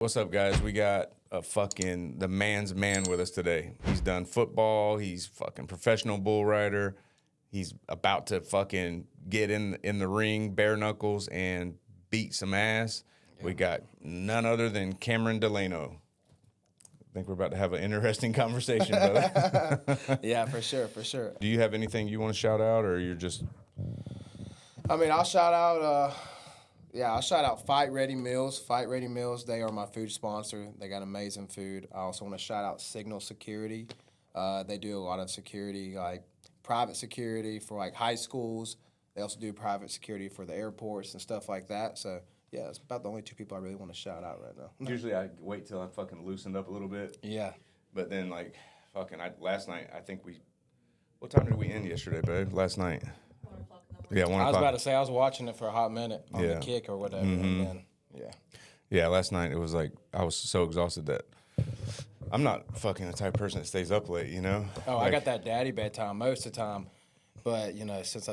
What's up, guys? We got the man's man with us today. He's done football. He's fucking professional bull rider. He's about to fucking get in the ring, bare knuckles, and beat some ass. Yeah. We got none other than Cameron Delano. I think we're about to have an interesting conversation, brother. Yeah, for sure. Do you have anything you want to shout out, or you're just... I mean, I'll shout out... I'll shout out Fight Ready Meals. Fight Ready Meals, they are my food sponsor. They got amazing food. I also want to shout out Signal Security. They do a lot of security, like private security for like high schools. They also do private security for the airports and stuff like that. So, yeah, it's about the only two people I really want to shout out right now. Usually I wait till I'm fucking loosened up a little bit. Yeah. But then, like, last night, I think what time did we end yesterday, babe? Last night. 1 o'clock in the morning. Yeah, 1 o'clock. I was about to say, I was watching it for a hot minute on the kick or whatever. And then, Yeah, last night it was like, I was so exhausted that I'm not fucking the type of person that stays up late, you know? Oh, like, I got that daddy bedtime most of the time. But, since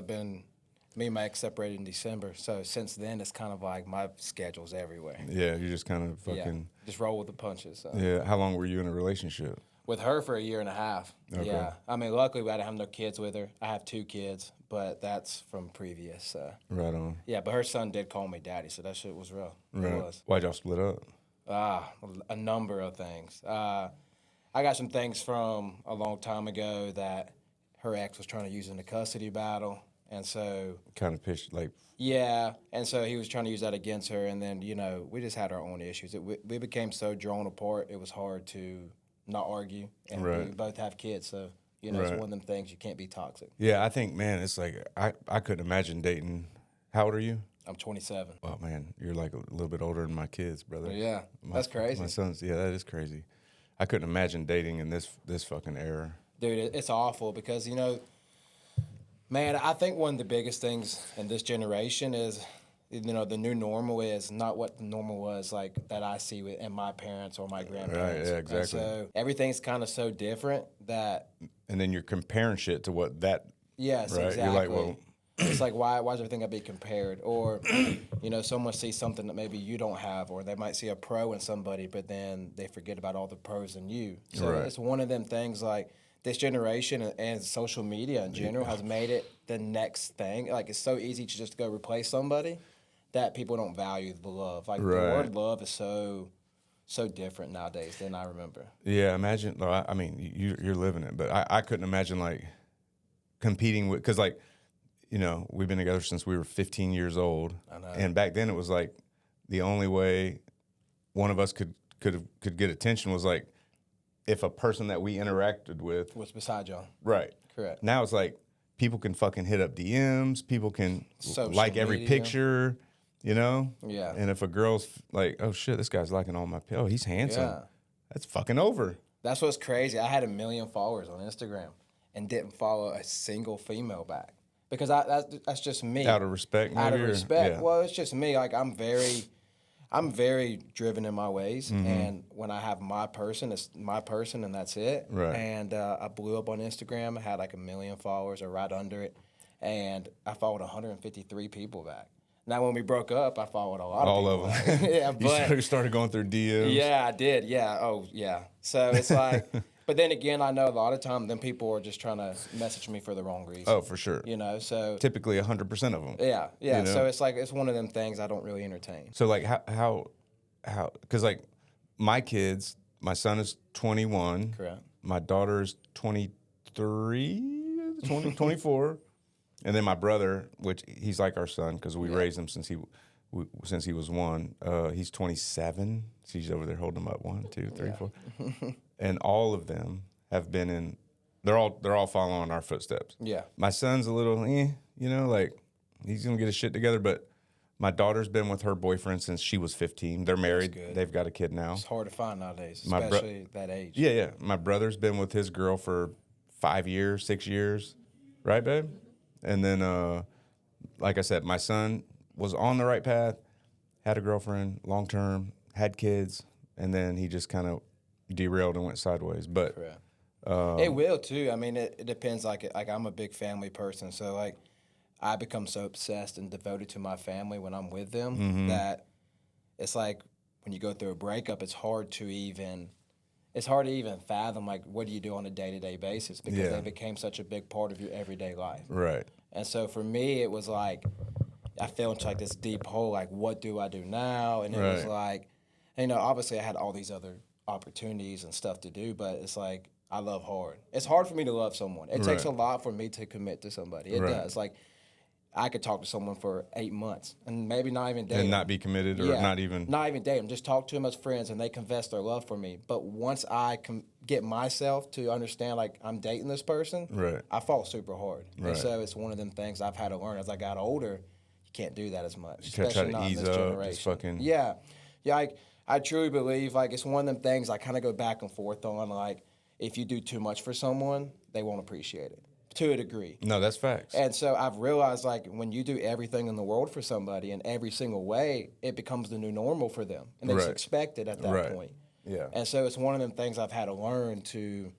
me and my ex separated in December, so since then it's kind of like my schedule's everywhere. Yeah, you just kind of fucking... just roll with the punches. So. Yeah, how long were you in a relationship? With her for 1.5 years. Okay. Yeah. I mean, luckily I didn't have no kids with her. I have 2 kids, but that's from previous. Right on. Yeah, but her son did call me daddy, so that shit was real. Right. It was. Why'd y'all split up? A number of things. I got some things from a long time ago that her ex was trying to use in the custody battle, and so... Kind of pitched, like... Yeah, and so he was trying to use that against her, and then, we just had our own issues. We became so drawn apart, it was hard to not argue, and right. we both have kids, so, right. It's one of them things, you can't be toxic. Yeah, I think, man, it's like, I couldn't imagine dating... How old are you? I'm 27. Oh, man, you're like a little bit older than my kids, brother. Yeah, that's crazy. My son's, that is crazy. I couldn't imagine dating in this fucking era. Dude, it's awful because, man, I think one of the biggest things in this generation is, the new normal is not what the normal was like that I see in my parents or my grandparents. Right, yeah, exactly. And so everything's kind of so different that... And then you're comparing shit to what that... Yes, right? exactly. You're like, well... It's like, why does everything got to be compared? Or, someone sees something that maybe you don't have, or they might see a pro in somebody, but then they forget about all the pros in you. So right. It's one of them things like this generation and social media in general has made it the next thing. Like, it's so easy to just go replace somebody that people don't value the love. Like, right. The word love is so different nowadays than I remember. Yeah, imagine, I mean, you're living it, but I couldn't imagine, like, competing with, because, like, we've been together since we were 15 years old. I know. And back then it was like the only way one of us could get attention was like if a person that we interacted with was beside y'all. Right. Correct. Now it's like people can fucking hit up DMs, people can Social like every media. picture, Yeah. And if a girl's like, oh shit, this guy's liking all my he's handsome. Yeah. That's fucking over. That's what's crazy. I had 1 million followers on Instagram and didn't follow a single female back. Because that's just me. Out of respect, maybe? Out of respect. Yeah. Well, it's just me. Like, I'm very driven in my ways. Mm-hmm. And when I have my person, it's my person and that's it. Right. And I blew up on Instagram. I had like 1 million followers or right under it. And I followed 153 people back. Now, when we broke up, I followed a lot of people. All of them. Yeah, but... You started going through DMs? Yeah, I did. Yeah. Oh, yeah. So it's like... But then again, I know a lot of time, then people are just trying to message me for the wrong reason. Oh, for sure. So... Typically 100% of them. Yeah. So it's like, it's one of them things I don't really entertain. So, like, how, because, like, my kids, my son is 21. Correct. My daughter is 23, 24. And then my brother, which he's like our son because we raised him since he was 1. He's 27. She's over there holding him up. 1, 2, 3, 4. And all of them have been in. They're all following our footsteps. Yeah. My son's a little, like he's gonna get his shit together. But my daughter's been with her boyfriend since she was 15. They're married. Good. They've got a kid now. It's hard to find nowadays, especially that age. Yeah. My brother's been with his girl for 5 years, 6 years, right, babe? And then, like I said, my son was on the right path, had a girlfriend, long term, had kids, and then he just kind of derailed and went sideways. But it will too. I mean, it depends. Like I'm a big family person, so like I become so obsessed and devoted to my family when I'm with them that it's like when you go through a breakup, it's hard to even fathom, like, what do you do on a day-to-day basis, because they became such a big part of your everyday life. Right. And so for me, it was like, I fell into like this deep hole, like, what do I do now? And it was like, obviously I had all these other opportunities and stuff to do, but it's like, I love hard. It's hard for me to love someone. It takes a lot for me to commit to somebody. It does. Like, I could talk to someone for 8 months and maybe not even date them. And not be committed, or not even date them. Just talk to them as friends, and they confess their love for me. But once I can get myself to understand, like, I'm dating this person, I fall super hard. And so it's one of them things I've had to learn as I got older. You can't do that as much, especially not in this generation. Just fucking... Yeah. I truly believe, like, it's one of them things I kind of go back and forth on. Like, if you do too much for someone, they won't appreciate it. To a degree. No, that's facts. And so I've realized, like, when you do everything in the world for somebody in every single way, it becomes the new normal for them. And they just expect it at that point. Yeah. And so it's one of them things I've had to learn to,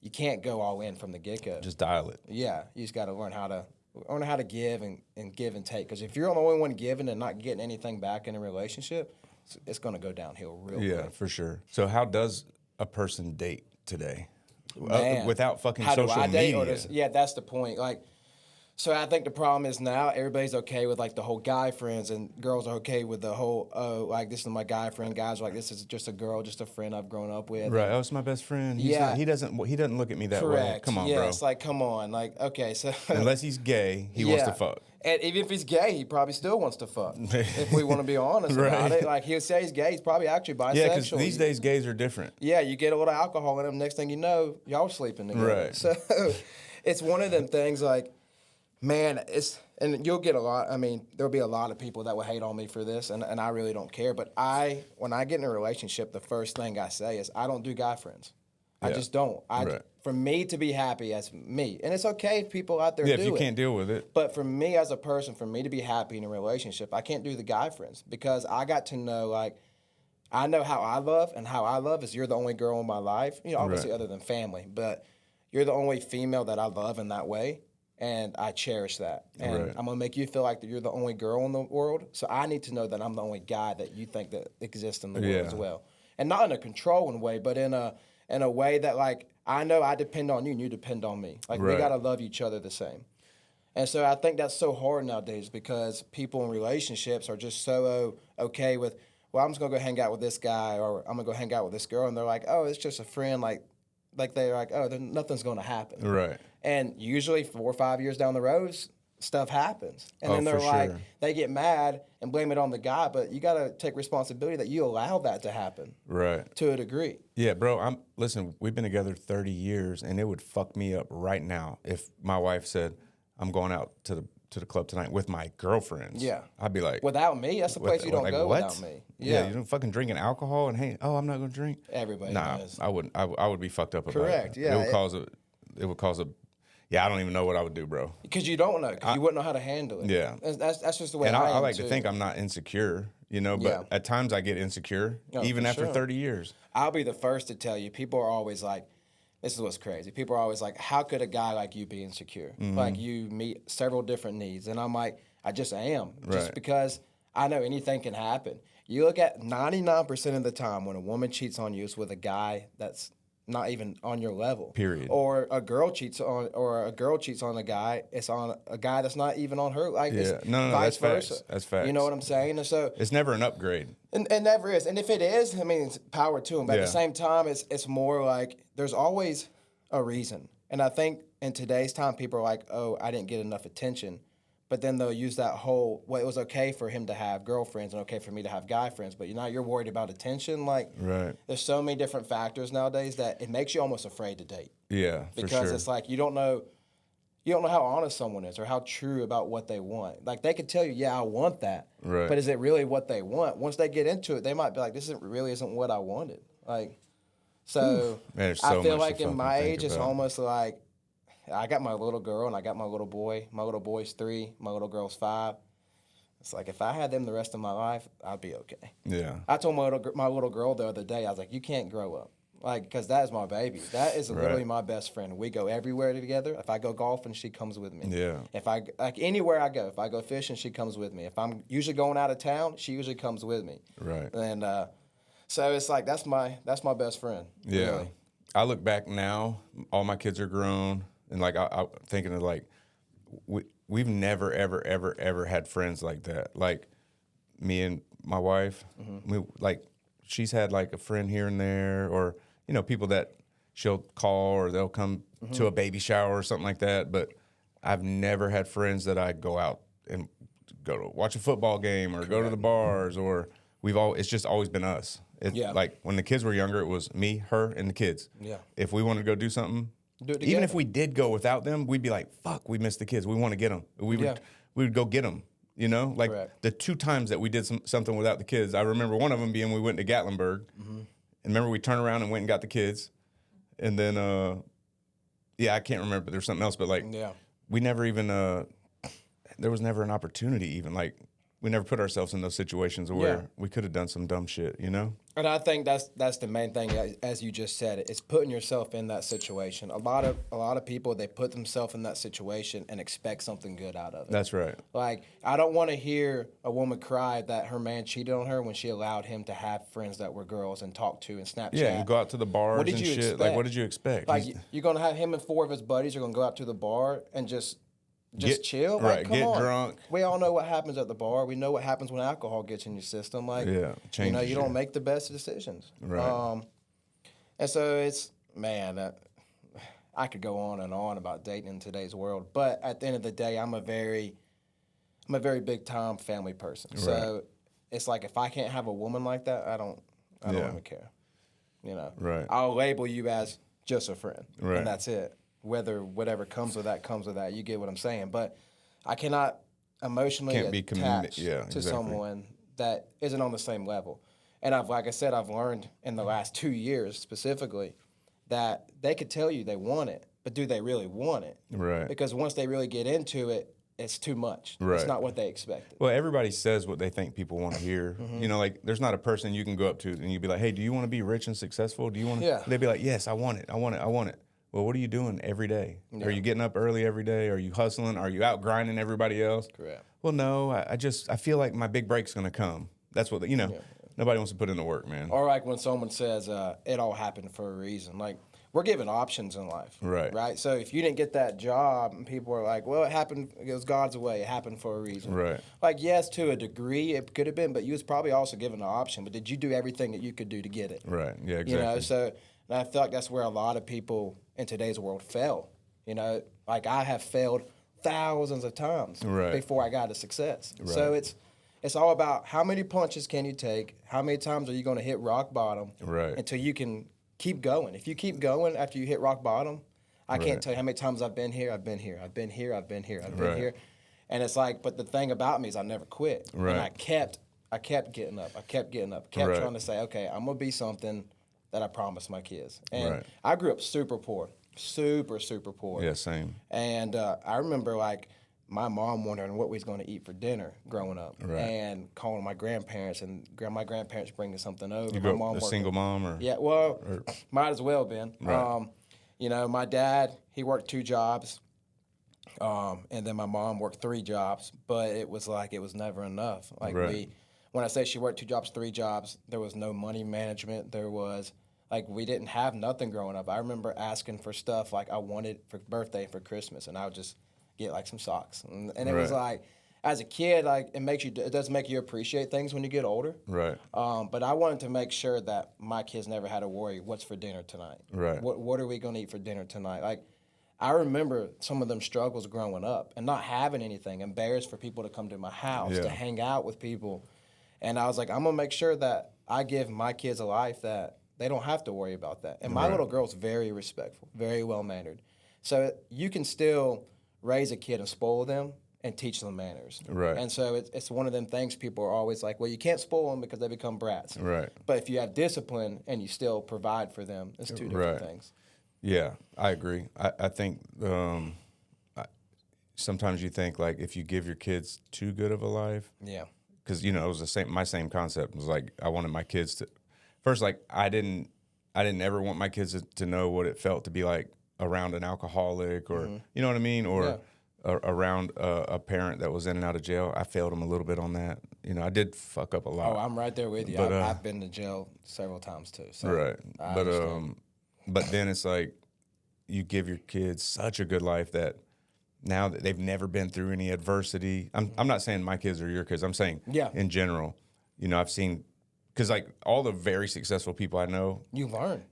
you can't go all in from the get-go. Just dial it. Yeah. You just got to learn how to give and give and take. Because if you're the only one giving and not getting anything back in a relationship, it's going to go downhill real quick. Yeah, for sure. So how does a person date today? Man, without fucking how social do I date? media. That's the point. Like, so I think the problem is now everybody's okay with, like, the whole guy friends, and girls are okay with the whole, like, this is my guy friend. Guys are like, this is just a girl, just a friend I've grown up with. Right. Oh, it's my best friend. He doesn't look at me that way. Come on, bro. It's like, come on. Like, okay, so unless he's gay, he wants to fuck. And even if he's gay, he probably still wants to fuck. If we want to be honest about it. Like, he'll say he's gay, he's probably actually bisexual. Yeah, because these days gays are different. Yeah, you get a little alcohol in them, next thing you know, y'all sleeping together. Right. So it's one of them things, like, man, and you'll get a lot, I mean, there'll be a lot of people that will hate on me for this, and I really don't care. But when I get in a relationship, the first thing I say is, I don't do guy friends. I just don't. For me to be happy as me, and it's okay if people out there do it. Yeah, if you can't deal with it. But for me as a person, for me to be happy in a relationship, I can't do the guy friends, because I got to know, like, I know how I love, and how I love is you're the only girl in my life, obviously other than family, but you're the only female that I love in that way, and I cherish that. And I'm going to make you feel like that you're the only girl in the world, so I need to know that I'm the only guy that you think that exists in the world as well. And not in a controlling way, but in a way that, like, I know I depend on you and you depend on me. Like, we got to love each other the same. And so I think that's so hard nowadays, because people in relationships are just so okay with, well, I'm just going to go hang out with this guy, or I'm going to go hang out with this girl. And they're like, oh, it's just a friend. Like they're like, oh, nothing's going to happen. Right. And usually 4 or 5 years down the road, stuff happens. And then they're like, they get mad and blame it on the guy, but you got to take responsibility that you allowed that to happen. Right. To a degree. Yeah, bro, listen, we've been together 30 years, and it would fuck me up right now if my wife said, I'm going out to the club tonight with my girlfriends. Yeah. I'd be like, without me? That's the place you don't go without me. Yeah, you don't fucking drinking alcohol and, hey, I'm not going to drink. Everybody does. I wouldn't. I would be fucked up about it. Correct, yeah. It would cause a yeah, I don't even know what I would do, bro. Because you don't know. Because you wouldn't know how to handle it. Yeah. That's just the way I am, I like to think I'm not insecure, but at times I get insecure, even after 30 years. I'll be the first to tell you, people are always like, this is what's crazy. People are always like, how could a guy like you be insecure? Mm-hmm. Like, you meet several different needs. And I'm like, I just am. Just because I know anything can happen. You look at 99% of the time when a woman cheats on you, it's with a guy that's not even on your level. Period. Or a girl cheats on a guy. It's on a guy that's not even on her. Like, it's vice versa. Facts. That's facts. You know what I'm saying? And so it's never an upgrade. And never is. And if it is, I mean, it's power to him. But at the same time, it's more like there's always a reason. And I think in today's time, people are like, oh, I didn't get enough attention. But then they'll use that whole, well, it was okay for him to have girlfriends and okay for me to have guy friends, but you're worried about attention. Like, there's so many different factors nowadays that it makes you almost afraid to date. Yeah, because it's like you don't know how honest someone is or how true about what they want. Like, they could tell you, yeah, I want that, but is it really what they want? Once they get into it, they might be like, this isn't what I wanted. Like, so Man, I feel like in my age, it's almost like, I got my little girl and I got my little boy. My little boy's 3, my little girl's 5. It's like, if I had them the rest of my life, I'd be okay. Yeah. I told my little girl the other day, I was like, you can't grow up. Like, because that is my baby. That is literally my best friend. We go everywhere together. If I go golfing, she comes with me. Yeah. If anywhere I go, if I go fishing, she comes with me. If I'm usually going out of town, she usually comes with me. Right. And So it's like that's my best friend. Yeah. Really. I look back now, all my kids are grown, and like I thinking of like we've never ever had friends like that. Like me and my wife, we like she's had like a friend here and there, or you know people that she'll call or they'll come to a baby shower or something like that. But I've never had friends that I go out and go to watch a football game or go to the bars, or it's just always been us. Like when the kids were younger, it was me, her, and the kids. Yeah. If we wanted to go do something, even if we did go without them, we'd be like, "Fuck, we missed the kids. We want to get them." We would go get them. You know, like the 2 times that we did something without the kids, I remember one of them being we went to Gatlinburg, and remember we turned around and went and got the kids, and then I can't remember. There's something else, but like we never even there was never an opportunity even like. We never put ourselves in those situations where we could have done some dumb shit, you know? And I think that's the main thing, as you just said, it's putting yourself in that situation. A lot of people, they put themselves in that situation and expect something good out of it. That's right. Like, I don't want to hear a woman cry that her man cheated on her when she allowed him to have friends that were girls and talk to and Snapchat. Yeah, and go out to the bars and shit. Expect? Like, what did you expect? Like, you're going to have him and 4 of his buddies are going to go out to the bar and just chill? Like, come get on. drunk. We all know what happens at the bar. We know what happens when alcohol gets in your system. Like, you don't make the best decisions. Right. And so it's, man, I could go on and on about dating in today's world. But at the end of the day, I'm a very big time family person. Right. So it's like if I can't have a woman like that, I don't even care. You know? Right. I'll label you as just a friend. Right. And that's it. Whatever comes with that, you get what I'm saying. But I cannot emotionally attach to someone that isn't on the same level. And I've learned in the last 2 years specifically that they could tell you they want it, but do they really want it? Right. Because once they really get into it, it's too much. Right. It's not what they expected. Well, everybody says what they think people want to hear. You know, like there's not a person you can go up to and you'd be like, "Hey, do you want to be rich and successful? Do you want to?" Yeah. They'd be like, "Yes, I want it. I want it. I want it." Well, what are you doing every day? Yeah. Are you getting up early every day? Are you hustling? Are you out grinding everybody else? Correct. Well, no, I feel like my big break's going to come. That's what, nobody wants to put in the work, man. Or like when someone says, it all happened for a reason. Like, we're given options in life. Right. Right? So if you didn't get that job, and people are like, well, it was God's way. It happened for a reason. Right. Like, yes, to a degree, it could have been, but you was probably also given an option. But did you do everything that you could do to get it? Right. Yeah, exactly. You know, so... And I feel like that's where a lot of people in today's world fail. You know, like I have failed thousands of times before I got to success. Right. So it's all about how many punches can you take, how many times are you going to hit rock bottom until you can keep going. If you keep going after you hit rock bottom, I can't tell you how many times I've been here. And it's like, but the thing about me is I never quit. Right. And I kept getting up. I kept trying to say, okay, I'm going to be something that I promised my kids. And I grew up super poor, super poor. Yeah, same. And I remember like my mom wondering what we was going to eat for dinner growing up, and calling my grandparents, and my grandparents bringing something over. You grew up a single mom, or might as well been. Right. You know, my dad, he worked 2 jobs, and then my mom worked 3 jobs, but it was never enough. Like when I say she worked 2 jobs, 3 jobs, there was no money management. There was we didn't have nothing growing up. I remember asking for stuff like I wanted for birthday and for Christmas, and I would just get like some socks. And it was like, as a kid, like it does make you appreciate things when you get older. Right. But I wanted to make sure that my kids never had to worry, what's for dinner tonight? Right. What are we going to eat for dinner tonight? Like, I remember some of them struggles growing up and not having anything, embarrassed for people to come to my house, to hang out with people. And I was like, I'm going to make sure that I give my kids a life that they don't have to worry about that. And my little girl's very respectful, very well-mannered. So you can still raise a kid and spoil them and teach them manners. Right. And so it's one of them things people are always like, well, you can't spoil them because they become brats. Right. But if you have discipline and you still provide for them, it's 2 different things. Yeah, I agree. I think sometimes you think, like, if you give your kids too good of a life. Yeah. Because, it was my same concept. It was like, I wanted my kids to, first, like, I didn't ever want my kids to know what it felt to be like around an alcoholic or, you know what I mean? Or around a parent that was in and out of jail. I failed them a little bit on that. You know, I did fuck up a lot. Oh, I'm right there with you. But, I've been to jail several times too. So right. I But understand. but then it's like you give your kids such a good life that now that they've never been through any adversity. I'm not saying my kids are your kids. I'm saying in general. You know, I've seen, because like all the very successful people I know You learn.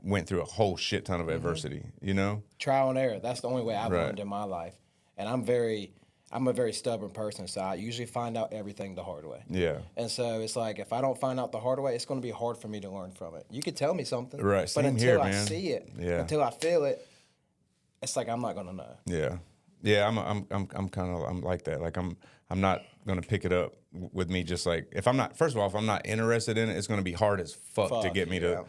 went through a whole shit ton of adversity. You know. Trial and error. That's the only way I've learned in my life. And I'm a very stubborn person, so I usually find out everything the hard way. Yeah. And so it's like, if I don't find out the hard way, it's going to be hard for me to learn from it. You could tell me something, Right. but Same until here, I man. see it, Yeah. until I feel it, it's like I'm not going to know. Yeah. Yeah, I'm kind of like that. Like I'm not gonna pick it up with me. Just like if I'm not not interested in it, it's gonna be hard as fuck to get me to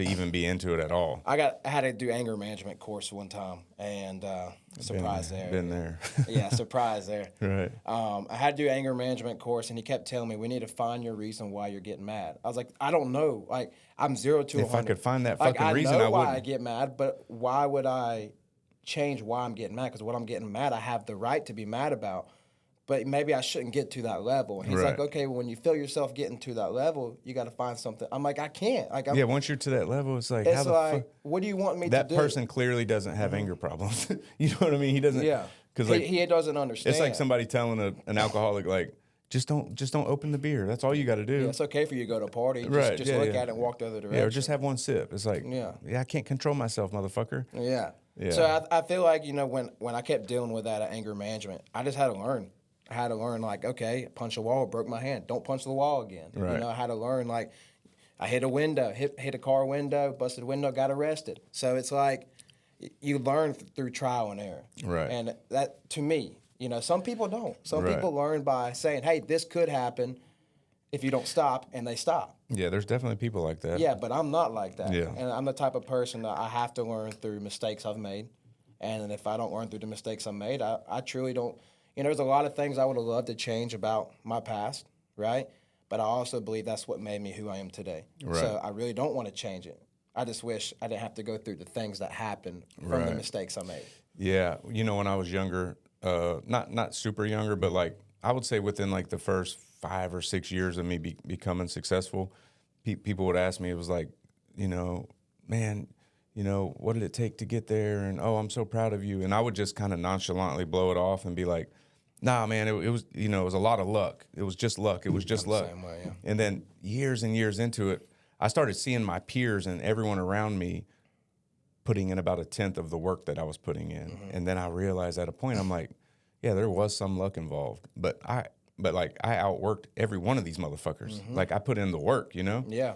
even be into it at all. I had to do anger management course one time, and surprise there. Been there. Yeah, surprise there. Right. I had to do anger management course, and he kept telling me, we need to find your reason why you're getting mad. I was like, I don't know. Like, I'm 0 to 100. If I could find that like, fucking reason, I know I why wouldn't. I get mad, but why would I change why I'm getting mad? Because what I'm getting mad, I have the right to be mad about. But maybe I shouldn't get to that level. And he's like, okay, well, when you feel yourself getting to that level, you got to find something. I'm like, I can't. Like, Yeah, once you're to that level, it's like, how the fuck? What do you want me to do? That person clearly doesn't have anger problems. You know what I mean? He doesn't. Yeah. Because like he doesn't understand. it's like somebody telling an alcoholic like, just don't open the beer. That's all you got to do. Yeah, it's okay for you to go to a party. Just look at it and walk the other direction. Yeah, or just have one sip. It's like, yeah, I can't control myself, motherfucker. Yeah. Yeah. So I feel like, you know, when I kept dealing with that anger management, I just had to learn. I had to learn, like, okay, punch a wall, broke my hand. Don't punch the wall again. Right. You know, I had to learn, like, I hit a window, hit a car window, busted a window, got arrested. So it's like you learn through trial and error. Right. And that, to me, you know, some people don't. Some Right. people learn by saying, hey, this could happen if you don't stop, and they stop. Yeah, there's definitely people like that. Yeah, but I'm not like that. Yeah. And I'm the type of person that I have to learn through mistakes I've made. And if I don't learn through the mistakes I made, I truly don't. You know, there's a lot of things I would have loved to change about my past, right? But I also believe that's what made me who I am today. Right. So I really don't want to change it. I just wish I didn't have to go through the things that happened from the Right. mistakes I made. Yeah, you know, when I was younger, not super younger, but like I would say within like the first 5 or 6 years of me becoming successful, people would ask me, it was like, you know, man, you know, what did it take to get there? And oh, I'm so proud of you. And I would just kind of nonchalantly blow it off and be like, nah, man, it was, you know, it was a lot of luck. It was just luck. It was just luck. Same way, yeah. And then years and years into it, I started seeing my peers and everyone around me putting in about 1/10 of the work that I was putting in. Mm-hmm. And then I realized at a point, I'm like, yeah, there was some luck involved. But I outworked every one of these motherfuckers. Mm-hmm. Like I put in the work, you know? Yeah.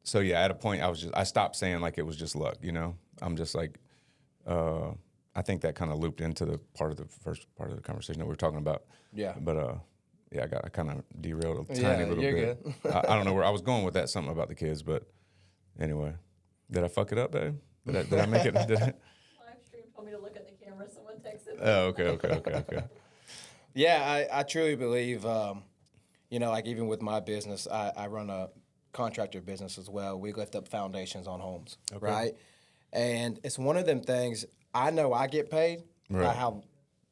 So yeah, at a point I stopped saying like it was just luck, you know? I'm just like, I think that kind of looped into the first part of the conversation that we were talking about. Yeah. But yeah, I kind of derailed a Yeah, tiny little you're bit. good. I don't know where I was going with that, something about the kids, but anyway. Did I fuck it up, babe? Did I make it? Live stream told me to look at the camera. Someone texted me. Oh, okay. Yeah, I truly believe, you know, like even with my business, I run a contractor business as well. We lift up foundations on homes, right? And it's one of them things, I know I get paid by how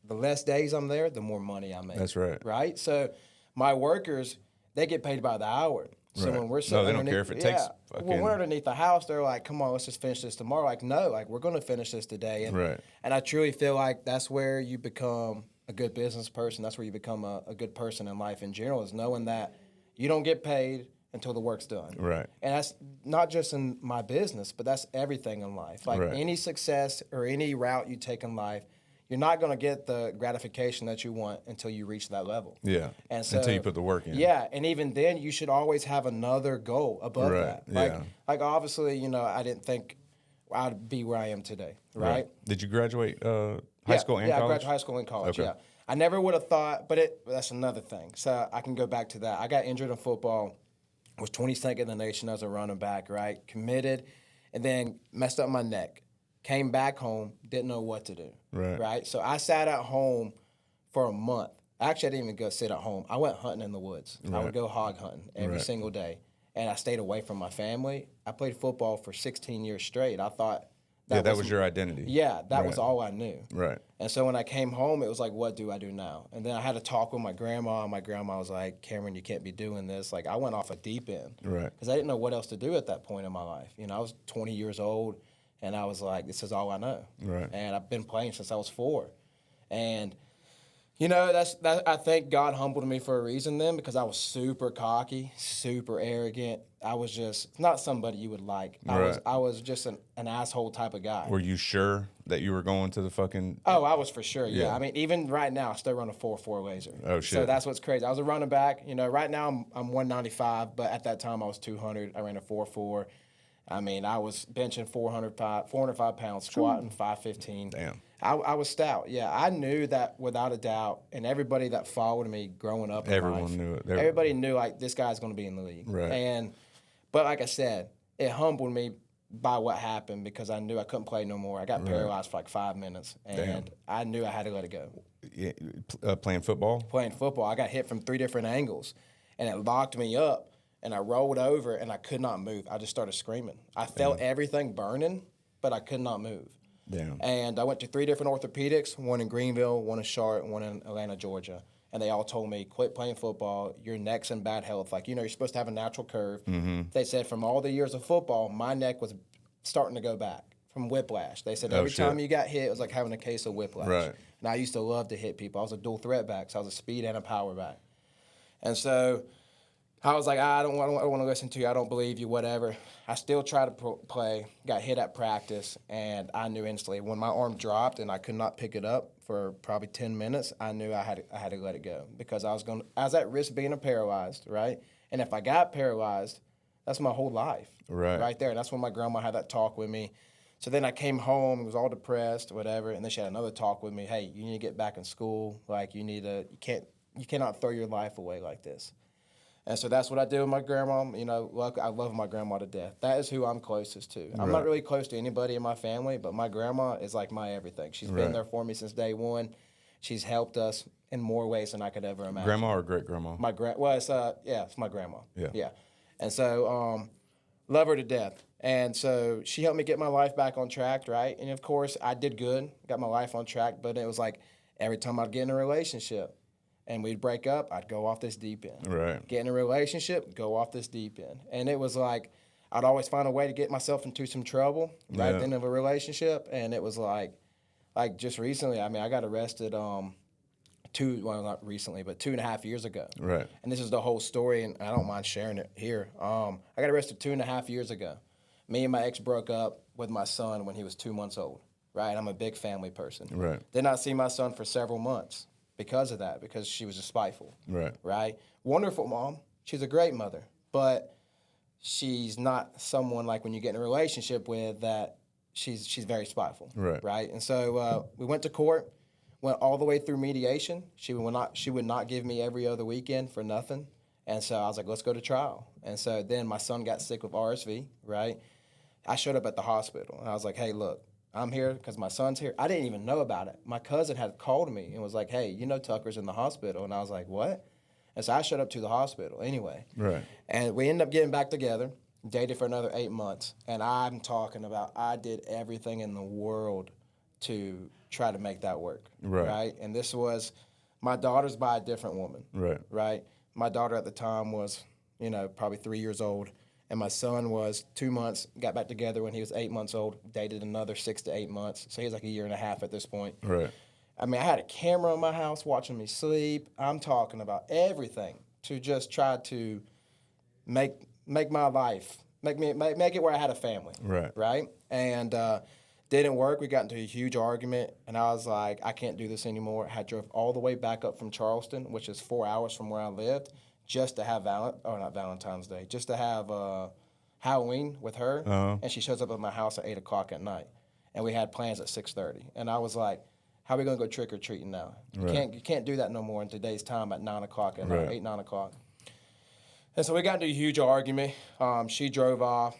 the less days I'm there, the more money I make. That's right. Right? So my workers, they get paid by the hour. So when we're sitting they don't underneath, care if it takes when we're underneath the house, they're like, come on, let's just finish this tomorrow. Like, no, like we're going to finish this today. And, and I truly feel like that's where you become a good business person. That's where you become a good person in life in general, is knowing that you don't get paid until the work's done. Right. And that's not just in my business, but that's everything in life. Like any success or any route you take in life, you're not going to get the gratification that you want until you reach that level. Yeah. And so, until you put the work in. Yeah, and even then, you should always have another goal above that. Like obviously, you know, I didn't think I'd be where I am today, right? Did you graduate high school and college? Yeah, I graduated high school and college, yeah. I never would have thought, but that's another thing. So I can go back to that. I got injured in football, was 22nd in the nation as a running back, right? Committed, and then messed up my neck. Came back home, didn't know what to do, right? So I sat at home for a month. Actually, I didn't even go sit at home. I went hunting in the woods. I would go hog hunting every single day, and I stayed away from my family. I played football for 16 years straight. I thought That was your identity. Yeah, that was Right. all I knew. Right. And so when I came home, it was like, what do I do now? And then I had to talk with my grandma, and my grandma was like, Cameron, you can't be doing this. Like, I went off a deep end. Right. Because I didn't know what else to do at that point in my life. You know, I was 20 years old, and I was like, this is all I know. Right. And I've been playing since I was 4. And, you know, I think God humbled me for a reason then, because I was super cocky, super arrogant. I was just not somebody you would like. Right. I was just an asshole type of guy. Were you sure that you were going to the fucking? Oh, I was for sure. Yeah. Yeah. I mean, even right now, I still run a 4.4 laser. Oh, shit. So that's what's crazy. I was a running back. You know, right now I'm 195, but at that time I was 200. I ran a 4.4. I mean, I was benching 405 pounds, squatting 515. Damn. I was stout. Yeah, I knew that without a doubt, and everybody that followed me growing up in Everyone life, knew it. Everybody knew, like, this guy's going to be in the league. Right. But like I said, it humbled me by what happened, because I knew I couldn't play no more. I got paralyzed for like 5 minutes, and I knew I had to let it go. Yeah, playing football. Playing football, I got hit from 3 different angles, and it locked me up, and I rolled over, and I could not move. I just started screaming. I felt everything burning, but I could not move. Damn. And I went to 3 different orthopedics, one in Greenville, one in Charlotte, one in Atlanta, Georgia. And they all told me, quit playing football. Your neck's in bad health. Like, you know, you're supposed to have a natural curve. Mm-hmm. They said from all the years of football, my neck was starting to go back from whiplash. They said every time you got hit, it was like having a case of whiplash. Right. And I used to love to hit people. I was a dual threat back, so I was a speed and a power back. And so I was like, I don't want to listen to you. I don't believe you, whatever. I still tried to play, got hit at practice, and I knew instantly when my arm dropped and I could not pick it up for probably 10 minutes, I knew I had to let it go, because I was at risk being paralyzed, right? And if I got paralyzed, that's my whole life. Right there. And that's when my grandma had that talk with me. So then I came home, was all depressed, whatever, and then she had another talk with me. Hey, you need to get back in school. Like, you cannot throw your life away like this. And so that's what I did with my grandma. You know, look, I love my grandma to death. That is who I'm closest to. I'm not really close to anybody in my family, but my grandma is like my everything. She's been there for me since day one. She's helped us in more ways than I could ever imagine. Grandma or great grandma? It's my grandma. Yeah. And so, love her to death. And so she helped me get my life back on track, right? And of course, I did good, got my life on track, but it was like every time I'd get in a relationship and we'd break up, I'd go off this deep end. Right. Get in a relationship, go off this deep end. And it was like, I'd always find a way to get myself into some trouble right at the end of a relationship. And it was like just recently, I mean, I got arrested not recently, but 2.5 years ago. Right. And this is the whole story, and I don't mind sharing it here. I got arrested 2.5 years ago. Me and my ex broke up with my son when he was 2 months old, right? I'm a big family person. Right. Did not see my son for several months because of that, because she was just spiteful. Right? Wonderful mom. She's a great mother, but she's not someone like when you get in a relationship with that she's very spiteful. Right? And so we went to court. Went all the way through mediation. She would not give me every other weekend for nothing. And so I was like, let's go to trial. And so then my son got sick with RSV, right? I showed up at the hospital, and I was like, hey, look, I'm here because my son's here. I didn't even know about it. My cousin had called me and was like, hey, you know Tucker's in the hospital. And I was like, what? And so I showed up to the hospital anyway. Right. And we ended up getting back together, dated for another 8 months. And I'm talking about I did everything in the world to try to make that work. Right. And this was, my daughter's by a different woman. Right. My daughter at the time was, probably 3 years old. And my son was 2 months, got back together when he was 8 months old, dated another 6 to 8 months. So he was like 1.5 years at this point. Right. I mean, I had a camera in my house watching me sleep. I'm talking about everything to just try to make my life, make it where I had a family. Right. And didn't work. We got into a huge argument, and I was like, I can't do this anymore. I drove all the way back up from Charleston, which is 4 hours from where I lived, just to have not Valentine's Day, just to have Halloween with her. And she shows up at my house at 8 o'clock at night, and we had plans at 6:30. And I was like, how are we gonna go trick or treating now? You can't do that no more in today's time at 9 o'clock at night, 8, 9 o'clock. And so we got into a huge argument. She drove off.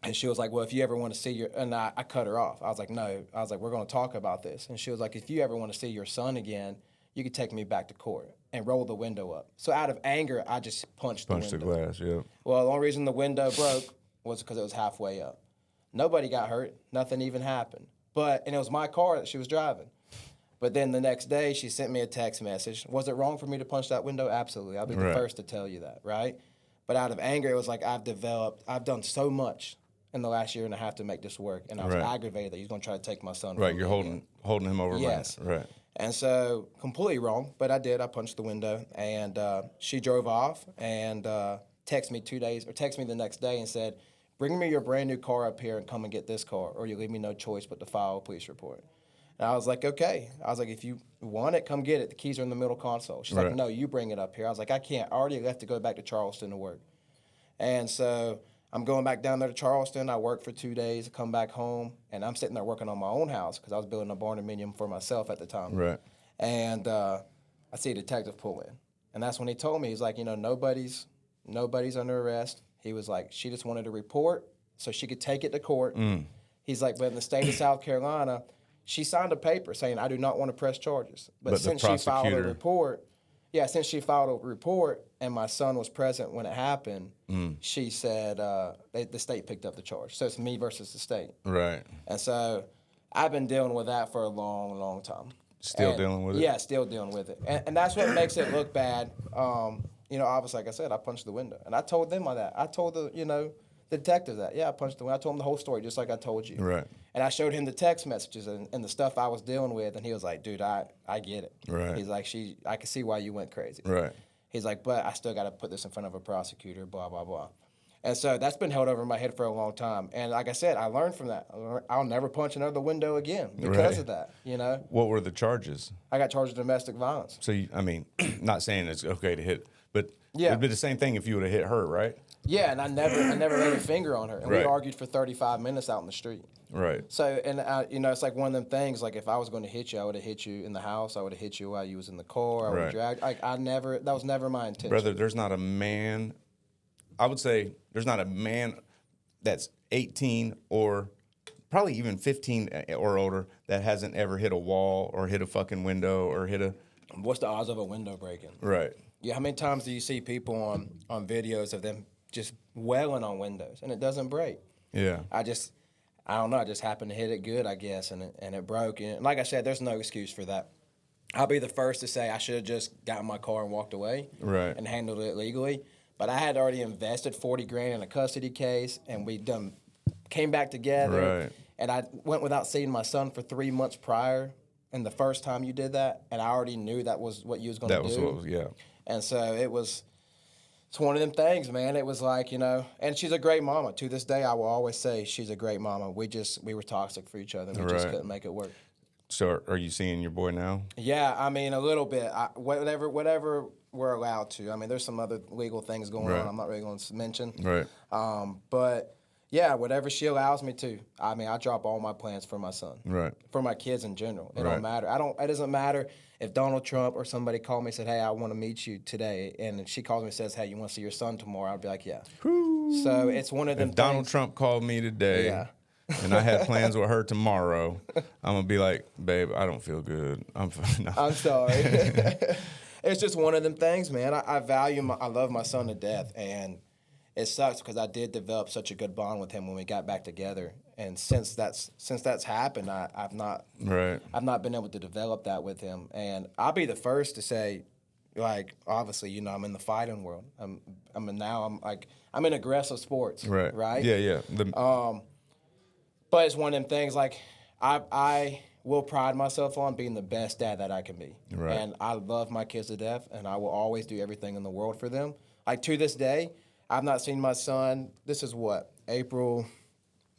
And she was like, well, if you ever want to see your, and I cut her off. I was like, no. I was like, we're going to talk about this. And she was like, if you ever want to see your son again, you could take me back to court and roll the window up. So out of anger, I just punched the window. Punched the glass, yeah. Well, the only reason the window broke was because it was halfway up. Nobody got hurt. Nothing even happened. And it was my car that she was driving. But then the next day, she sent me a text message. Was it wrong for me to punch that window? Absolutely. I'll be the first to tell you that, right? But out of anger, it was like I've done so much in the last year and a half to make this work. And I was aggravated that he's going to try to take my son from me. You're holding him over. Yes. Right. And so, completely wrong, but I did. I punched the window, and she drove off and texted me the next day and said, bring me your brand new car up here and come and get this car, or you leave me no choice but to file a police report. And I was like, okay. I was like, if you want it, come get it. The keys are in the middle console. She's like, no, you bring it up here. I was like, I can't. I already left to go back to Charleston to work. And so I'm going back down there to Charleston. I work for 2 days, come back home, and I'm sitting there working on my own house because I was building a barndominium for myself at the time. Right. And I see a detective pull in. And that's when he told me, he's like, nobody's under arrest. He was like, she just wanted a report so she could take it to court. He's like, but in the state of South Carolina, she signed a paper saying, I do not want to press charges. But since she filed a report, and my son was present when it happened, she said the state picked up the charge. So it's me versus the state. Right. And so I've been dealing with that for a long, long time. Dealing with it? Yeah, still dealing with it. And that's what makes it look bad. Obviously, like I said, I punched the window. And I told them that. I told the detective that. Yeah, I punched the window. I told him the whole story, just like I told you. Right. And I showed him the text messages and the stuff I was dealing with, and he was like, dude, I get it. Right. He's like, I can see why you went crazy. Right. He's like, but I still got to put this in front of a prosecutor, blah, blah, blah. And so that's been held over my head for a long time. And like I said, I learned from that. I'll never punch another window again because of that, What were the charges? I got charged with domestic violence. So, not saying it's okay to hit, but Yeah. it'd be the same thing if you would have hit her, right? Yeah, and I never laid a finger on her. And we argued for 35 minutes out in the street. Right. So, and it's like one of them things, like if I was going to hit you, I would have hit you in the house. I would have hit you while you was in the car. I would have dragged. That was never my intention. Brother, there's not a man, I would say there's not a man that's 18 or probably even 15 or older that hasn't ever hit a wall or hit a fucking window or hit a... What's the odds of a window breaking? Right. Yeah, how many times do you see people on videos of them just wailing on windows and it doesn't break? Yeah. I don't know. I just happened to hit it good, I guess, and it broke. And like I said, there's no excuse for that. I'll be the first to say I should have just got in my car and walked away and handled it legally. But I had already invested $40,000 in a custody case, and we came back together. Right. And I went without seeing my son for 3 months prior. And the first time you did that, and I already knew that was what you was going to do. That was what was, yeah. And so it's one of them things, man. It was like, and she's a great mama. To this day, I will always say she's a great mama. We were toxic for each other. We just couldn't make it work. So are you seeing your boy now? Yeah, a little bit. Whatever we're allowed to. There's some other legal things going on I'm not really going to mention. Right. But yeah, whatever she allows me to. I drop all my plans for my son. Right. For my kids in general. It don't matter. It doesn't matter if Donald Trump or somebody called me and said, hey, I want to meet you today. And if she calls me and says, hey, you want to see your son tomorrow? I'd be like, yeah. Whew. So it's one of them If Donald Trump called me today and I had plans with her tomorrow, I'm going to be like, babe, I don't feel good. I'm sorry. It's just one of them things, man. I love my son to death. And it sucks because I did develop such a good bond with him when we got back together, and since that's happened, I've not been able to develop that with him. And I'll be the first to say, like, obviously, I'm in the fighting world. I'm in aggressive sports, right? Yeah. But it's one of them things. Like, I will pride myself on being the best dad that I can be, and I love my kids to death, and I will always do everything in the world for them. Like, to this day, I've not seen my son. This is what, April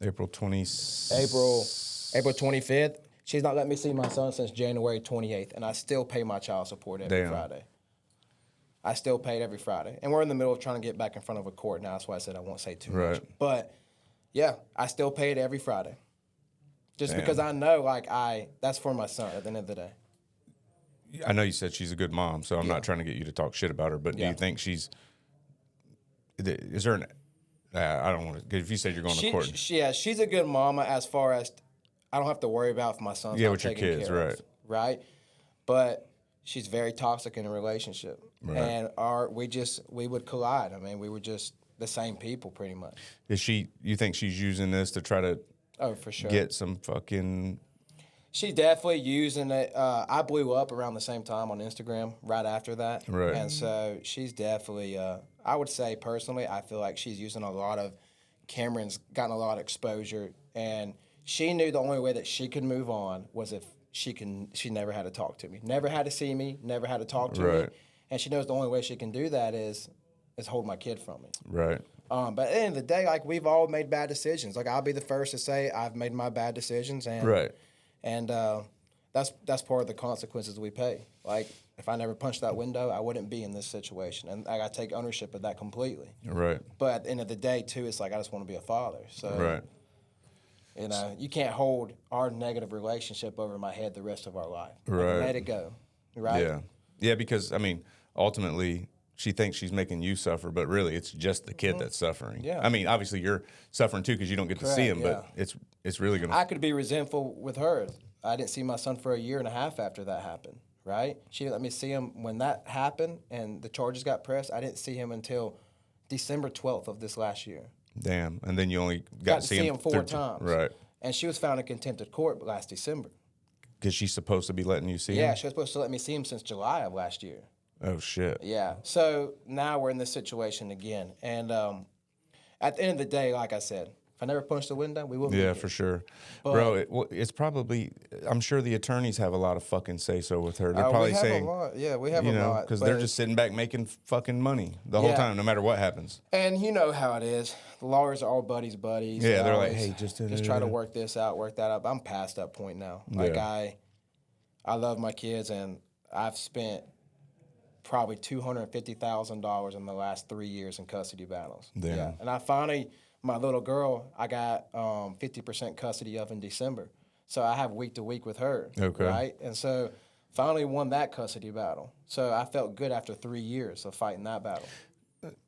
25th. She's not let me see my son since January 28th, and I still pay my child support every Friday. I still pay it every Friday. And we're in the middle of trying to get back in front of a court now. That's why I said I won't say too much. But, yeah, I still pay it every Friday. Just because I know, that's for my son at the end of the day. I know you said she's a good mom, so I'm not trying to get you to talk shit about her, but do you think is there an, I don't want to, if you said you're going to court. She's a good mama as far as I don't have to worry about if my son's not with your taken kids, care of, right? But she's very toxic in a relationship. And we would collide. We were just, the same people pretty much. You think she's using this to try to Oh, for sure. get some fucking... She's definitely using it. I blew up around the same time on Instagram right after that. Right. And so she's definitely, I would say personally, I feel like she's using a lot of, Cameron's gotten a lot of exposure. And she knew the only way that she could move on was if she never had to talk to me. Never had to see me, never had to talk to me. And she knows the only way she can do that is hold my kid from me. Right. But at the end of the day, like, we've all made bad decisions. Like, I'll be the first to say I've made my bad decisions. And, Right. And that's part of the consequences we pay. Like, if I never punched that window, I wouldn't be in this situation. And I got to take ownership of that completely. Right. But at the end of the day, too, it's like I just want to be a father. So, Right. you know, you can't hold our negative relationship over my head the rest of our life. Like, Right. let it go. Right? Yeah. Yeah, because, I mean, ultimately, she thinks she's making you suffer, but really it's just the kid that's suffering. Yeah. I mean, obviously you're suffering too because you don't get to see him, Correct, but it's really going to... I could be resentful with her. I didn't see my son for a year and a half after that happened, right? She didn't let me see him when that happened and the charges got pressed. I didn't see him until December 12th of this last year. Damn. And then you only got to see him 4 times. Right. And she was found in contempt of court last December. Because she's supposed to be letting you see him? Yeah, she was supposed to let me see him since July of last year. Oh, shit. Yeah. So now we're in this situation again. And at the end of the day, like I said, if I never punched the window, we wouldn't be Yeah, here. for sure. But- Bro, it's probably... I'm sure the attorneys have a lot of fucking say-so with her. They're probably we have saying... a lot. Yeah, we have You a know, lot. because but- they're just sitting back making fucking money the whole Yeah. time, no matter what happens. And you know how it is. The lawyers are all buddies. Yeah, They they're like, always hey, just try to work this out, work that out. I'm past that point now. Like, Yeah. I love my kids, and I've spent probably $250,000 in the last 3 years in custody battles. Damn. Yeah, and I finally, my little girl, I got 50% custody of in December, so I have week to week with her. Okay. Right, and so finally won that custody battle. So I felt good after 3 years of fighting that battle.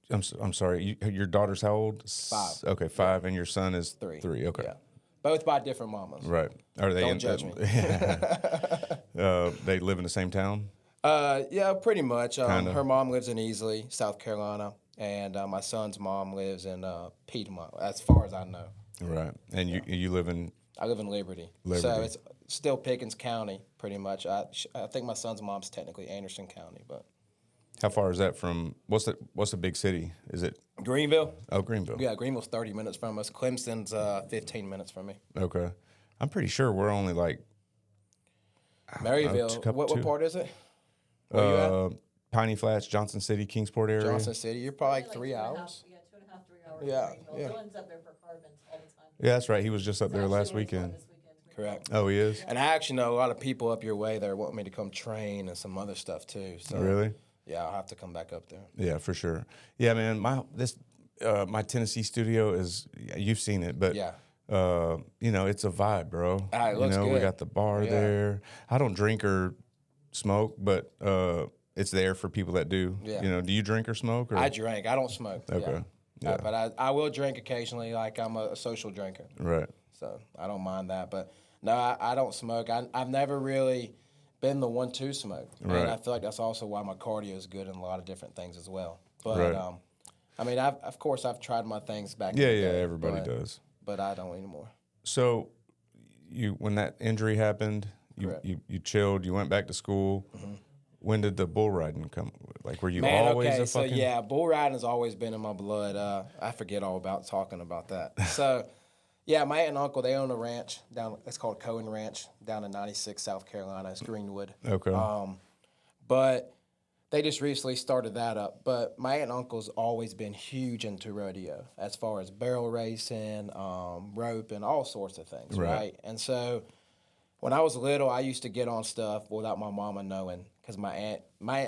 I'm sorry. Your daughter's how old? 5. Okay, 5, and your son is 3. 3. Okay. Yeah. Both by different mamas. Right. Are they Don't judge me. They live in the same town? Yeah, pretty much. Kinda. Her mom lives in Easley, South Carolina, and my son's mom lives in Piedmont, as far as I know. Right. And you live in... I live in Liberty. So it's still Pickens County, pretty much. I think my son's mom's technically Anderson County, but... How far is that from... What's the big city? Is it... Greenville? Oh, Greenville. Yeah, Greenville's 30 minutes from us. Clemson's 15 minutes from me. Okay. I'm pretty sure we're only like... Maryville, what part is it? Where you at? Piney Flats, Johnson City, Kingsport area. Johnson City. You're probably like 3 2.5 hours. Yeah, 2.5, 3 hours. Yeah, from Greenville. yeah. Dylan's up there for carbons all the time. Yeah, that's right. He was just up there Actually, last was one weekend. this weekend. Correct. Oh, he is? And I actually know a lot of people up your way that want me to come train and some other stuff too. So Really? yeah, I'll have to come back up there. Yeah, for sure. Yeah, man, my Tennessee studio is, you've seen it, but Yeah. you know, it's a vibe, bro. It looks we good. got the bar Yeah. there. I don't drink or smoke, but it's there for people that do. Yeah. You know, do you drink or smoke? Or? I drink. I don't smoke. Okay. Yeah. Yeah. But I will drink occasionally. Like, I'm a social drinker, Right. so I don't mind that. But no, I don't smoke. I've never really been the one to smoke, Right. and I feel like that's also why my cardio is good in a lot of different things as well. But Right. I mean, of course I've tried my things back. Yeah, in the yeah, day, everybody but, does. But I don't anymore. So, when that injury happened, Correct. you chilled, you went back to school. Mm-hmm. When did the bull riding come? Like, were you Man, always okay, a so fucking... yeah, bull riding has always been in my blood. I forget all about talking about that. So, yeah, my aunt and uncle, they own a ranch down, it's called Cohen Ranch, down in 96, South Carolina. It's Greenwood. Okay. But they just recently started that up. But my aunt and uncle's always been huge into rodeo, as far as barrel racing, rope, and all sorts of things, Right. right? And so when I was little, I used to get on stuff without my mama knowing, because my aunt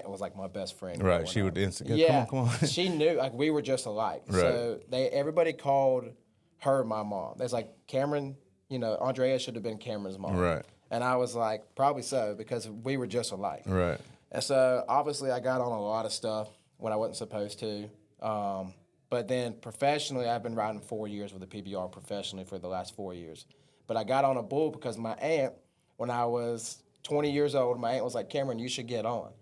was like my best friend. Right, growing she would up. instantly, Yeah, come on. she knew, like, we were just alike. Right. So everybody called her my mom. There's like, Cameron, Andrea should have been Cameron's mom. Right. And I was like, probably so, because we were just alike. Right. And so obviously I got on a lot of stuff when I wasn't supposed to. But then professionally, I've been riding 4 years with a PBR professionally for the last 4 years. But I got on a bull because my aunt, when I was 20 years old, my aunt was like, Cameron, you should get on.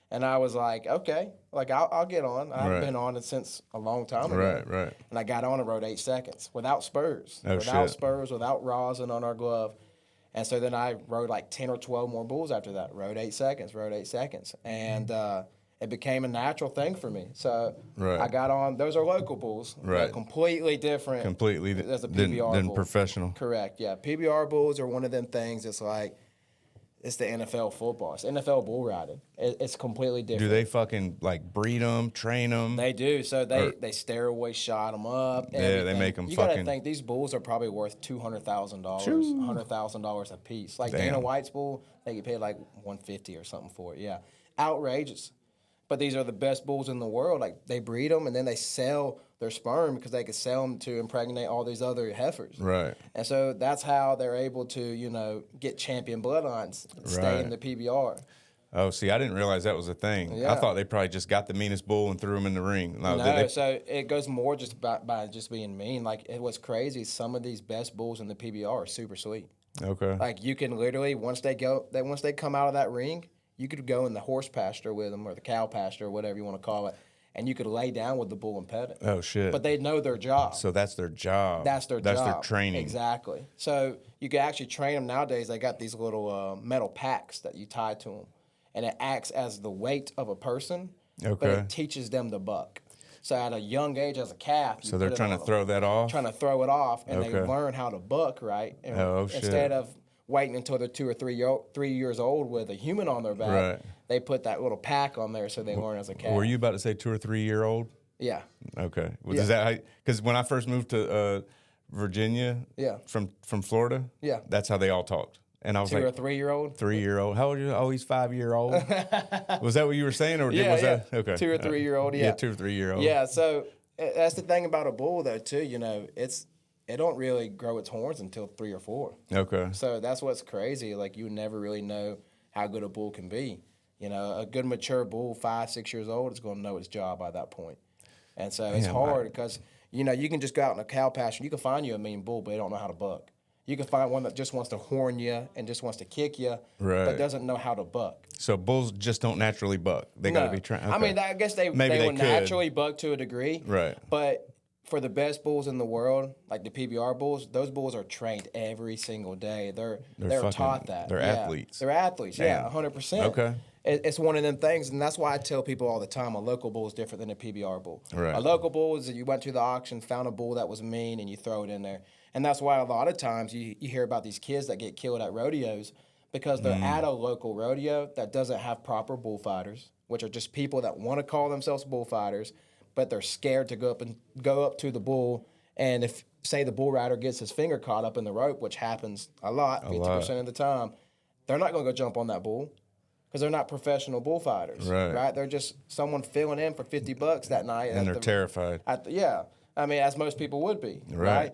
And I was like, okay, like I'll get on. I've Right. been on it since a long time ago. Right. And I got on and rode 8 seconds without spurs. Oh, without shit. spurs, without rosin on our glove. And so then I rode like 10 or 12 more bulls after that. Rode 8 seconds. And it became a natural thing for me. So Right. I got on. Those are local bulls. Right. They're completely different. Completely as a than PBR bull. professional. Correct. Yeah. PBR bulls are one of them things. It's like, it's the NFL football. It's NFL bull riding. It's completely different. Do they fucking like breed them, train them? They do. So they steroid shot them up. Yeah, everything. they make them You fucking. gotta think these bulls are probably worth $200,000, $100,000 a piece. Like Damn. Dana White's bull, they get paid like $150 or something for it. Yeah, outrageous. But these are the best bulls in the world. Like they breed them and then they sell their sperm because they could sell them to impregnate all these other heifers. Right. And so that's how they're able to, get champion bloodlines, stay in the PBR. Oh, see, I didn't realize that was a thing. Yeah. I thought they probably just got the meanest bull and threw him in the ring. No, so it goes more just by just being mean. Like what's crazy is some of these best bulls in the PBR are super sweet. Okay. Like you can literally once they come out of that ring, you could go in the horse pasture with them or the cow pasture or whatever you want to call it, and you could lay down with the bull and pet it. Oh shit. But they know their job. So that's their job. That's their That's job. their training. Exactly. So you can actually train them nowadays. They got these little metal packs that you tie to them, and it acts as the weight of a person. But Okay. it teaches them to buck. So at a young age, as a calf, you So they're put it trying to on them, throw that off. trying to throw it off, and they Okay. learn how to buck, right? And Oh, shit. instead of waiting until they're 2 or 3 years old with a human on their back, Right. they put that little pack on there so they learn as a calf. Were you about to say 2 or 3 year old? Yeah. Okay. Well, Yeah. Is that because when I first moved to Virginia, Yeah. from Florida, Yeah. that's how they all talked, and I was 2 or like, 3-year-old? 3-year-old. How old are you? Oh, he's 5-year-old. Was that what you were saying, or Yeah, was yeah. that okay? 2 or 3-year-old, yeah. 2 or 3-year-old. Yeah, so that's the thing about a bull, though, too. It don't really grow its horns until 3 or 4. Okay. So that's what's crazy. Like, you would never really know how good a bull can be. A good mature bull, 5, 6 years old, is going to know its job by that point. And so it's Damn, hard because, you can just go out in a cow pasture. You can find you a mean bull, but they don't know how to buck. You can find one that just wants to horn you and just wants to kick you, Right. but doesn't know how to buck. So bulls just don't naturally buck. They got to No. be trained. I mean, I guess they Maybe they would could. naturally buck to a degree. Right. But for the best bulls in the world, like the PBR bulls, those bulls are trained every single day. They're fucking- taught that. they're Yeah. athletes. They're athletes, yeah, Damn. 100%. Okay. It's one of them things, and that's why I tell people all the time, a local bull is different than a PBR bull. Right. A local bull is that you went to the auction, found a bull that was mean, and you throw it in there. And that's why a lot of times you hear about these kids that get killed at rodeos because they're at a local rodeo that doesn't have proper bullfighters, which are just people that want to call themselves bullfighters, but they're scared to go up to the bull. And if, say, the bull rider gets his finger caught up in the rope, which happens a lot, 50% of the time, they're not going to go jump on that bull because they're not professional bullfighters, Right. They're just someone filling in for $50 that night. and they're terrified. Yeah. I mean, as most people would be, right?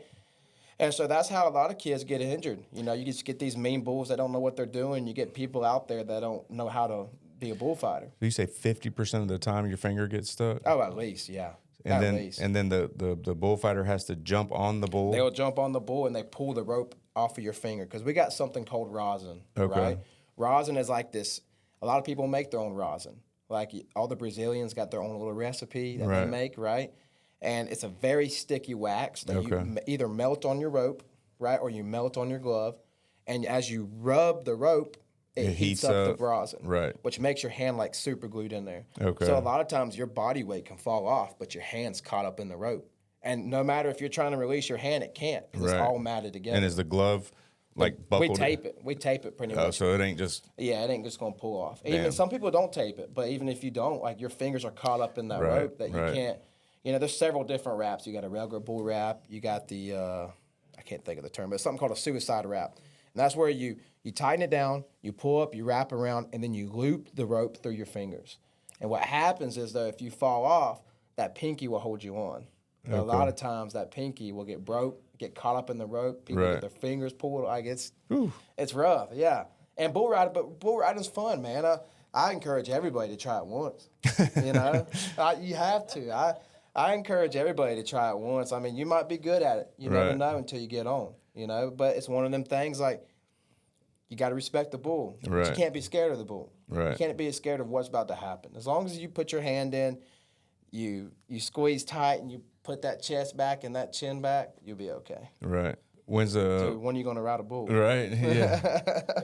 And so that's how a lot of kids get injured. You just get these mean bulls that don't know what they're doing. You get people out there that don't know how to be a bullfighter. You say 50% of the time your finger gets stuck, Oh, at least, yeah. and at then least. the bullfighter has to jump on the bull. They'll jump on the bull and they pull the rope off of your finger because we got something called rosin, Okay. right? Rosin is like this. A lot of people make their own rosin. Like all the Brazilians got their own little recipe that they Right. make, right? And it's a very sticky wax that you Okay. either melt on your rope, right, or you melt on your glove. And as you rub the rope, it heats up the rosin, right. which makes your hand like super glued in there. Okay. So a lot of times your body weight can fall off, but your hand's caught up in the rope. And no matter if you're trying to release your hand, it can't. 'Cause Right. It's all matted together. And is the glove like buckled? We tape it. We tape it pretty Oh, much. so it ain't just Yeah, it ain't just gonna pull off. Damn. Even some people don't tape it, but even if you don't, like your fingers are caught up in that Right, rope that you right. can't. There's several different wraps. You got a regular bull wrap. You got the I can't think of the term, but it's something called a suicide wrap, and that's where you tighten it down, you pull up, you wrap around, and then you loop the rope through your fingers. And what happens is though, if you fall off, that pinky will hold you on. But a lot of times that pinky will get broke, get caught up in the rope. People Right. get their fingers pulled. Like it's rough, yeah. And bull riding's fun, man. I encourage everybody to try it once. You have to. I encourage everybody to try it once. I mean, you might be good at it. You never Right. know until you get on. But it's one of them things like you got to respect the bull. But Right. you can't be scared of the bull. Right. You can't be scared of what's about to happen. As long as you put your hand in, you squeeze tight, and you put that chest back and that chin back, you'll be okay. Right. When's So when are you going to ride a bull? right? Yeah.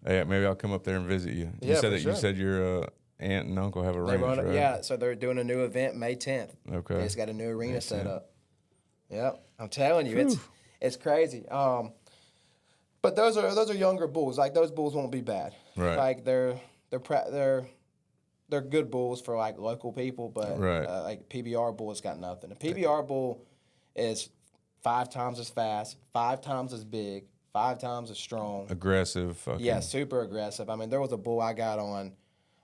Yeah, maybe I'll come up there and visit you. You Yeah, said for that sure. you said your aunt and uncle have a They ranch, run it, right? yeah, so they're doing a new event May 10th. Okay. They just got a new arena May set 10th. up. Yep, I'm telling you, it's crazy. But those are younger bulls. Like those bulls won't be bad. Right. Like they're good bulls for like local people, but Right. Like PBR bull has got nothing. A PBR bull is 5 times as fast, 5 times as big, 5 times as strong. Aggressive. Fucking. Yeah, super aggressive. I mean, there was a bull I got on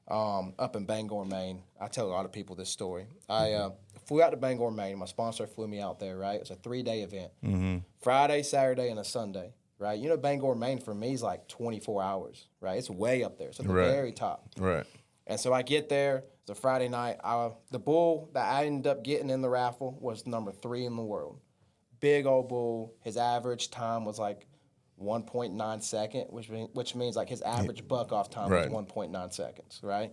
up in Bangor, Maine. I tell a lot of people this story. I flew out to Bangor, Maine. My sponsor flew me out there, right? It's a 3-day event. Mm-hmm. Friday, Saturday, and a Sunday, right? You know, Bangor, Maine for me is like 24 hours, right? It's way up there. It's at the Right. very top. Right. And so I get there. It's a Friday night. The bull that I ended up getting in the raffle was number 3 in the world. Big old bull. His average time was like 1.9 second, which means like his average buck off time Right. was 1.9 seconds, right?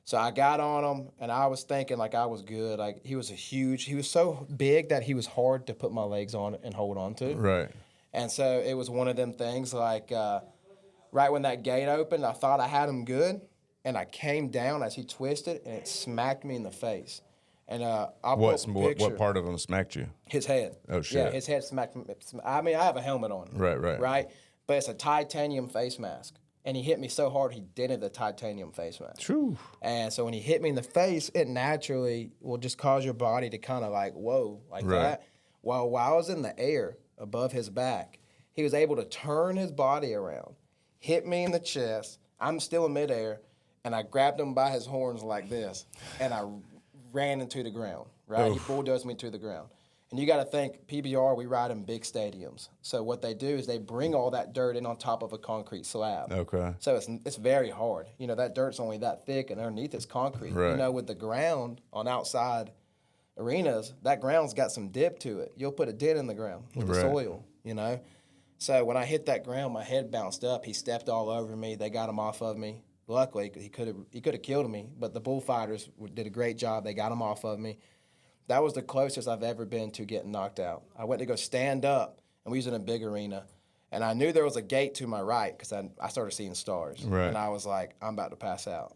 So I got on him, and I was thinking like I was good. Like he was so big that he was hard to put my legs on and hold on to. Right. And so it was one of them things like right when that gate opened, I thought I had him good, and I came down as he twisted, and it smacked me in the face. And I'll put a picture. What part of him smacked you? His head. Oh, shit. Yeah, his head smacked me. I mean, I have a helmet on. Right, right. Right? But it's a titanium face mask. And he hit me so hard, he dented the titanium face mask. True. And so when he hit me in the face, it naturally will just cause your body to kind of like, whoa, like Right. that. While I was in the air above his back, he was able to turn his body around, hit me in the chest. I'm still in midair, and I grabbed him by his horns like this, and I ran into the ground, right? Oof. He bulldozed me to the ground. And you got to think, PBR, we ride in big stadiums. So what they do is they bring all that dirt in on top of a concrete slab. Okay. So it's very hard. You know, that dirt's only that thick, and underneath it's concrete. Right. You know, with the ground on outside arenas, that ground's got some dip to it. You'll put a dent in the ground with the Right. soil, you know. So when I hit that ground, my head bounced up. He stepped all over me. They got him off of me. Luckily, he could have killed me, but the bullfighters did a great job. They got him off of me. That was the closest I've ever been to getting knocked out. I went to go stand up, and we was in a big arena, and I knew there was a gate to my right because I started seeing stars. Right. And I was like, I'm about to pass out.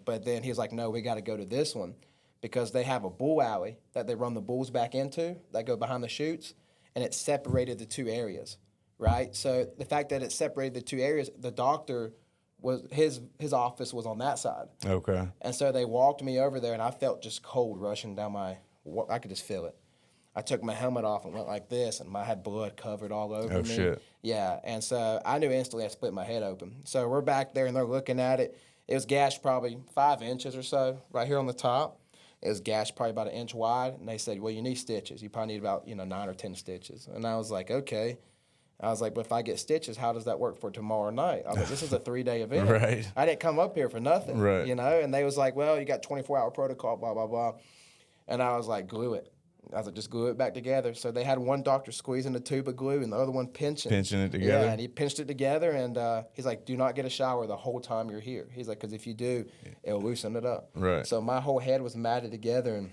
But then he was like, no, we got to go to this one because they have a bull alley that they run the bulls back into that go behind the chutes, and it separated the two areas, right? So the fact that it separated the two areas, the doctor was his office was on that side. Okay. And so they walked me over there, and I felt just cold rushing down I could just feel it. I took my helmet off and went like this, and I had blood covered all over Oh, me. shit. Yeah, and so I knew instantly I split my head open. So we're back there, and they're looking at it. It was gashed probably 5 inches or so right here on the top. It was gashed probably about 1 inch wide, and they said, well, you need stitches. You probably need about 9 or 10 stitches. And I was like, okay. I was like, but if I get stitches, how does that work for tomorrow night? I was like, this is a 3-day event. Right. I didn't come up here for nothing. Right. And they was like, well, you got 24-hour protocol, blah, blah, blah. And I was like, glue it. I was like, just glue it back together. So they had one doctor squeezing a tube of glue and the other one pinching. Pinching it together? Yeah, and he pinched it together, and he's like, do not get a shower the whole time you're here. He's like, because if you do, it'll loosen it up. Right. So my whole head was matted together, and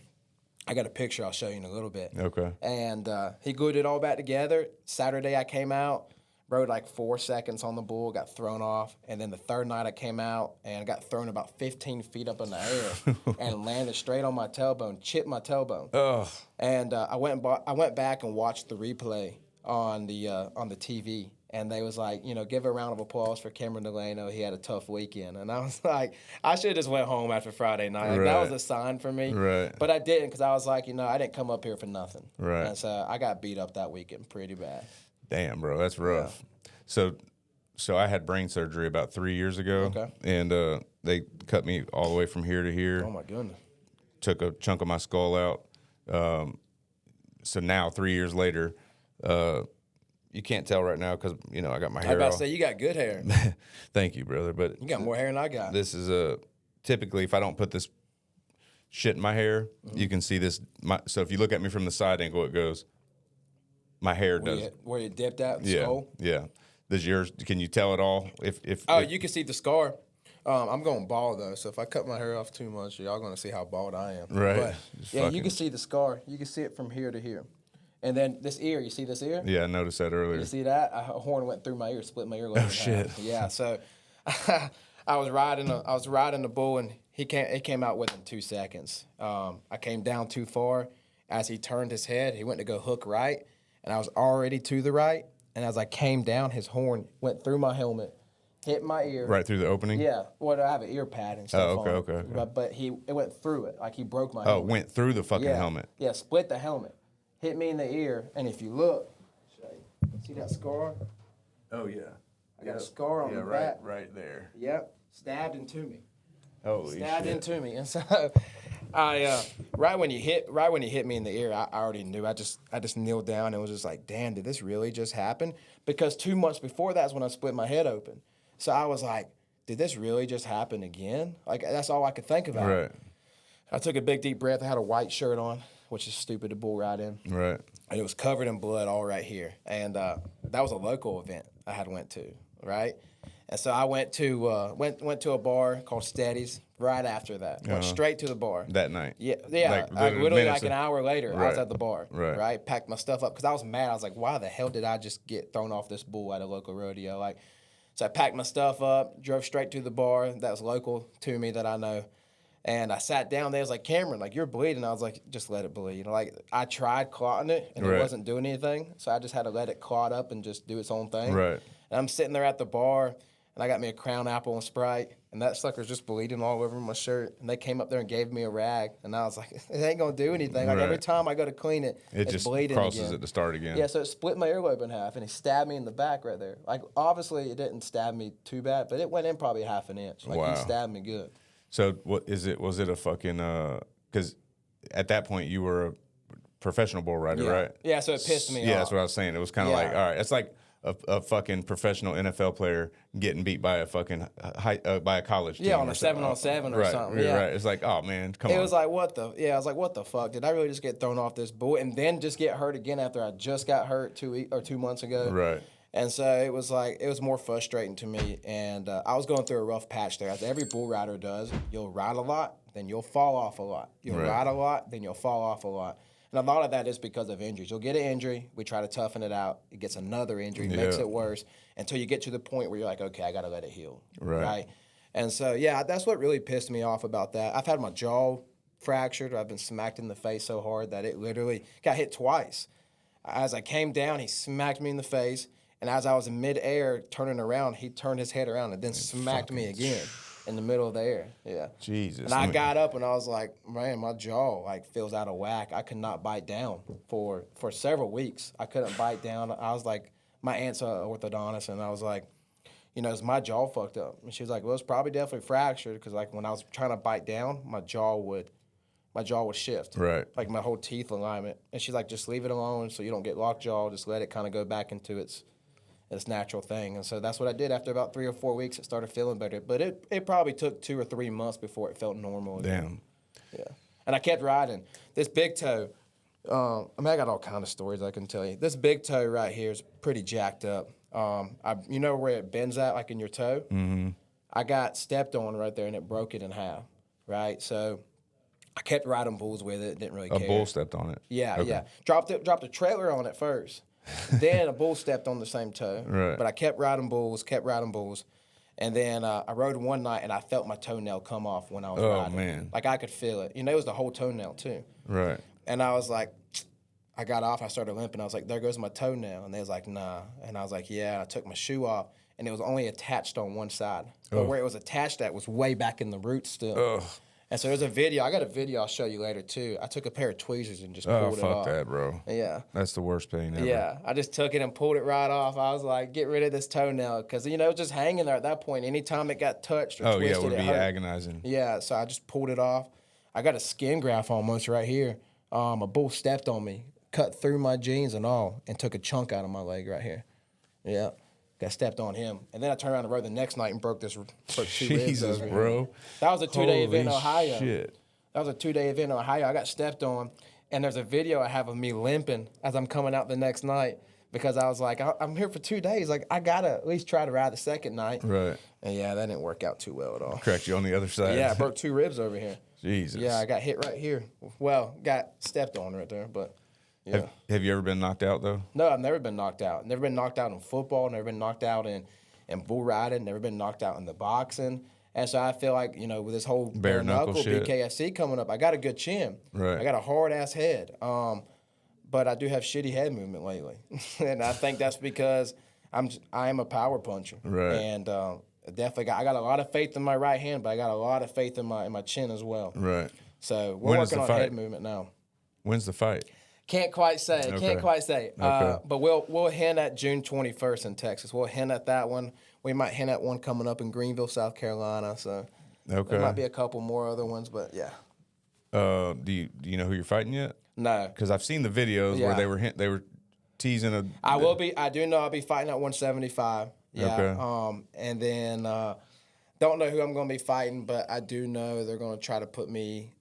I got a picture I'll show you in a little bit. Okay. And he glued it all back together. Saturday I came out, rode like 4 seconds on the bull, got thrown off. And then the third night I came out and got thrown about 15 feet up in the air and landed straight on my tailbone, chipped my tailbone. Oh. And I went back and watched the replay on the TV. And they was like, give a round of applause for Cameron Delano. He had a tough weekend. And I was like, I should have just went home after Friday night. Like, that was a sign for me. Right. But I didn't because I was like, I didn't come up here for nothing. Right. And so I got beat up that weekend pretty bad. Damn, bro, that's rough. So I had brain surgery about 3 years ago. Okay. And they cut me all the way from here to here. Oh, my goodness. Took a chunk of my skull out. So now, 3 years later, you can't tell right now because, I got my I hair was about all- to say, you got good hair. Thank you, brother. But You got more hair than I got. this is typically if I don't put this shit in my hair, you can see this. So if you look at me from the side angle, it goes. My hair does. Where you dipped at the Yeah, skull? yeah. Does yours? Can you tell it all? If You can see the scar. I'm going bald though, so if I cut my hair off too much, y'all gonna see how bald I am. Right. But, yeah, you can see the scar. You can see it from here to here, and then this ear. You see this ear? Yeah, I noticed that earlier. You see that? A horn went through my ear, split my earlobe. Oh shit. Yeah. So I was riding the bull, and it came out within 2 seconds. I came down too far. As he turned his head, he went to go hook right, and I was already to the right. And as I came down, his horn went through my helmet, hit my ear. Right through the opening? Yeah. Well, I have an ear pad and stuff on. Okay. But it went through it. Like he broke my Oh, helmet. went through the fucking helmet. Yeah, split the helmet. Hit me in the ear. And if you look, see that scar? Oh, yeah. I got a scar on the back. Right there. Yep. Stabbed into me. Holy Stabbed shit. into me. And so I right when you hit me in the ear, I already knew. I just kneeled down and was just like, damn, did this really just happen? Because 2 months before that's when I split my head open. So I was like, did this really just happen again? Like that's all I could think about. Right. I took a big deep breath. I had a white shirt on, which is stupid to bull ride in. Right. And it was covered in blood all right here. And that was a local event I had went to, right? And so I went to a bar called Steady's right after that. Went straight to the bar. That night. Yeah. Like, Literally like an hour later, I was Right. at the bar. Right. Packed my stuff up because I was mad. I was like, why the hell did I just get thrown off this bull at a local rodeo? Like, so I packed my stuff up, drove straight to the bar that was local to me that I know. And I sat down there. I was like, Cameron, like, you're bleeding. I was like, just let it bleed. Like, I tried clotting it, and Right. it wasn't doing anything. So I just had to let it clot up and just do its own thing. Right. And I'm sitting there at the bar, and I got me a Crown Apple and Sprite, and that sucker's just bleeding all over my shirt. And they came up there and gave me a rag, and I was like, it ain't going to do anything. Like, every Right. time I go to clean it, It it's just bleeding crosses again. at the start again. Yeah, so it split my earlobe in half, and he stabbed me in the back right there. Like, obviously, it didn't stab me too bad, but it went in probably half an inch. Like, Wow. he stabbed me good. So what is it? Was it a fucking? Because at that point you were a professional bull rider, Yeah. right? Yeah, so it pissed me off. Yeah, that's what I was saying. It was kind of Yeah. like, all right, it's like a fucking professional NFL player getting beat by a fucking by a college team. Yeah, on or a something. 7-on-7 or right, something. Right, Yeah. right. It's like, oh man, come on. It was like, I was like, what the fuck? Did I really just get thrown off this bull and then just get hurt again after I just got hurt 2 months ago? Right. And so it was like, it was more frustrating to me. And I was going through a rough patch there. As every bull rider does, you'll ride a lot, then you'll fall off a lot. You'll Right. ride a lot, then you'll fall off a lot. And a lot of that is because of injuries. You'll get an injury, we try to toughen it out. It gets another injury, makes Yeah. it worse, until you get to the point where you're like, okay, I got to let it heal. Right. And so, yeah, that's what really pissed me off about that. I've had my jaw fractured. I've been smacked in the face so hard that it literally got hit twice. As I came down, he smacked me in the face. And as I was in midair turning around, he turned his head around and then smacked me again in the middle of the air. Yeah. Jesus. And I got up and I was like, man, my jaw like feels out of whack. I could not bite down for several weeks. I couldn't bite down. I was like, my aunt's an orthodontist, and I was like, you know, is my jaw fucked up? And she was like, well, it's probably definitely fractured because like when I was trying to bite down, my jaw would shift. Right. Like my whole teeth alignment. And she's like, just leave it alone so you don't get locked jaw. Just let it kind of go back into its natural thing. And so that's what I did. After about 3 or 4 weeks, it started feeling better. But it probably took 2 or 3 months before it felt normal again. Damn. Yeah. And I kept riding. This big toe, I got all kind of stories I can tell you. This big toe right here is pretty jacked up. You know where it bends at, like in your toe? Mm-hmm. I got stepped on right there, and it broke it in half, right? So I kept riding bulls with it. Didn't really care. A bull stepped on it. Yeah, Okay. yeah. Dropped a trailer on it first. Then a bull stepped on the same toe. Right. But I kept riding bulls. And then I rode one night, and I felt my toenail come off when I was riding. Oh, man. Like, I could feel it. You know, it was the whole toenail, too. Right. And I was like, I got off. I started limping. I was like, there goes my toenail. And they was like, nah. And I was like, yeah. And I took my shoe off, and it was only attached on one side. But where it was attached at was way back in the root still. Ugh. And so there's a video. I got a video I'll show you later, too. I took a pair of tweezers and just Oh, pulled it off. fuck that, bro. Yeah. That's the worst pain ever. Yeah, I just took it and pulled it right off. I was like, get rid of this toenail. Because, you know, it was just hanging there at that point. Anytime it got touched or Oh, twisted, yeah, it would be hurt. agonizing. Yeah, so I just pulled it off. I got a skin graft almost right here. A bull stepped on me, cut through my jeans and all, and took a chunk out of my leg right here. Yeah, got stepped on him. And then I turned around the road the next night and broke 2 ribs Jesus, over bro. here. That was a 2-day event in Holy Ohio. shit. That was a 2-day event in Ohio. I got stepped on, and there's a video I have of me limping as I'm coming out the next night. because I was like, I'm here for 2 days. Like, I got to at least try to ride the second night. Right. And yeah, that didn't work out too well at all. Cracked you on the other side. Yeah, I broke 2 ribs over here. Jesus. Yeah, I got hit right here. Well, got stepped on right there, but yeah. Have you ever been knocked out, though? No, I've never been knocked out. Never been knocked out in football. Never been knocked out in bull riding. Never been knocked out in the boxing. And so I feel like, you know, with this whole bare knuckle shit. BKFC coming up, I got a good chin. Right. I got a hard ass head. But I do have shitty head movement lately, and I think that's because I am a power puncher. Right. And definitely I got a lot of faith in my right hand, but I got a lot of faith in my chin as well. Right. So we're working on fight? head movement now. When's the fight? Can't quite say. Okay. Can't quite say. Okay. But we'll hint at June 21st in Texas. We'll hint at that one. We might hint at one coming up in Greenville, South Carolina. So Okay. there might be a couple more other ones, but yeah. Do you know who you're fighting yet? No. Because I've seen the videos where Yeah. they were teasing a. I do know I'll be fighting at 175. Yeah. Okay. And then don't know who I'm going to be fighting, but I do know they're going to try to put me.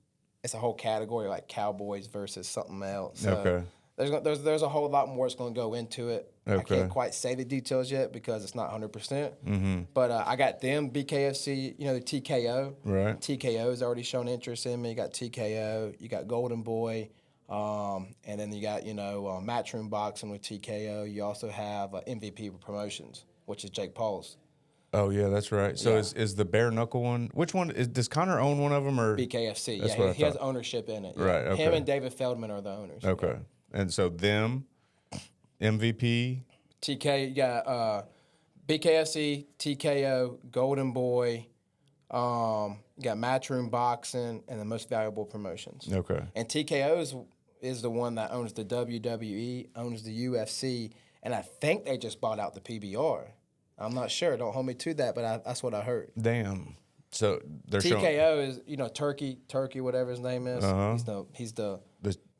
It's a whole category like Cowboys versus something else. So Okay. There's a whole lot more that's going to go into it. Okay. I can't quite say the details yet because it's not 100%. Mm-hmm. But I got them, BKFC, you know, the TKO. Right. TKO has already shown interest in me. You got TKO. You got Golden Boy. And then you got, you know, Matchroom Boxing with TKO. You also have MVP Promotions, which is Jake Paul's. Oh yeah, that's right. So Yeah. is the bare knuckle one? Which one does Connor own one of them or? BKFC. That's Yeah, what I he has thought. ownership in it. Yeah. Right, okay. Him and David Feldman are the owners. Okay. And so them, MVP. TK, you got BKFC, TKO, Golden Boy, you got Matchroom Boxing, and the Most Valuable Promotions. Okay. And TKO is the one that owns the WWE, owns the UFC, and I think they just bought out the PBR. I'm not sure. Don't hold me to that, but that's what I heard. Damn. So they're showing. TKO is, you know, Turkey, whatever his name is. Uh-huh.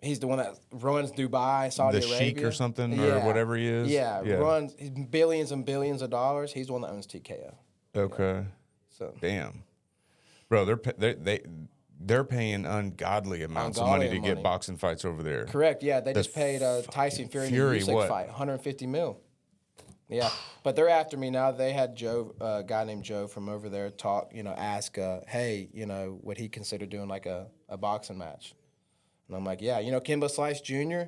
He's the one that runs Dubai, Saudi The Arabia. Sheik or something or whatever he is? Yeah, Yeah. runs billions and billions of dollars. He's the one that owns TKO. Okay. So Damn. Bro, they're paying ungodly amounts of money to get boxing fights over there. correct. Yeah, they just paid Tyson Fury in the Fury, Usyk what? fight, 150 mil. Yeah, but they're after me now. They had Joe, a guy named Joe from over there, ask, hey, you know, would he consider doing like a boxing match? And I'm like, yeah, you know, Kimbo Slice Jr.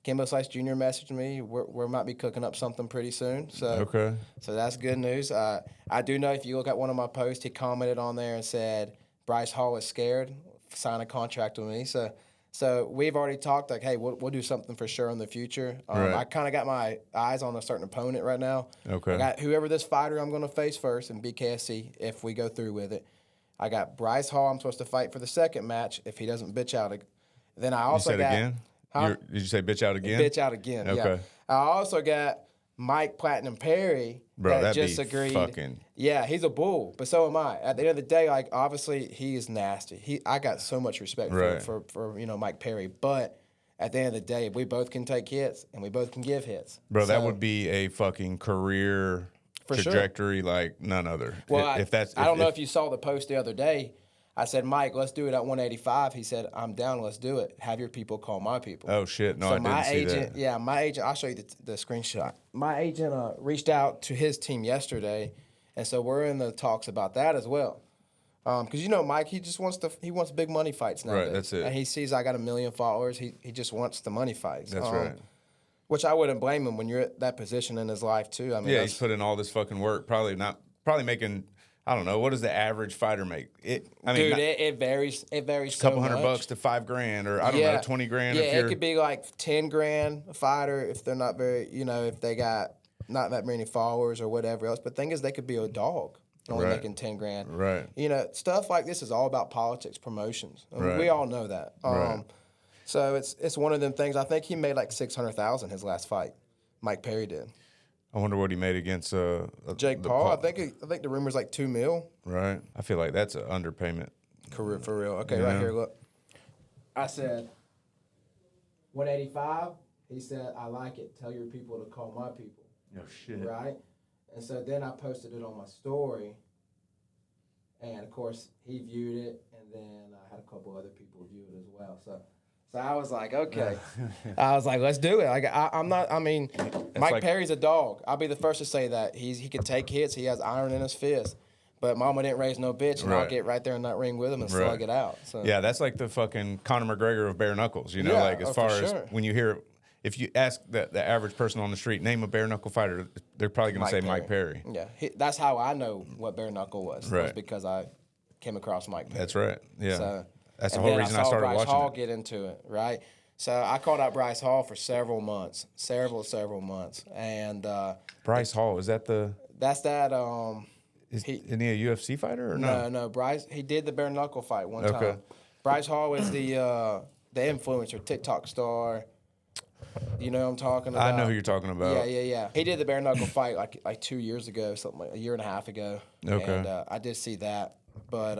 messaged me. We might be cooking up something pretty soon. So Okay. So that's good news. I do know if you look at one of my posts, he commented on there and said Bryce Hall is scared, sign a contract with me. So we've already talked like, hey, we'll do something for sure in the future. Right. I kind of got my eyes on a certain opponent right now. Okay. I got whoever this fighter I'm going to face first in BKSC if we go through with it. I got Bryce Hall I'm supposed to fight for the second match if he doesn't bitch out. Then I also you said got again? Huh? Did you say bitch out again? Bitch out again. Okay. Yeah. I also got Mike Platinum Perry Bro, that that'd just be agreed. fucking. Yeah, he's a bull, but so am I. At the end of the day, like obviously he is nasty. I got so much respect Right. for you know Mike Perry, but at the end of the day, we both can take hits and we both can give hits. Bro, that So- would be a fucking career For sure. trajectory like none other. Well, I don't know if you saw the post the other day. I said, Mike, let's do it at 185. He said, I'm down. Let's do it. Have your people call my people. Oh shit! No, So I didn't see agent, that. yeah, my agent. I'll show you the screenshot. My agent reached out to his team yesterday, and so we're in the talks about that as well. Because you know, Mike, he wants big money fights nowadays. Right, that's it. And he sees I got 1 million followers. He just wants the money fights. That's right. Which I wouldn't blame him when you're at that position in his life too. I mean, Yeah, he's put in all this fucking work. Probably making. I don't know. What does the average fighter make? it varies. It varies. a couple so much. $100 to $5,000 or I don't know, 20 grand. Yeah, if you're, it could be like 10 grand a fighter if they're not very, if they got not that many followers or whatever else. But the thing is, they could be a dog only Right. making 10 grand. Right. Stuff like this is all about politics, promotions. I mean, Right. we all know that. Right. So it's one of them things. I think he made like 600,000 his last fight. Mike Perry did. I wonder what he made against Jake Paul. I think the rumor's like 2 mil. Right. I feel like that's an underpayment. Career for real. Okay, Yeah. right here, look. I said 185. He said, I like it. Tell your people to call my people. Oh shit. Right? And so then I posted it on my story. And of course, he viewed it. And then I had a couple other people view it as well. So I was like, okay. I was like, let's do it. Like, Mike like, Perry's a dog. I'll be the first to say that. He can take hits. He has iron in his fist. But Mama didn't raise no bitch, and I'll get right there in that ring with him and slug it out. So. Yeah, that's like the fucking Conor McGregor of bare knuckles. You know, Yeah, like as far as sure. when you hear, if you ask the average person on the street, name a bare knuckle fighter, they're probably going to say Mike Perry. Yeah, that's how I know what bare knuckle was. Right. Was because I came across Mike Perry. That's right. Yeah. So, that's the whole reason I started Bryce watching Hall it. get into it, right? So I called out Bryce Hall for several months, several months, and Bryce Hall, is that the? that's that. Isn't he a UFC fighter or no? No. Bryce, he did the bare knuckle fight one Okay. time. Bryce Hall is the influencer, TikTok star. You know what I'm talking about? I know who you're talking about. Yeah. He did the bare knuckle fight like 2 years ago, something like a year and a half ago. Okay. And I did see that, but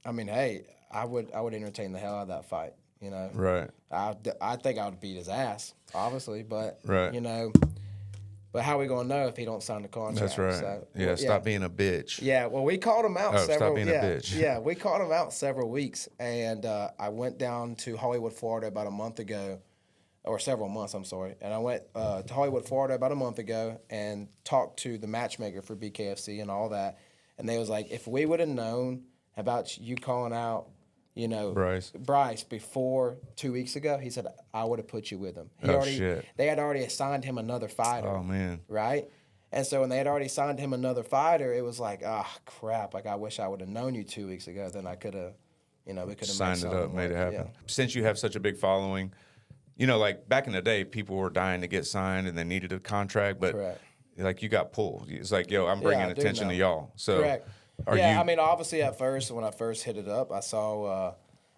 I mean, hey, I would entertain the hell out of that fight. You know, Right. I think I would beat his ass, obviously, but Right. you know, but how we gonna know if he don't sign the contract? That's right. So, yeah, stop being a bitch. Yeah, well, we called him out Stop several. being a bitch. Yeah, we called him out several weeks, and I went down to Hollywood, Florida, about a month ago, or several months. I'm sorry, and I went to Hollywood, Florida, about a month ago, and talked to the matchmaker for BKFC and all that, and they was like, if we would have known about you calling out, you know, Bryce before 2 weeks ago, he said I would have put you with him. Shit. They had already assigned him another fighter. Oh man. Right. And so when they had already signed him another fighter, it was like, crap. Like, I wish I would have known you 2 weeks ago. Then I could have, we could have Signed it up, made it happen. Yeah. Since you have such a big following, you know, like back in the day, people were dying to get signed and they needed a contract, but Correct. like you got pulled. It's like, yo, I'm bringing attention to y'all. So, correct. I mean, obviously at first, when I first hit it up, I saw,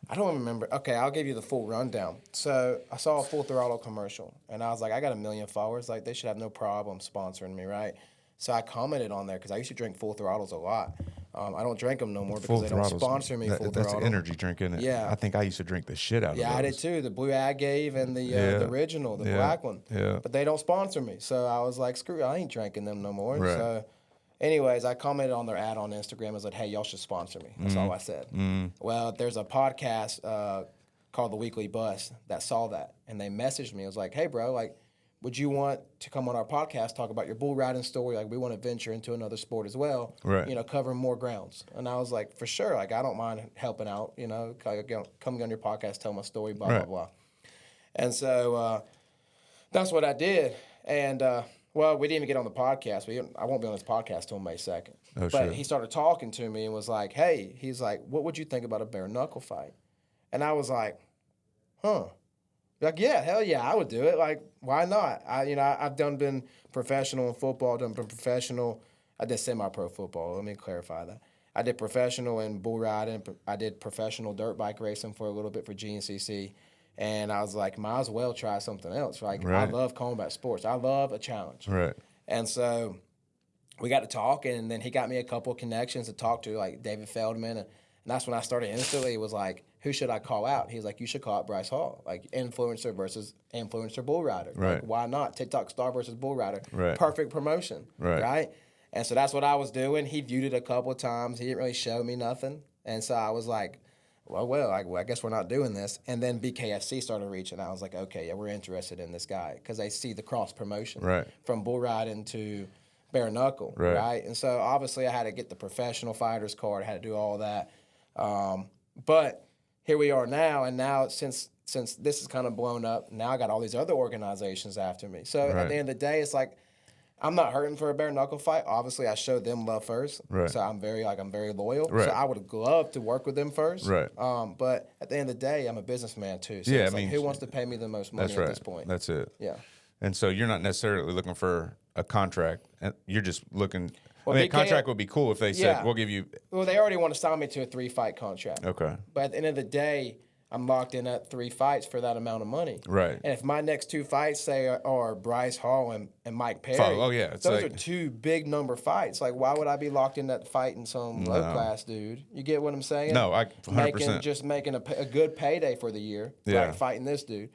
I don't remember. Okay, I'll give you the full rundown. So I saw a Full Throttle commercial, and I was like, I got 1 million followers. Like, they should have no problem sponsoring me, right? So I commented on there because I used to drink Full Throttles a lot. I don't drink them no more because they don't sponsor me. Full That's Throttle. an energy drink, isn't it? Yeah. I think I used to drink the shit out of those. Yeah, I did too. The blue I gave and the original, the black one. Yeah. But they don't sponsor me. So I was like, screw it, I ain't drinking them no more. Right. So anyways, I commented on their ad on Instagram. I was like, hey, y'all should sponsor me. That's all I said. Well, there's a podcast called The Weekly Bus that saw that. And they messaged me. It was like, hey, bro, like, would you want to come on our podcast, talk about your bull riding story? Like, we want to venture into another sport as well, right. You know, covering more grounds. And I was like, for sure. Like, I don't mind helping out, you know, coming on your podcast, tell my story, blah, blah, blah. And so that's what I did. And, well, we didn't even get on the podcast. I won't be on this podcast till May 2nd. Oh, but shit. he started talking to me and was like, hey, he's like, what would you think about a bare knuckle fight? And I was like, huh. Like, yeah, hell yeah, I would do it. Like, why not? I've been professional in football, been professional. I did semi-pro football. Let me clarify that. I did professional in bull riding. I did professional dirt bike racing for a little bit for GNCC. And I was like, might as well try something else. Like, I love combat sports. I love a challenge. Right. And so we got to talk, and then he got me a couple of connections to talk to, like David Feldman. And that's when I started instantly. It was like, who should I call out? He's like, you should call out Bryce Hall. Like, influencer versus influencer bull rider. Right. Like, why not? TikTok star versus bull rider. Right. Perfect promotion. Right. And so that's what I was doing. He viewed it a couple of times. He didn't really show me nothing. And so I was like, I guess we're not doing this. And then BKFC started reaching out. I was like, okay, yeah, we're interested in this guy because they see the cross promotion from bull riding to bare knuckle, right? And so obviously I had to get the professional fighter's card. I had to do all that. But here we are now, and now since this is kind of blown up, now I got all these other organizations after me. So at the end of the day, it's like, I'm not hurting for a bare knuckle fight. Obviously, I showed them love first, so I'm very loyal. So I would have loved to work with them first. But at the end of the day, I'm a businessman too. So it's like, who wants to pay me the most money at this point? That's it. Yeah. And so you're not necessarily looking for a contract. You're just looking. Well, I mean, a contract would be cool if they said we'll give you. Well, they already want to sign me to a 3-fight contract. Okay. But at the end of the day, I'm locked in at 3 fights for that amount of money. Right. And if my next 2 fights, say, are Bryce Hall and Mike Perry, those are 2 big number fights. Like, why would I be locked in that fighting some low-class dude? You get what I'm saying? No, 100%. Making a good payday for the year, right, fighting this dude,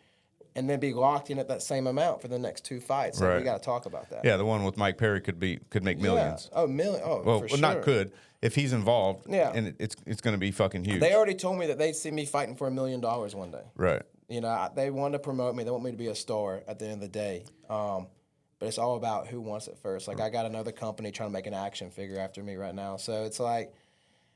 and then be locked in at that same amount for the next 2 fights. So we got to talk about that. Yeah, the one with Mike Perry could make millions. Yeah. Oh, million. Oh, well, for sure. Not could. If he's involved, and it's going to be fucking huge. They already told me that they'd see me fighting for $1 million one day. Right. You know, they want to promote me. They want me to be a star at the end of the day. but it's all about who wants it first. Like I got another company trying to make an action figure after me right now. So it's like,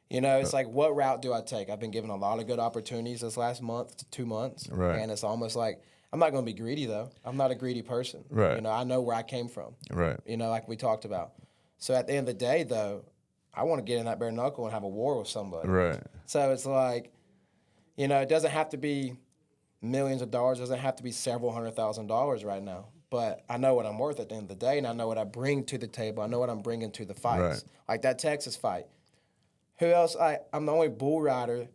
it's like, what route do I take? I've been given a lot of good opportunities this last month to 2 months. Right. And it's almost like, I'm not going to be greedy, though. I'm not a greedy person. Right. I know where I came from. Right. Like we talked about. So at the end of the day, though, I want to get in that bare knuckle and have a war with somebody. Right. So it's like, it doesn't have to be millions of dollars. It doesn't have to be several $100,000 right now. But I know what I'm worth at the end of the day, and I know what I bring to the table. I know what I'm bringing to the fights. Right. Like that Texas fight. Who else? I'm the only bull rider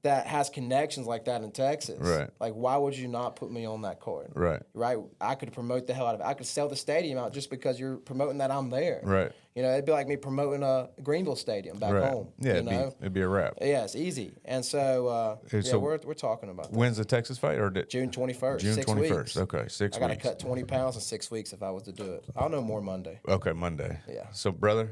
that has connections like that in Texas. Right. Like, why would you not put me on that card? Right. Right? I could promote the hell out of it. I could sell the stadium out just because you're promoting that I'm there. Right. It'd be like me promoting a Greenville Stadium back home. Yeah, it'd be a wrap. Yeah, it's easy. And so, so we're talking about that. When's the Texas fight? June 21st. June 6 21st. weeks. Okay, 6 weeks. I got to cut 20 pounds in 6 weeks if I was to do it. I'll know more Monday. Okay, Monday. Yeah. So, brother,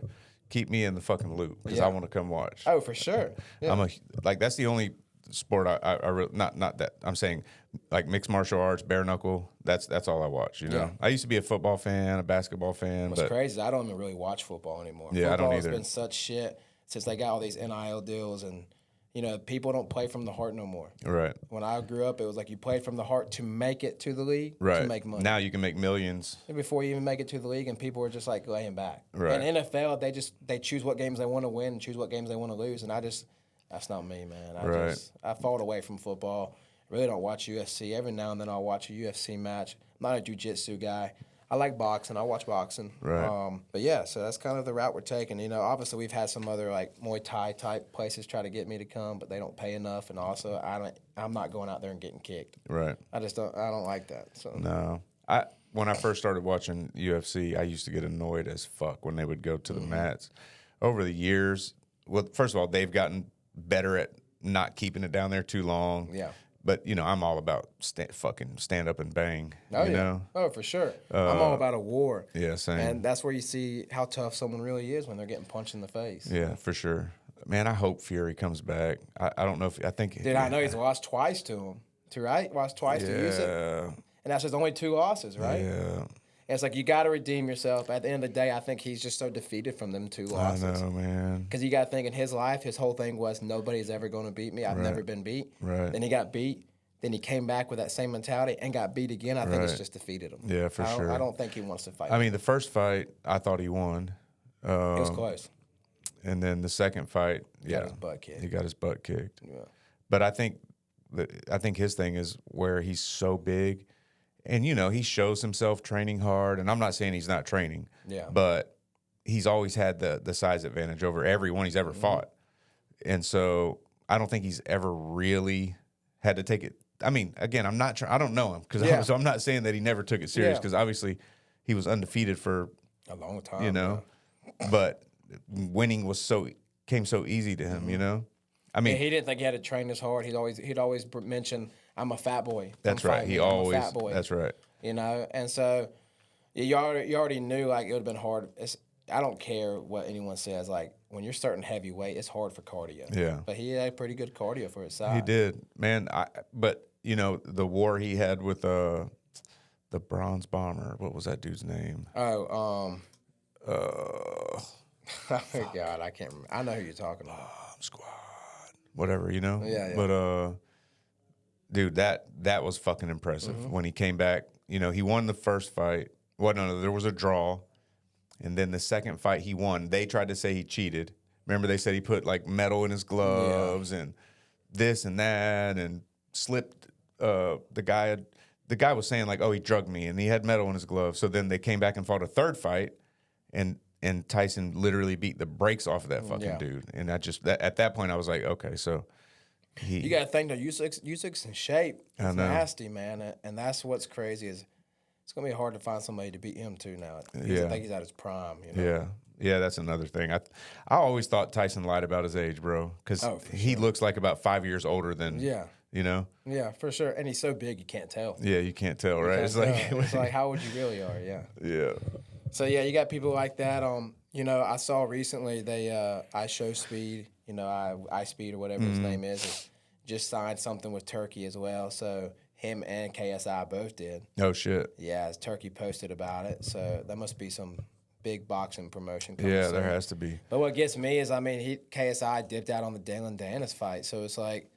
keep me in the fucking loop because I want to come watch. Oh, for sure. Yeah. That's the only sport I really, not that I'm saying like mixed martial arts, bare knuckle. That's all I watch. Yeah. I used to be a football fan, a basketball fan. What's but crazy, I don't even really watch football anymore. Yeah, I don't Football's either. been such shit since they got all these NIL deals, and people don't play from the heart no more. Right. When I grew up, it was like you played from the heart to make it to the league, Right. to make money. Now you can make millions. Before you even make it to the league, and people were just like laying back. Right. And NFL, they choose what games they want to win and choose what games they want to lose, and that's not me, man. I fought away from football. Really don't watch UFC. Every now and then I'll watch a UFC match. I'm not a jiu-jitsu guy. I like boxing. I watch boxing. Right. But yeah, so that's kind of the route we're taking. Obviously we've had some other like Muay Thai type places try to get me to come, but they don't pay enough, and also I'm not going out there and getting kicked. Right. I don't like that. So No. When I first started watching UFC, I used to get annoyed as fuck when they would go to the mats. Over the years, well, first of all, they've gotten better at not keeping it down there too long. Yeah. But, I'm all about fucking stand up and bang. Oh, you yeah. know? Oh, for sure. I'm all about a war. Yeah, same. And that's where you see how tough someone really is when they're getting punched in the face. Yeah, for sure. Man, I hope Fury comes back. I don't know if I think. Dude, I know he's lost twice to him. Right? Lost twice to Usyk. And that's just only 2 losses, right? Yeah. And it's like you got to redeem yourself. At the end of the day, I think he's just so defeated from them 2 losses. I know, man. Because you got to think in his life, his whole thing was nobody's ever going to beat me. I've never been beat. Right. Then he got beat. Then he came back with that same mentality and got beat again. I think it's just defeated him. Yeah, for sure. I don't think he wants to fight. I mean, the first fight, I thought he won. it was close. And then the second fight, He got his butt kicked. he got his butt kicked. Yeah. But I think his thing is where he's so big, and he shows himself training hard. And I'm not saying he's not training, but he's always had the size advantage over everyone he's ever fought. And so I don't think he's ever really had to take it. I mean, again, I don't know him so I'm not saying that he never took it serious because obviously he was undefeated for a long time. But winning came so easy to him. I mean, he didn't think he had to train this hard. He'd always mention, "I'm a fat boy." That's right. I'm a fat boy. That's right. And so you already knew like it would have been hard. I don't care what anyone says. Like when you're starting heavyweight, it's hard for cardio. Yeah. But he had pretty good cardio for his size. He did, man. But the war he had with the bronze bomber. What was that dude's name? Oh, oh God, I can't remember. I know who you're talking about. Squad. Whatever, Yeah. But dude, that was fucking impressive when he came back. He won the first fight. Well, no, there was a draw. And then the second fight he won. They tried to say he cheated. Remember they said he put like metal in his gloves and this and that and slipped the guy was saying like, oh, he drugged me and he had metal in his glove. So then they came back and fought a third fight and Tyson literally beat the brakes off of that fucking dude. And at that point I was like, okay, so you got to think that Usyk's in shape. It's I know. nasty, man. And that's what's crazy is it's going to be hard to find somebody to beat him too now. I think he's at his prime. Yeah, that's another thing. I always thought Tyson lied about his age, bro, because he looks like about 5 years older than Yeah, for sure. And he's so big you can't tell. Yeah, you can't tell, right? It's like how old you really are. Yeah. Yeah. So yeah, you got people like that. I saw recently I Show Speed, I Speed or whatever his name is, just signed something with Turkey as well. So him and KSI both did. Oh shit. Yeah, Turkey posted about it. So that must be some big boxing promotion coming Yeah, soon. there has to be. But what gets me is, I mean, KSI dipped out on the Dalen Danis fight. So it's like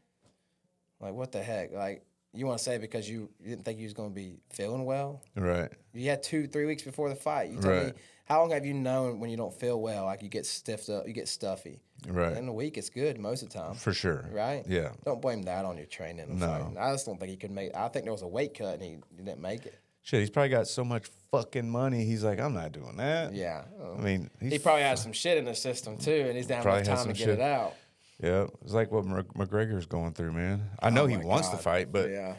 what the heck? Like, you want to say because you didn't think you was going to be feeling well? Right. You had 2-3 weeks before the fight. You tell me, how long have you known when you don't feel well, like you get stiffed up, you get stuffy? Right. In a week, it's good most of the time. For sure. Right? Yeah. Don't blame that on your training and No. fighting. I just don't think he could make. I think there was a weight cut and he didn't make it. Shit, he's probably got so much fucking money. He's like, I'm not doing that. Yeah. I mean, He probably has some shit in the system too, and he's down Probably enough has time to some get shit. it out. Yeah, it's like what McGregor's going through, man. I know he my wants to God. fight, but Yeah.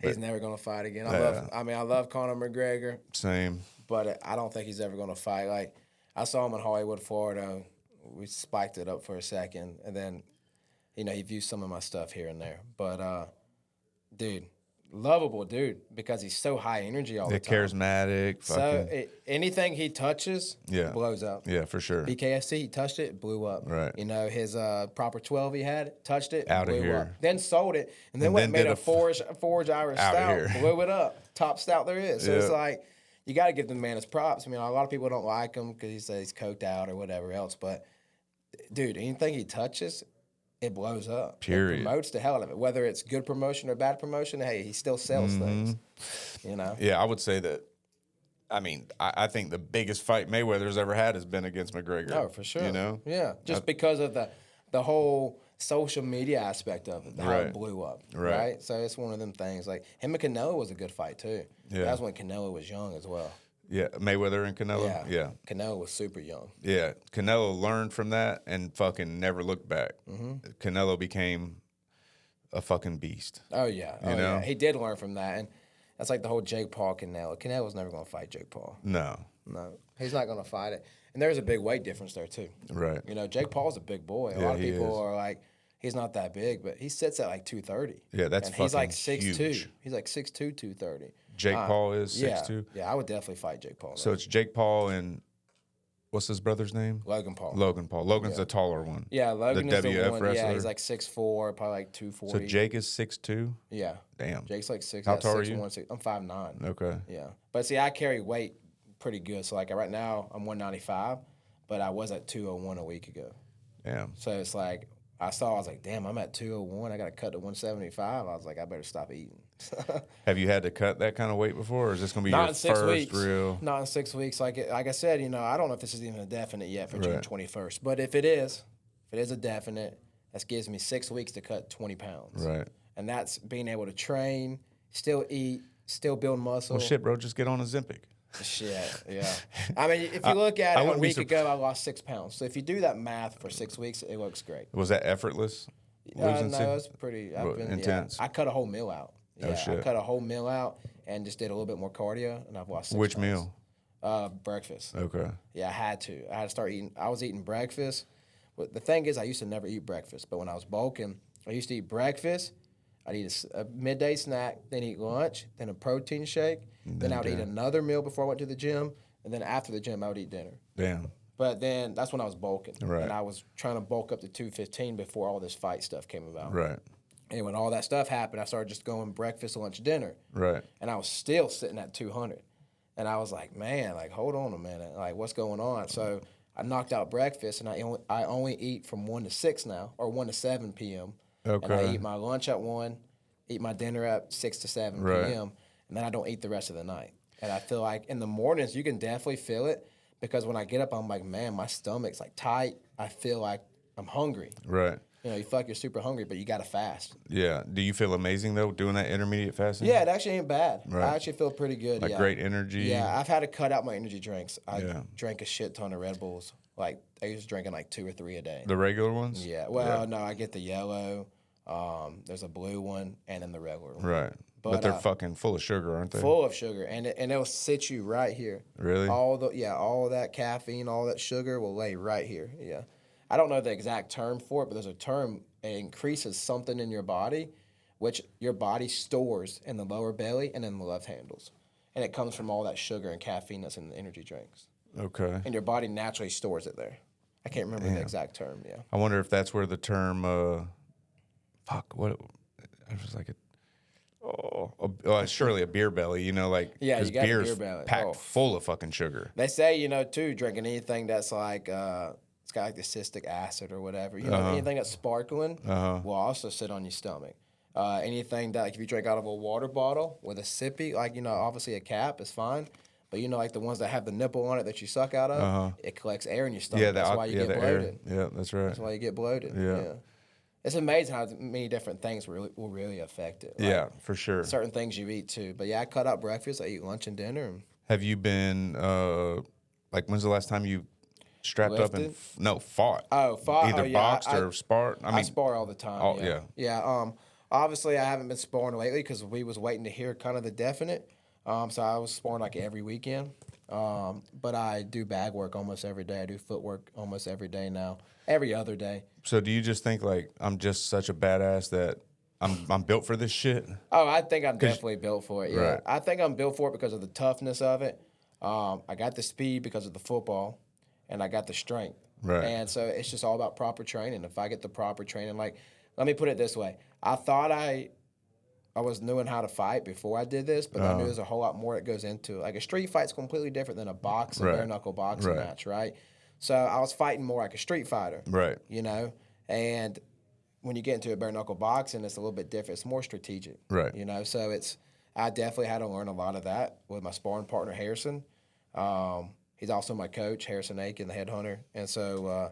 He's never going to fight again. Yeah. I love Conor McGregor, same. but I don't think he's ever going to fight. Like, I saw him in Hollywood, Florida. We spiked it up for a second, and then, he views some of my stuff here and there. But, dude, lovable dude because he's so high energy all the time. Charismatic. Fucking, Anything he touches blows up. Yeah, for sure. BKFC, he touched it, blew up. Right. His proper 12 he had, touched it, Out of blew here. up. Then sold it, and then went and made a Forge Irish Out of stout, here. blew it up. Top stout there is. So it's Yeah. like, you got to give the man his props. I mean, a lot of people don't like him because he says he's coked out or whatever else. But, dude, anything he touches, it blows up. Period. It promotes the hell out of it. Whether it's good promotion or bad promotion, hey, he still sells things. Yeah, I would say that. I mean, I think the biggest fight Mayweather's ever had has been against McGregor. Oh, for sure. Yeah, just I- because of the whole social media aspect of it, how Right. it blew up, Right. right? So it's one of them things. Like, him and Canelo was a good fight, too. Yeah. That was when Canelo was young as well. Yeah, Mayweather and Canelo. Yeah. Canelo was super young. Yeah. Canelo learned from that and fucking never looked back. Canelo became a fucking beast. Oh, yeah. You know? Yeah. He did learn from that. And that's like the whole Jake Paul Canelo. Canelo's never going to fight Jake Paul. No. No. He's not going to fight it. And there's a big weight difference there, too. Right. Jake Paul's a big boy. A Yeah, lot of he people is. are like, he's not that big, but he sits at like 230. Yeah, that's and he's like fucking 6'2". huge. He's like 6'2", 230. Jake Paul is 6'2"? Yeah, I would definitely fight Jake Paul. So it's Jake Paul and what's his brother's name? Logan Paul. Logan Paul. Logan's the taller one. Yeah, Logan the is the WF one. wrestler. Yeah, he's like 6'4", probably like 240. So Jake is 6'2"? Yeah. Damn. Jake's like 6. How tall are 6'1", you? 6. I'm 5'9". Okay. Yeah. But see, I carry weight pretty good. So like right now, I'm 195, but I was at 201 a week ago. Damn. So it's like, I was like, damn, I'm at 201. I got to cut to 175. I was like, I better stop eating. Have you had to cut that kind of weight before, or is this going to be Not your in 6 first weeks. real? Not in 6 weeks. Like I said, I don't know if this is even a definite yet for June Right. 21st. But if it is a definite, that gives me 6 weeks to cut 20 pounds. Right. And that's being able to train, still eat, still build muscle. Well, shit, bro, just get on Ozempic. Shit, yeah. I mean, if you look at it, a wouldn't be week ago, I lost 6 pounds. So if you do that math for 6 weeks, it looks great. Was that effortless? Losing No, six? it's pretty Intense. I cut a whole meal out. Oh, Yeah, shit. I cut a whole meal out and just did a little bit more cardio, and I've lost 6 Which pounds. meal? Breakfast. Okay. Yeah, I had to start eating. I was eating breakfast. But the thing is, I used to never eat breakfast. But when I was bulking, I used to eat breakfast. I'd eat a midday snack, then eat lunch, then a protein shake. Then I would eat another meal before I went to the gym. And then after the gym, I would eat dinner. Damn. But then that's when I was bulking. Right. And I was trying to bulk up to 215 before all this fight stuff came about. Right. And when all that stuff happened, I started just going breakfast, lunch, dinner. Right. And I was still sitting at 200. And I was like, man, like, hold on a minute. Like, what's going on? So I knocked out breakfast, and I only eat from 1 to 6 now, or 1 to 7 p.m. Okay. And I eat my lunch at 1, eat my dinner at 6 to 7 Right. p.m., and then I don't eat the rest of the night. And I feel like in the mornings, you can definitely feel it, because when I get up, I'm like, man, my stomach's like tight. I feel like I'm hungry. Right. You know, you feel like you're super hungry, but you got to fast. Yeah. Do you feel amazing, though, doing that intermediate fasting? Yeah, it actually ain't bad. Right. I actually feel pretty good. Like yeah. great energy? Yeah, I've had to cut out my energy drinks. I Yeah. drank a shit ton of Red Bulls. Like, I used to drinking like 2 or 3 a day. The regular ones? Yeah. Well, no, I get the yellow. There's a blue one, and then the regular one. Right. But they're fucking full of sugar, aren't they? Full of sugar, and it'll sit you right here. Really? All of that caffeine, all that sugar will lay right here. Yeah. I don't know the exact term for it, but there's a term. It increases something in your body, which your body stores in the lower belly and in the left handles, and it comes from all that sugar and caffeine that's in the energy drinks, Okay. and your body naturally stores it there. I can't remember the exact term. Yeah. I wonder if that's where the term, what, it was like Surely a beer belly, like Yeah, you 'cause got a beer's beer belly. packed Oh. full of fucking sugar. They say, too, drinking anything that's like, it's got like the citric acid or whatever. Anything that's sparkling will also sit on your stomach. Anything that, like, if you drink out of a water bottle with a sippy, like, obviously a cap is fine. But, like the ones that have the nipple on it that you suck out of, it collects air in your stomach. Yeah, that's why you get the bloated. air. Yeah, that's right. That's why you get bloated. Yeah. It's amazing how many different things will really affect it. Like, Yeah, for sure. certain things you eat, too. But, yeah, I cut out breakfast. I eat lunch and dinner. And Have you been when's the last time you strapped up and fought? Oh, fought. Either boxed or sparred. I spar all the time. yeah. Yeah. Obviously, I haven't been sparring lately because we was waiting to hear kind of the definite. So I was sparring like every weekend. But I do bag work almost every day. I do footwork almost every day now. Every other day. So do you just think like I'm just such a badass that I'm built for this shit? Oh, I think I'm definitely built for it. Yeah, Right. I think I'm built for it because of the toughness of it. I got the speed because of the football, and I got the strength. Right. And so it's just all about proper training. If I get the proper training, like, let me put it this way: I thought I was knowing how to fight before I did this, but I knew there's a whole lot more that goes into it. Like a street fight's completely different than a boxing, bare knuckle boxing match, right? So I was fighting more like a street fighter, Right. And when you get into a bare knuckle boxing, it's a little bit different. It's more strategic, Right. So I definitely had to learn a lot of that with my sparring partner Harrison. He's also my coach, Harrison Aiken, the headhunter, and so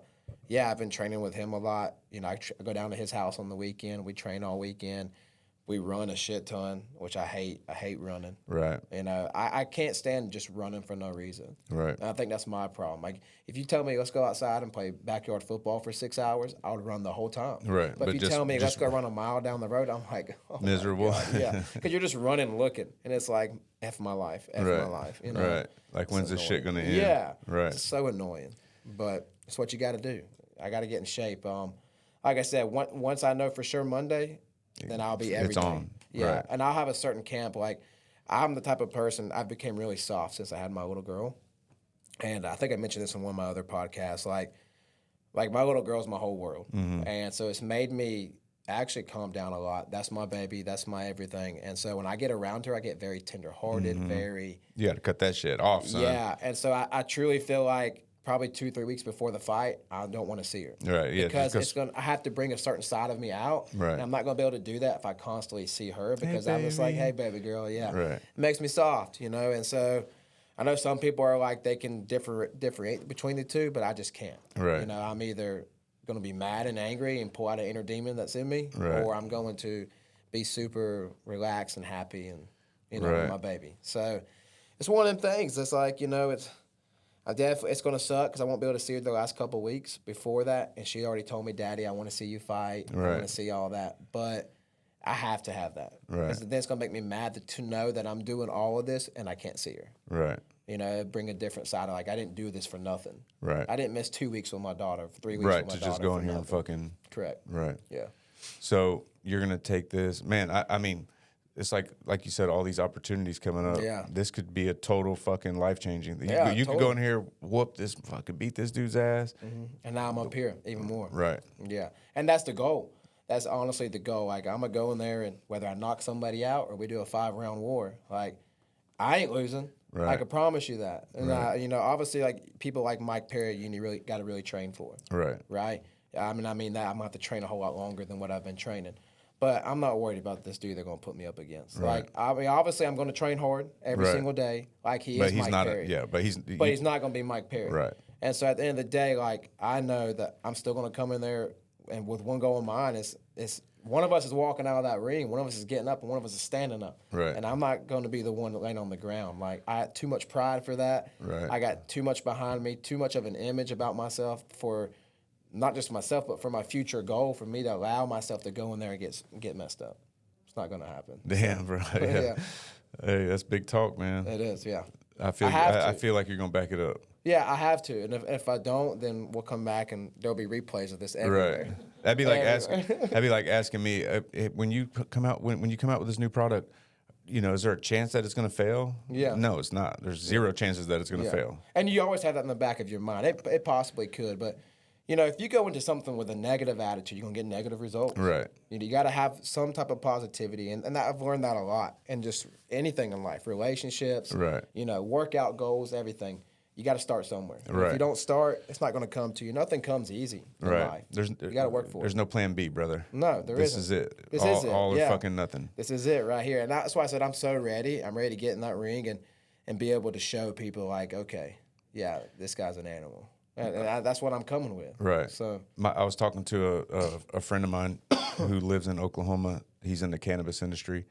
I've been training with him a lot. I go down to his house on the weekend. We train all weekend. We run a shit ton, which I hate. I hate running. Right. I can't stand just running for no reason. Right. And I think that's my problem. Like, if you tell me let's go outside and play backyard football for 6 hours, I would run the whole time. Right. But if you tell me let's go run a mile down the road, I'm like, oh miserable. my God. Yeah. Because you're just running, looking, and it's like F my life, F my life. Right. Like, when's this shit gonna end? Yeah. Right. It's so annoying, but it's what you got to do. I got to get in shape. Like I said, once I know for sure Monday, then I'll be every day. It's on. Yeah, Right. and I'll have a certain camp. Like, I'm the type of person, I became really soft since I had my little girl. And I think I mentioned this in one of my other podcasts. Like my little girl's my whole world. Mm-hmm. And so it's made me actually calm down a lot. That's my baby. That's my everything. And so when I get around her, I get very tenderhearted, very... You got to cut that shit off, son. Yeah, and so I truly feel like probably 2-3 weeks before the fight, I don't want to see her. Right, yeah. Because I have to bring a certain side of me out. Right. And I'm not going to be able to do that if I constantly see her because I'm just like, hey, baby girl, yeah. Right. It makes me soft, And so I know some people are like, they can differentiate between the two, but I just can't. Right. I'm either going to be mad and angry and pull out an inner demon that's in me, Right. or I'm going to be super relaxed and happy and, Right. with my baby. So it's one of them things. It's like, it's going to suck because I won't be able to see her the last couple of weeks before that. And she already told me, Daddy, I want to see you fight. I Right. want to see all that. But I have to have that. Right. Because then it's going to make me mad to know that I'm doing all of this and I can't see her. Right. Bring a different side of, like, I didn't do this for nothing. Right. I didn't miss 2 weeks with my daughter, 3 weeks Right. with my To daughter. just go in for here and nothing. fucking. Correct. Right. Yeah. So you're going to take this. Man, I mean, it's like you said, all these opportunities coming up. Yeah. This could be a total fucking life-changing thing. Yeah, You could go in here, whoop this, fucking beat this dude's ass. Mm-hmm. And now I'm up here even more. Right. Yeah. And that's the goal. That's honestly the goal. Like, I'm going to go in there and whether I knock somebody out or we do a 5-round war, like, I ain't losing. Right. I can promise you that. And, Right. obviously, like, people like Mike Perry, you really got to really train for. Right. Right? I mean that I'm going to have to train a whole lot longer than what I've been training. But I'm not worried about this dude they're going to put me up against. Right. Like, I mean, obviously, I'm going to train hard every Right. single day, like he But is he's Mike not. Perry. But He's not going to be Mike Perry. Right. And so at the end of the day, like, I know that I'm still going to come in there and with one goal in mind is one of us is walking out of that ring, one of us is getting up, and one of us is standing up. Right. And I'm not going to be the one laying on the ground. Like, I had too much pride for that. Right. I got too much behind me, too much of an image about myself for not just myself, but for my future goal, for me to allow myself to go in there and get messed up. It's not going to happen. Damn, bro. Yeah. Yeah. Hey, that's big talk, man. It is, yeah. I feel. I feel like you're gonna back it up. Yeah, I have to. And if I don't, then we'll come back and there'll be replays of this everywhere. Right. That'd be like Everywhere. asking me when you come out when you come out with this new product. Is there a chance that it's going to fail? Yeah. No, it's not. There's zero chances that it's going to fail. And you always have that in the back of your mind. It possibly could, but if you go into something with a negative attitude, you're going to get negative results. Right. You got to have some type of positivity. And that, I've learned that a lot. And just anything in life, relationships, Right. Workout goals, everything. You got to start somewhere. Right. If you don't start, it's not going to come to you. Nothing comes easy in life. You got to work for it. There's no plan B, brother. No, This isn't. is it. This all, is it. all or Yeah. fucking nothing. This is it right here. And that's why I said I'm so ready. I'm ready to get in that ring and be able to show people like, okay, yeah, this guy's an animal. And that's what I'm coming with. Right. So I was talking to a friend of mine who lives in Oklahoma. He's in the cannabis industry.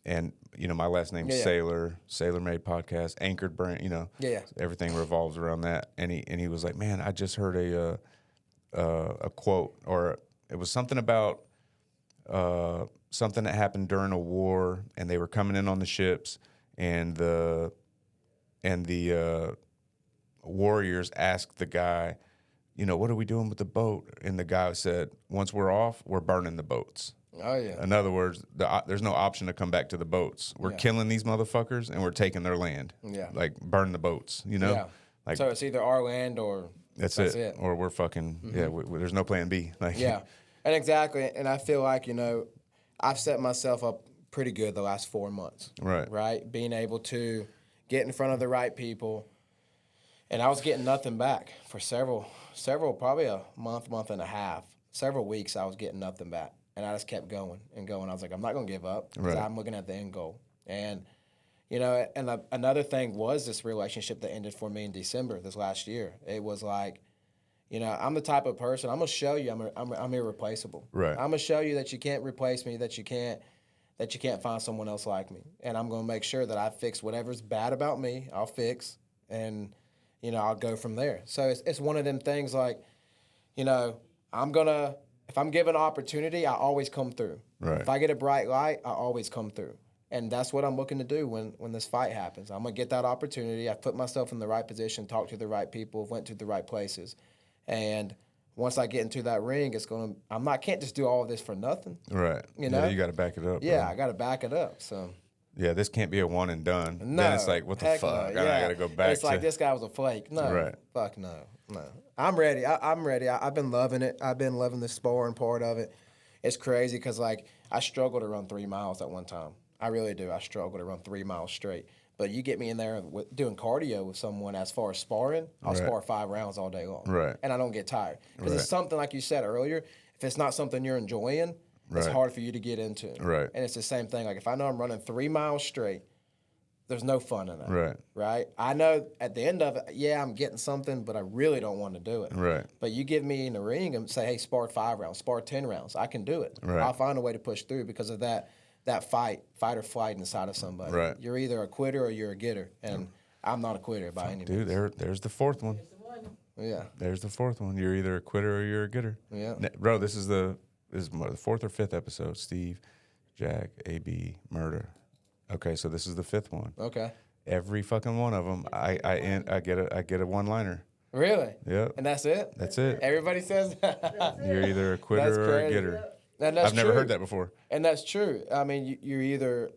And, my last name's Saylor, Sailor Made Podcast, Anchored Brand, Yeah. everything revolves around that. And he was like, man, I just heard a quote, or it was something about something that happened during a war, and they were coming in on the ships, and the warriors asked the guy, what are we doing with the boat? And the guy said, once we're off, we're burning the boats. Oh, yeah. In other words, there's no option to come back to the boats. We're killing these motherfuckers, and we're taking their land. Yeah. Like, burn the boats, Yeah. Like, So it's either our land or that's it. Or we're fucking, there's no plan B. Like, Yeah. And exactly. And I feel like, I've set myself up pretty good the last 4 months. Right. Right? Being able to get in front of the right people. And I was getting nothing back for several, probably a month and a half. Several weeks I was getting nothing back. And I just kept going and going. I was like, I'm not going to give up because I'm looking at the end goal. And, another thing was this relationship that ended for me in December this last year. It was like, I'm the type of person, I'm going to show you I'm irreplaceable. Right. I'm going to show you that you can't replace me, that you can't find someone else like me. And I'm going to make sure that I fix whatever's bad about me, I'll fix. And, I'll go from there. So it's one of them things like, if I'm given an opportunity, I always come through. Right. If I get a bright light, I always come through. And that's what I'm looking to do when this fight happens. I'm going to get that opportunity. I've put myself in the right position, talked to the right people, went to the right places. And once I get into that ring, I can't just do all of this for nothing. Right. Yeah, you got to back it up. Yeah, bro. I got to back it up. So. Yeah, this can't be a one and done. No. Then it's like, what the fuck? No. I got to go back it's like this guy was a flake. No. Right. Fuck no. I'm ready. I'm ready. I've been loving it. I've been loving the sparring part of it. It's crazy because, I struggle to run 3 miles at one time. I really do. I struggle to run 3 miles straight. But you get me in there doing cardio with someone as far as sparring, I'll spar 5 rounds all day long. Right. And I don't get tired. Because it's something, like you said earlier, if it's not something you're enjoying, it's hard for you to get into. Right. And it's the same thing. Like, if I know I'm running 3 miles straight, there's no fun in that. Right. Right? I know at the end of it, I'm getting something, but I really don't want to do it. Right. But you give me in the ring and say, hey, spar 5 rounds, spar 10 rounds. I can do it. Right. I'll find a way to push through because of that fight or flight inside of somebody. Right. You're either a quitter or you're a getter. And I'm not a quitter by any means. Dude, there's the fourth one. There's the one. Yeah. There's the fourth one. You're either a quitter or you're a getter. Yeah. Bro, this is the 4th or 5th episode. Steve, Jack, AB, murder. Okay, so this is the 5th one. Okay. Every fucking one of them, I get a one-liner. Really? Yep. And that's it? That's it. Everybody says that? You're either a quitter or a crazy. getter. And that's I've never true. heard that before. And that's true. I mean, you either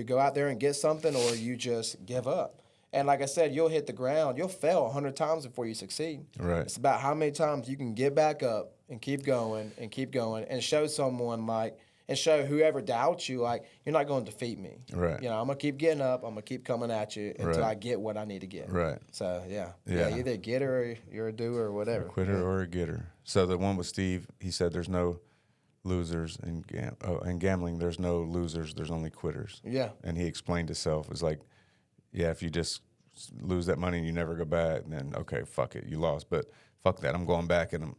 go out there and get something or you just give up. And like I said, you'll hit the ground. You'll fail 100 times before you succeed. Right. It's about how many times you can get back up and keep going and show someone and show whoever doubts you, you're not going to defeat me. Right. I'm going to keep getting up. I'm going to keep coming at you until Right. I get what I need to get. Right. So, yeah. Yeah. You're either a getter or you're a doer or whatever. A quitter or a getter. So the one with Steve, he said there's no losers in gambling. There's no losers. There's only quitters. Yeah. And he explained himself. It's like, yeah, if you just lose that money and you never go back, then okay, fuck it, you lost. But fuck that, I'm going back and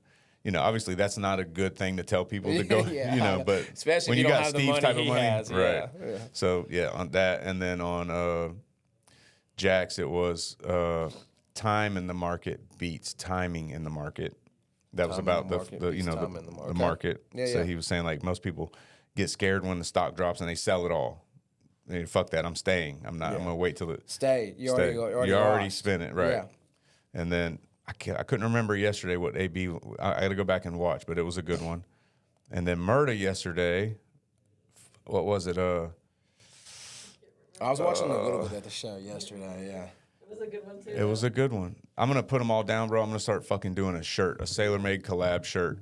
obviously that's not a good thing to tell people to go, Yeah, but especially when if you you don't got have the Steve's money type of he money, has, right? yeah. So yeah, on that, and then on Jack's, it was time in the market beats timing in the market. That was Time in about the market beats time in the the market. market. Yeah, So yeah. he was saying most people get scared when the stock drops and they sell it all. Fuck that, I'm staying. I'm not. I'm gonna wait till it. Stay. You Stay. already You already lost. spent it, right? Yeah. And then I couldn't remember yesterday what AB. I got to go back and watch, but it was a good one. And then Murda yesterday. What was it? I was watching a little bit of the show yesterday, yeah. It was was a good one too. It was a good one. I'm gonna put them all down, bro. I'm gonna start fucking doing a shirt, a Sailor Made collab shirt,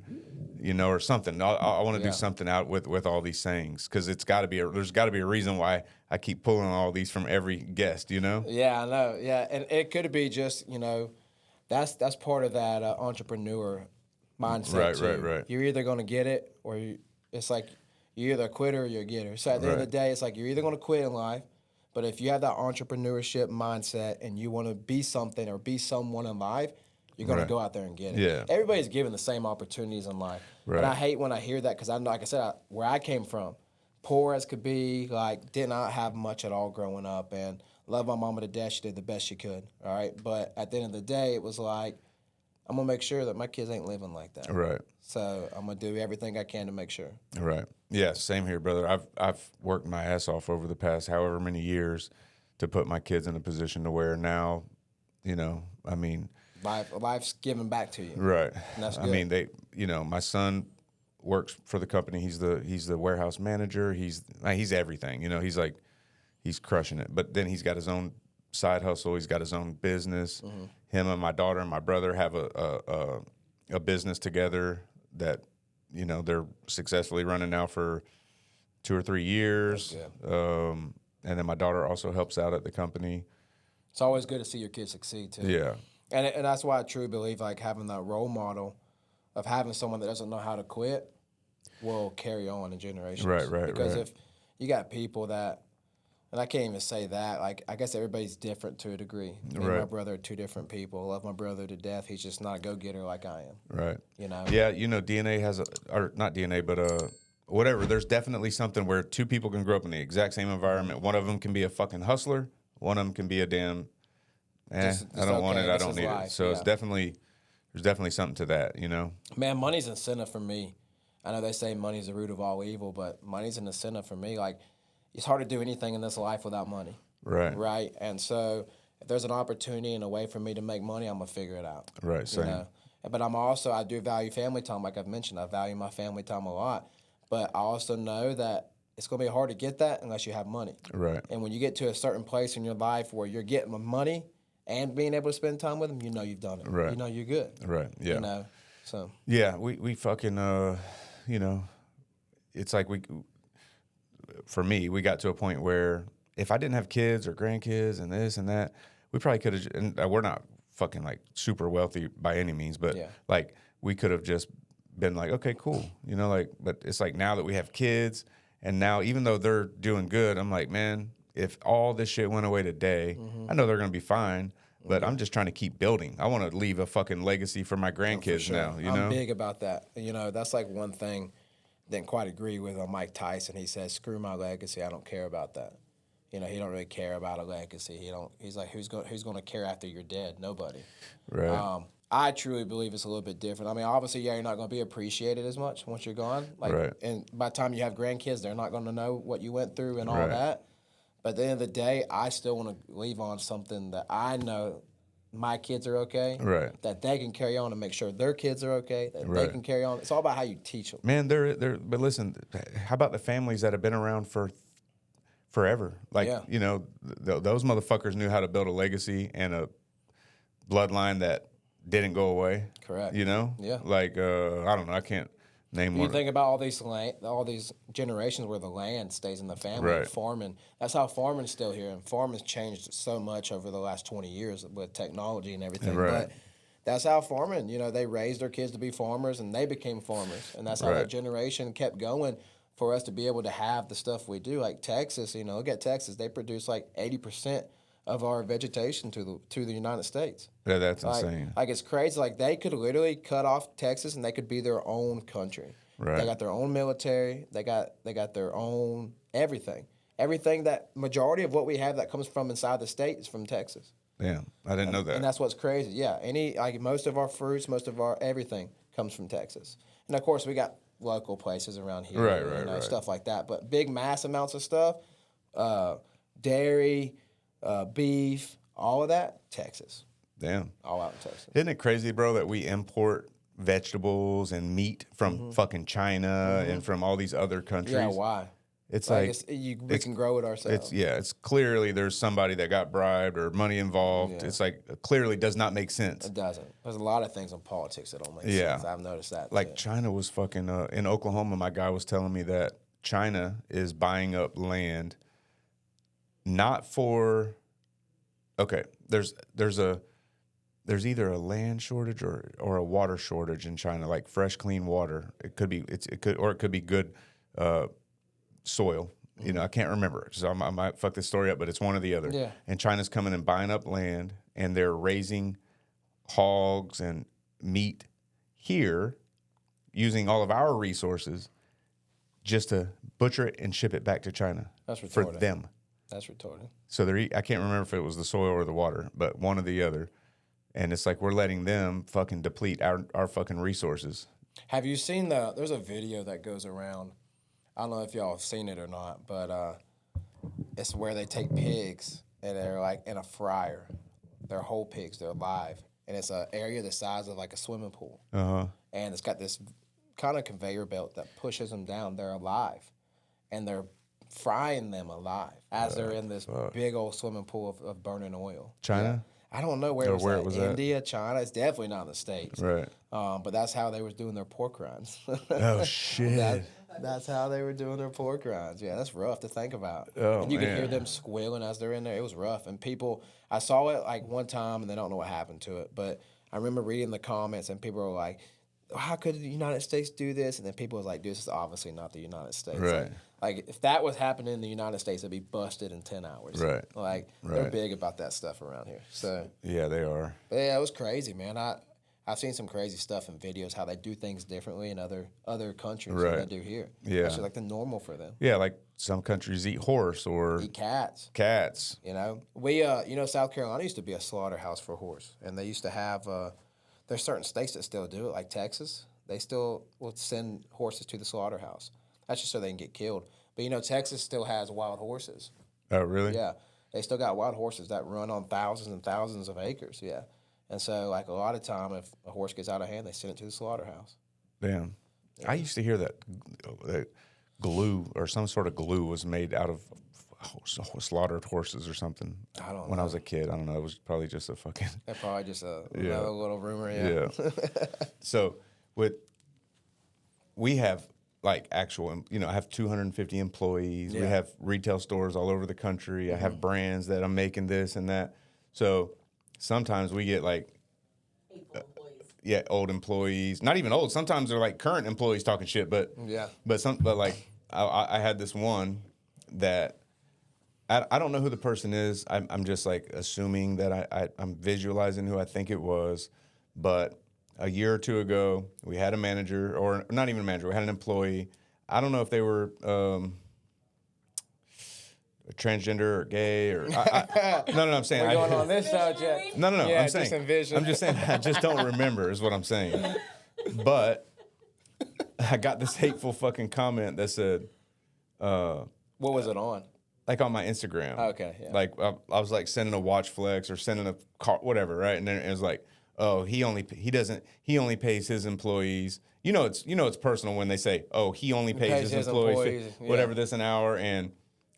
or something. I want to do something out with all these sayings because there's got to be a reason why I keep pulling all these from every guest. Yeah, I know. Yeah, and it could be just that's part of that entrepreneur mindset too. Right. You're either gonna get it or it's like you're either a quitter or you're a getter. So at the end of the day, it's like you're either gonna quit in life. But if you have that entrepreneurship mindset and you want to be something or be someone in life, you're going to go out there and get it. Yeah. Everybody's given the same opportunities in life. Right. And I hate when I hear that because I know, like I said, where I came from, poor as could be, like did not have much at all growing up and love my mama to death. She did the best she could. All right. But at the end of the day, it was like, I'm going to make sure that my kids ain't living like that. Right. So I'm going to do everything I can to make sure. Right. Yeah, same here, brother. I've worked my ass off over the past however many years to put my kids in a position to where now, I mean, life's giving back to you. Right. And that's good. I mean, my son works for the company. He's the warehouse manager. He's everything. He's crushing it. But then he's got his own side hustle. He's got his own business. Mm-hmm. Him and my daughter and my brother have a business together that they're successfully running now for 2 or 3 years. And then my daughter also helps out at the company. It's always good to see your kids succeed too. Yeah. And that's why I truly believe like having that role model of having someone that doesn't know how to quit will carry on in generations. Right. Because if you got people that, and I can't even say that, like I guess everybody's different to a degree. Me and my brother are 2 different people. I love my brother to death. He's just not a go-getter like I am. Right. Yeah, DNA has or not DNA, but whatever. There's definitely something where 2 people can grow up in the exact same environment. One of them can be a fucking hustler. One of them can be a damn, I don't want it, I don't need it. So there's definitely something to that, Man, money's incentive for me. I know they say money's the root of all evil, but money's an incentive for me. Like, it's hard to do anything in this life without money. Right. Right? And so if there's an opportunity and a way for me to make money, I'm going to figure it out. Right, same. But I do value family time, like I've mentioned. I value my family time a lot. But I also know that it's going to be hard to get that unless you have money. Right. And when you get to a certain place in your life where you're getting the money and being able to spend time with them, you've done it. Right. You're good. Right, yeah. So. Yeah, we fucking, it's like for me, we got to a point where if I didn't have kids or grandkids and this and that, we probably could have, and we're not fucking like super wealthy by any means, but like we could have just been like, okay, cool. But it's like now that we have kids and now even though they're doing good, I'm like, man, if all this shit went away today, I know they're going to be fine, but I'm just trying to keep building. I want to leave a fucking legacy for my grandkids now, I'm big about that. That's like one thing didn't quite agree with Mike Tyson. He says, screw my legacy. I don't care about that. He don't really care about a legacy. He's like, who's going to care after you're dead? Nobody. Right. I truly believe it's a little bit different. I mean, obviously, you're not going to be appreciated as much once you're gone. And by the time you have grandkids, they're not going to know what you went through and all that. But at the end of the day, I still want to leave on something that I know my kids are okay, that they can carry on and make sure their kids are okay, that they can carry on. It's all about how you teach them. Man, but listen, how about the families that have been around for forever? Like, those motherfuckers knew how to build a legacy and a bloodline that didn't go away. Correct. Yeah. Like, I don't know, I can't name one. You think about all these generations where the land stays in the family. Farming. That's how farming's still here. And farming's changed so much over the last 20 years with technology and everything. But that's how farming, they raised their kids to be farmers and they became farmers. And that's how that generation kept going for us to be able to have the stuff we do. Like Texas, look at Texas. They produce like 80% of our vegetation to the United States. Yeah, that's insane. Like it's crazy. Like they could literally cut off Texas and they could be their own country. Right. They got their own military. They got their own everything. Everything that majority of what we have that comes from inside the state is from Texas. Yeah, I didn't know that. And that's what's crazy. Yeah, most of our fruits, most of our everything comes from Texas. And of course we got local places around here, right. Stuff like that. But big mass amounts of stuff, dairy, beef, all of that, Texas. Damn. All out in Texas. Isn't it crazy, bro, that we import vegetables and meat from fucking China and from all these other countries? Yeah, why? It's Like, like we can grow it ourselves. it's clearly there's somebody that got bribed or money involved. Yeah. It's like clearly does not make sense. It doesn't. There's a lot of things in politics that don't make Yeah. sense. I've noticed that. Like too. China was fucking in Oklahoma. My guy was telling me that China is buying up land, not for. Okay, there's either a land shortage or a water shortage in China, like fresh, clean water. It could be it could be good soil. You know, I can't remember, so I might fuck this story up, but it's one or the other. Yeah. And China's coming and buying up land, and they're raising hogs and meat here, using all of our resources, just to butcher it and ship it back to China. That's for retarded. them. That's retarded. So I can't remember if it was the soil or the water, but one or the other. And it's like we're letting them fucking deplete our fucking resources. Have you seen there's a video that goes around, I don't know if y'all have seen it or not, but it's where they take pigs and they're like in a fryer. They're whole pigs, they're live. And it's an area the size of like a swimming pool. Uh-huh. And it's got this kind of conveyor belt that pushes them down. They're alive. And they're frying them alive as they're in this big old swimming pool of burning oil. China? I don't know where, Or it was at. India, China. It's definitely not in the States. Right. But that's how they was doing their pork rinds. Oh, shit. That's how they were doing their pork rinds. Yeah, that's rough to think about. Oh, and you can hear man. them squealing as they're in there. It was rough. And people, I saw it like one time and they don't know what happened to it. But I remember reading the comments and people were like, how could the United States do this? And then people was like, dude, this is obviously not the United States. Right. Like if that was happening in the United States, it'd be busted in 10 hours. Right. Like they're big about that stuff around here. So Yeah, they are. but yeah, it was crazy, man. I've seen some crazy stuff in videos how they do things differently in other countries than Right. they do here. Yeah. That's just like the normal for them. Yeah, like some countries eat horse or Eat cats. cats. You know, we South Carolina used to be a slaughterhouse for horse, and they used to have. There's certain states that still do it, like Texas. They still will send horses to the slaughterhouse. That's just so they can get killed. But Texas still has wild horses. Oh, really? Yeah, they still got wild horses that run on thousands and thousands of acres. Yeah, and so like a lot of time, if a horse gets out of hand, they send it to the slaughterhouse. Damn. I used to hear that glue or some sort of glue was made out of slaughtered horses or something. I don't know. When I was a kid, I don't know. It was probably just a fucking. That's probably just another little rumor. Yeah. So we have like actual, I have 250 employees. We Yeah. have retail stores all over the country. I have brands that I'm making this and that. So sometimes we get like, Hateful employees. yeah, old employees. Not even old. Sometimes they're like current employees talking shit. But Yeah. But like I had this one that I don't know who the person is. I'm just like assuming that I'm visualizing who I think it was. But a year or two ago, we had a manager, or not even a manager. We had an employee. I don't know if they were transgender or gay or no. I'm saying We're going on this subject. No. Yeah, I'm saying. just envision. I'm just saying. I just don't remember. Is what I'm saying. But I got this hateful fucking comment that said, What was it on? like on my Instagram. Okay, yeah. Like I was like sending a watch flex or sending a car, whatever, right? And then it was like, oh, he only pays his employees. It's personal when they say, oh, he only pays his employees, yeah. whatever this an hour, and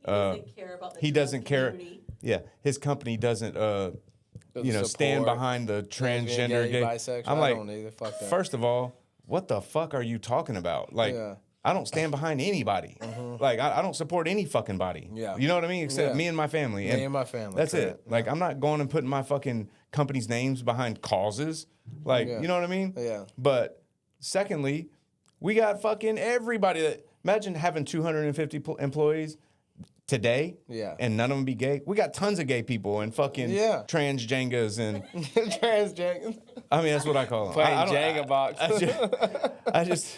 He doesn't care about the he doesn't care. community. Yeah, his company doesn't, stand support behind the transgender, gay. bisexual. I'm I like, don't either. Fuck that. first of all, what the fuck are you talking about? Like, Yeah. I don't stand behind anybody. Like, I don't support any fucking body. Yeah. You know what I mean? Except Yeah. me and my family. Me and my family, That's correct. it. Like, I'm not going and putting my fucking company's names behind causes. Like, Yeah. you know what I mean? Yeah. But secondly, we got fucking everybody that, imagine having 250 employees today. Yeah. And none of them be gay. We got tons of gay people and fucking Yeah. transgengas and, Transgender. I mean, that's what I call them. Playing I don't- Jenga box. I just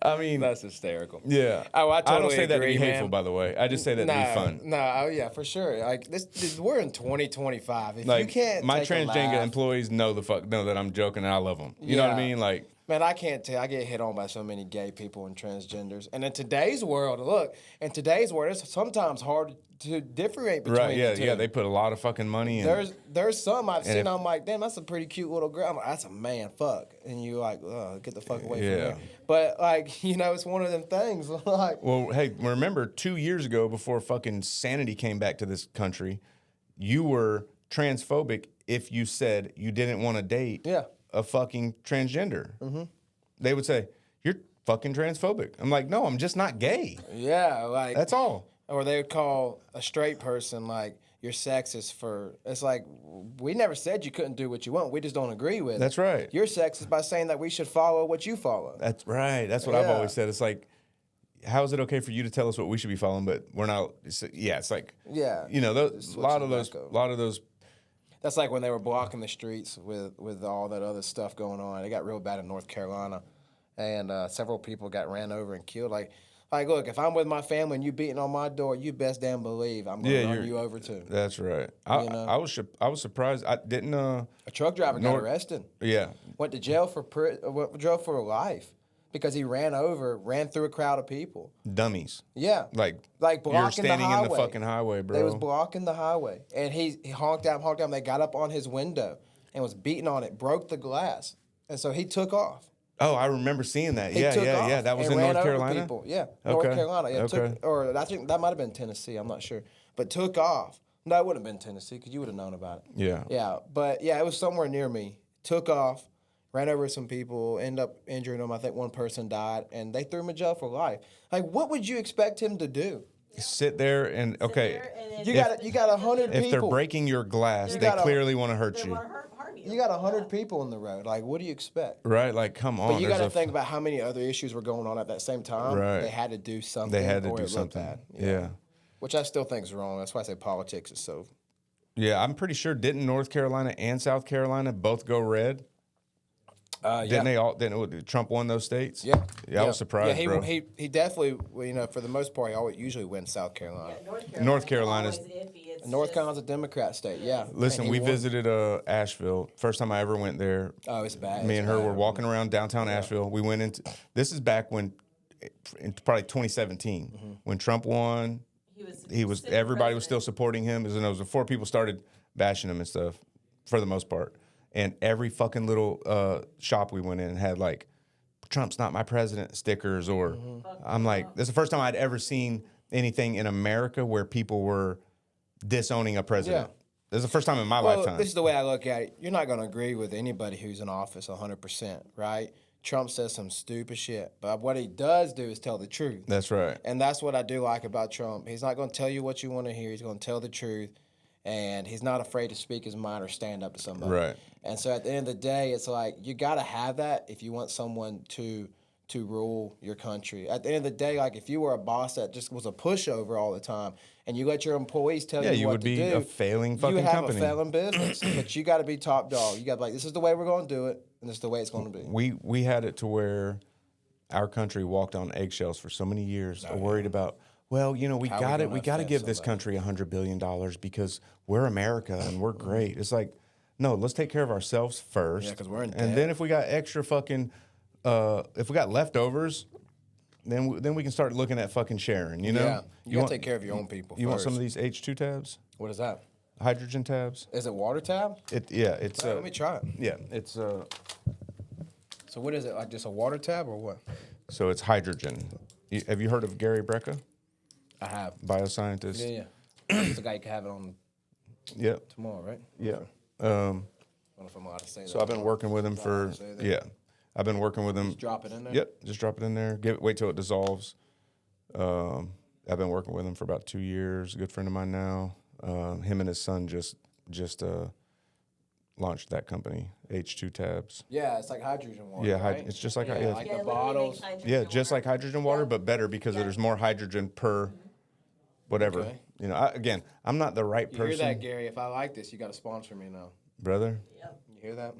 I mean, That's hysterical. yeah. Oh, I don't totally say that to agree, be hateful, man. by the way. I just say that to be fun. No, yeah, for sure. Like this we're in 2025. If Like, you can't my take a transgender laugh- employees know that I'm joking and I love them. You know what I Yeah. mean? Like, Man, I can't tell. I get hit on by so many gay people and transgenders. And in today's world, look, it's sometimes hard to differentiate between Right, yeah, the two. yeah. They put a lot of fucking money in. There's some I've seen. if- I'm like, damn, that's a pretty cute little girl. I'm like, that's a man, fuck. And you're like, get the fuck away from Yeah. me. But like, you know, it's one of them things. Like, Well, hey, remember 2 years ago before fucking sanity came back to this country, you were transphobic if you said you didn't want to date a fucking transgender. Mm-hmm. They would say, you're fucking transphobic. I'm like, no, I'm just not gay. yeah, like That's all. Or they would call a straight person like you're sexist for. It's like we never said you couldn't do what you want. We just don't agree with it. That's right. You're sexist by saying that we should follow what you follow. That's right. That's what I've Yeah. always said. It's like, how is it okay for you to tell us what we should be following, but we're not? It's like, Yeah. you know, a lot of tobacco. those. That's like when they were blocking the streets with all that other stuff going on. It got real bad in North Carolina, and several people got ran over and killed. Like, look, if I'm with my family and you beating on my door, you best damn believe I'm going to run you over too. That's right. You know? I was surprised. I didn't. A truck driver got arrested. Yeah. Went to jail for life because he ran through a crowd of people. Dummies. Yeah. Like blocking you're standing the highway. in the fucking highway, bro. They was blocking the highway, and he honked out. They got up on his window and was beating on it, broke the glass, and so he took off. Oh, I remember seeing that. He Yeah. took off That was and in ran North over Carolina. people. Yeah, Okay. North Carolina. Yeah, Okay. or I think that might have been Tennessee. I'm not sure, but took off. No, it wouldn't have been Tennessee because you would have known about it. Yeah. Yeah, but yeah, it was somewhere near me. Took off, ran over some people, ended up injuring them. I think one person died, and they threw him in jail for life. Like, what would you expect him to do? Sit there and okay. You got 100 people. If they're breaking your glass, they gotta- clearly want to hurt They you. want to harm you. You got 100 people in the road. Like, what do you expect? Right? Like, come on. But you got to there's a- think about how many other issues were going on at that same time. Right. They had to do something. They had to or do it looked something. bad. Yeah. Which I still think is wrong. That's why I say politics is so. Yeah, I'm pretty sure didn't North Carolina and South Carolina both go red? Didn't they all? Didn't Trump won those states? Yeah. Yeah, I was surprised, Yeah, bro. he definitely, for the most part, he always usually wins South Carolina. Yeah, North Carolina's- always iffy. It's North just- Carolina's a Democrat state, yeah. Listen, And we he won. visited Asheville. First time I ever went there. Oh, it's bad. Me It's and her bad. were walking around downtown Asheville. We went into. This is back when, in probably 2017, when Trump won. He was. sitting Everybody was still president. supporting him. It was before people started bashing him and stuff, for the most part. And every fucking little shop we went in had like, "Trump's not my president" stickers, or I'm like, this is the first time I'd ever seen anything in America where people were disowning a president. Yeah. This is the first time in my Well, lifetime. this is the way I look at it. You're not going to agree with anybody who's in office 100%, right? Trump says some stupid shit, but what he does do is tell the truth. That's right. And that's what I do like about Trump. He's not going to tell you what you want to hear. He's going to tell the truth, and he's not afraid to speak his mind or stand up to somebody. Right. And so at the end of the day, it's like you got to have that if you want someone to rule your country. At the end of the day, like if you were a boss that just was a pushover all the time, and you let your employees tell Yeah, you you what would to be do, a failing fucking you have company. a failing business. But you got to be top dog. You got to be like, this is the way we're going to do it, and this is the way it's going to be. We had it to where our country walked on eggshells for so many years, worried about. Well, we How we got gonna it. We got to affect give this somebody? country $100 billion because we're America and we're great. It's like, no, let's take care of ourselves first. Yeah, 'cause we're in And debt. then if we got extra fucking, if we got leftovers, then we can start looking at fucking sharing. You know, Yeah, you got want- to take care of your own people. You want first. some of these H2 tabs, What is that? hydrogen tabs? Is it water tab? It's Let me try it. yeah, it's So what is it? Like just a water tab or what? so it's hydrogen. Have you heard of Gary Brecka, I have. bioscientist? Yeah. It's the guy you can have it on Yep. tomorrow, right? Yeah. I don't know if I'm allowed to say that. So I've been working with him for Say that. yeah. I've been working with him. Just drop it in there. Yep, just drop it in there. Wait till it dissolves. I've been working with him for about 2 years. A good friend of mine now. Him and his son just launched that company, H2 Tabs. Yeah, it's like hydrogen water. Yeah, right? it's just like yeah, yeah, like Yeah, the it literally bottles. makes hydrogen yeah, just water. like hydrogen water, but better because there's more hydrogen per whatever. Okay. Again, I'm not the right You hear person, that, Gary? If I like this, you got to sponsor me now. brother. Yep. You hear that?